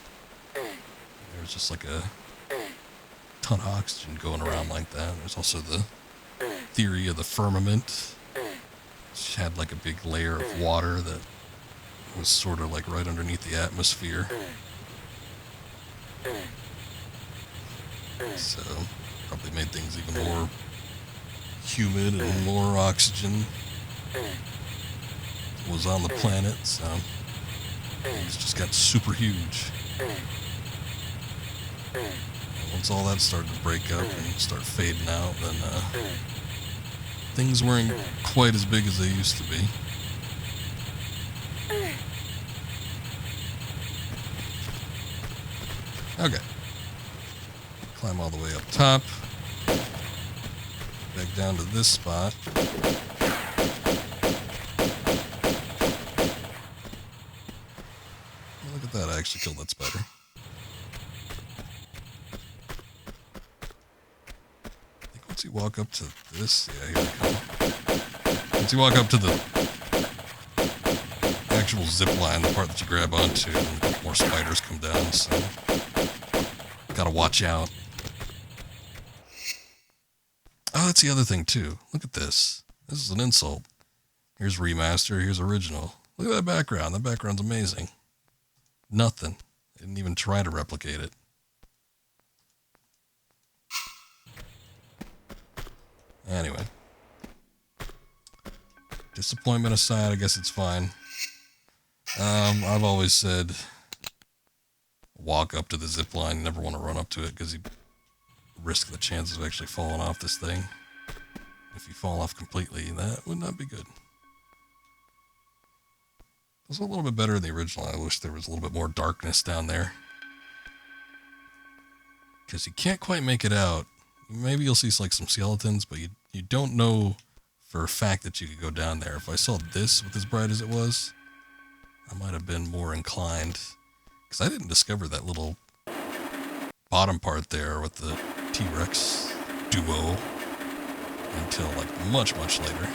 there's just like a ton of oxygen going around like that. There's also the theory of the firmament, which had like a big layer of water that was sort of like right underneath the atmosphere. So probably made things even more humid and more oxygen was on the planet, so things just got super huge. And once all that started to break up and start fading out, then things weren't quite as big as they used to be. Okay. Climb all the way up top. Back down to this spot. Look at that, I actually killed that spider. I think once you walk up to this, yeah, here we go. Once you walk up to the actual zip line, the part that you grab onto, and more spiders come down, so gotta watch out. Oh, that's the other thing, too. Look at this. This is an insult. Here's remaster, here's original. Look at that background. That background's amazing. Nothing. I didn't even try to replicate it. Anyway. Disappointment aside, I guess it's fine. I've always said walk up to the zip line. You never want to run up to it because you risk the chances of actually falling off this thing. If you fall off completely, that would not be good. It was a little bit better in the original. I wish there was a little bit more darkness down there, because you can't quite make it out. Maybe you'll see like some skeletons, but you don't know for a fact that you could go down there. If I saw this with as bright as it was, I might have been more inclined, because I didn't discover that little bottom part there with the T-Rex duo until like much later.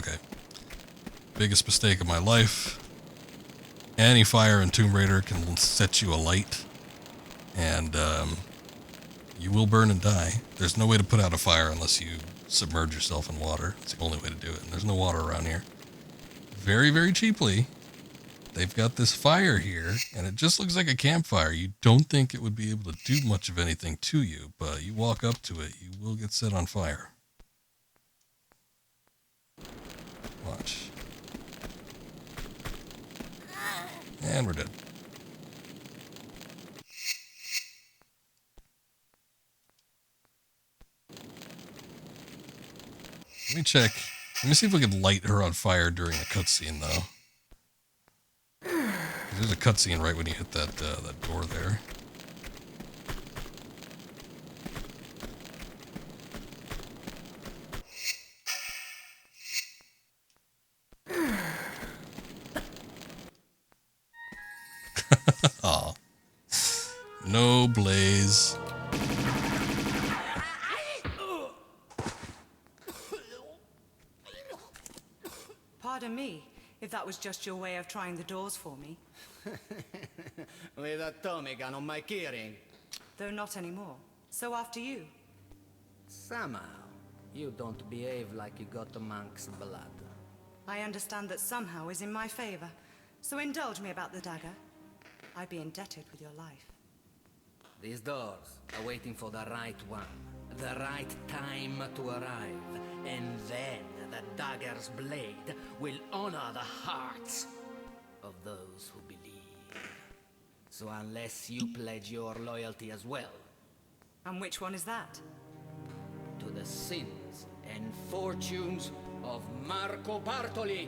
Okay. Biggest mistake of my life. Any fire in Tomb Raider can set you alight. And you will burn and die. There's no way to put out a fire unless you submerge yourself in water. It's the only way to do it. And there's no water around here. Very, very cheaply, they've got this fire here, and it just looks like a campfire. You don't think it would be able to do much of anything to you, but you walk up to it, you will get set on fire. Watch. And we're dead. Let me check. Let me see if we can light her on fire during the cutscene, though. There's a cutscene right when you hit that door there. Aw. No blaze. Pardon me, if that was just your way of trying the doors for me. With a Tommy gun on my keyring. Though not anymore. So after you. Somehow, you don't behave like you got the monk's blood. I understand that somehow is in my favor. So indulge me about the dagger. I'd be indebted with your life. These doors are waiting for the right one. The right time to arrive. And then the dagger's blade will honor the hearts of those who believe. So unless you pledge your loyalty as well. And which one is that? To the sins and fortunes of Marco Bartoli.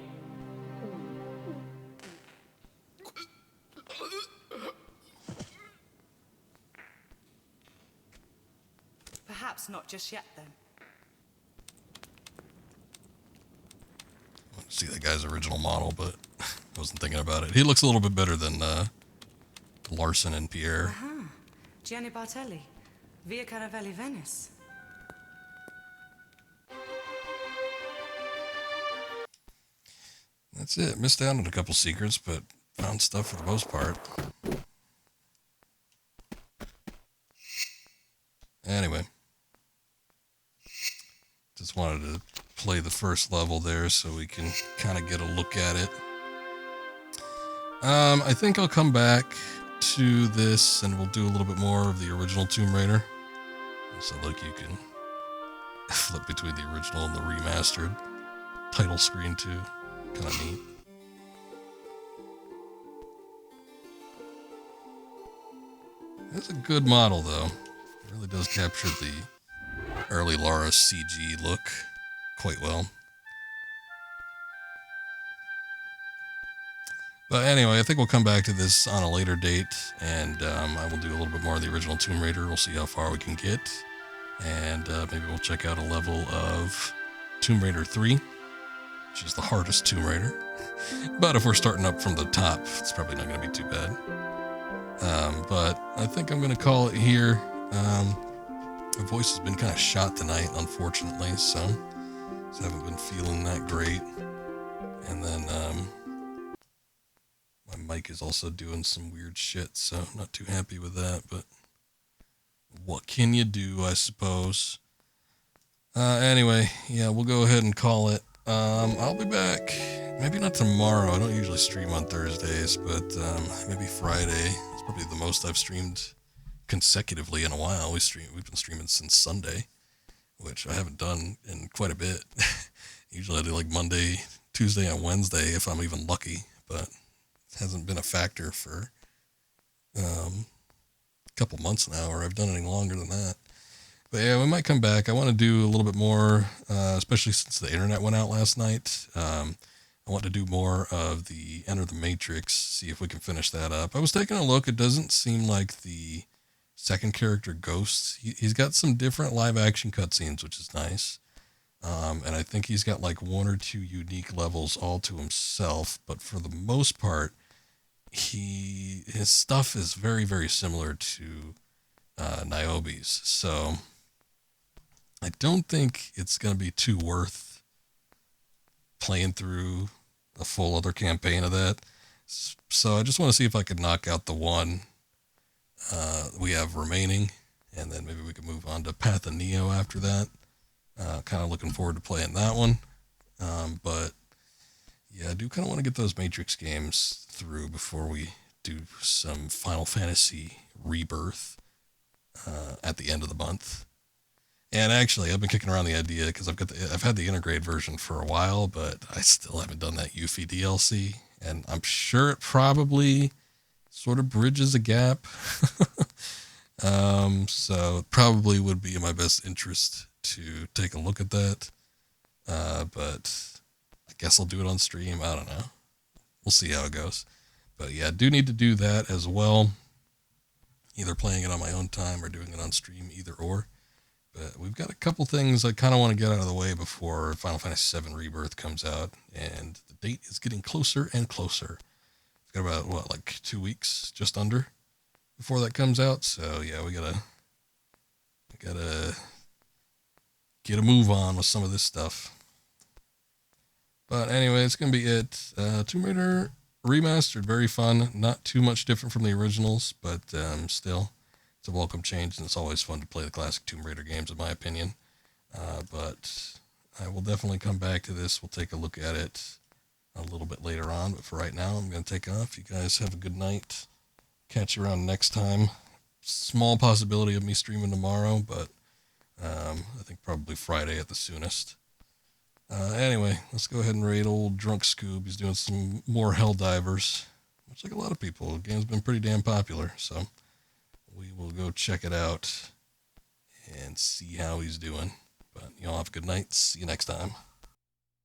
Perhaps not just yet, then. I want to see the guy's original model, but I wasn't thinking about it. He looks a little bit better than Larson and Pierre. Aha. Gianni Bartelli. Via Caravelli, Venice. That's it. Missed out on a couple secrets, but found stuff for the most part. Anyway. Just wanted to play the first level there so we can kind of get a look at it. I think I'll come back to this and we'll do a little bit more of the original Tomb Raider. So look, you can flip between the original and the remastered. Title screen too. Kind of neat. It's a good model though. It really does capture the early Lara CG look quite well. But anyway, I think we'll come back to this on a later date, and I will do a little bit more of the original Tomb Raider. We'll see how far we can get, and maybe we'll check out a level of Tomb Raider 3, which is the hardest Tomb Raider. But if we're starting up from the top, it's probably not going to be too bad. But I think I'm going to call it here. My voice has been kind of shot tonight, unfortunately, so I haven't been feeling that great. And then my mic is also doing some weird shit, so I'm not too happy with that, but what can you do, I suppose. Anyway, yeah, we'll go ahead and call it. I'll be back. Maybe not tomorrow. I don't usually stream on Thursdays, but maybe Friday. It's probably the most I've streamed consecutively in a while. We've been streaming since Sunday, which I haven't done in quite a bit. Usually I do like Monday, Tuesday, and Wednesday if I'm even lucky, but it hasn't been a factor for a couple months now, or I've done any longer than that. But yeah, we might come back. I want to do a little bit more, especially since the internet went out last night. I want to do more of the Enter the Matrix, see if we can finish that up. I was taking a look. It doesn't seem like the second character Ghost. He's got some different live action cutscenes, which is nice. And I think he's got like one or two unique levels all to himself. But for the most part, his stuff is very, very similar to Niobe's. So I don't think it's going to be too worth playing through a full other campaign of that. So I just want to see if I could knock out the one we have remaining, and then maybe we can move on to Path of Neo after that. Kind of looking forward to playing that one. But yeah, I do kind of want to get those Matrix games through before we do some Final Fantasy Rebirth at the end of the month. And actually, I've been kicking around the idea because I've had the integrated version for a while, but I still haven't done that Yuffie DLC, and I'm sure it probably sort of bridges a gap. So it probably would be in my best interest to take a look at that. But I guess I'll do it on stream. I don't know. We'll see how it goes. But yeah, I do need to do that as well. Either playing it on my own time or doing it on stream, either or. But we've got a couple things I kind of want to get out of the way before Final Fantasy VII Rebirth comes out. And the date is getting closer and closer. We've got about, like 2 weeks, just under, before that comes out. So yeah, we gotta get a move on with some of this stuff. But anyway, it's going to be it. Tomb Raider Remastered, very fun. Not too much different from the originals, but still, it's a welcome change, and it's always fun to play the classic Tomb Raider games, in my opinion. But I will definitely come back to this. We'll take a look at it a little bit later on, but for right now, I'm going to take off. You guys have a good night. Catch you around next time. Small possibility of me streaming tomorrow, but I think probably Friday at the soonest. Anyway, let's go ahead and raid old Drunk Scoob. He's doing some more Helldivers, much like a lot of people. The game's been pretty damn popular, so we will go check it out and see how he's doing. But y'all have a good night. See you next time.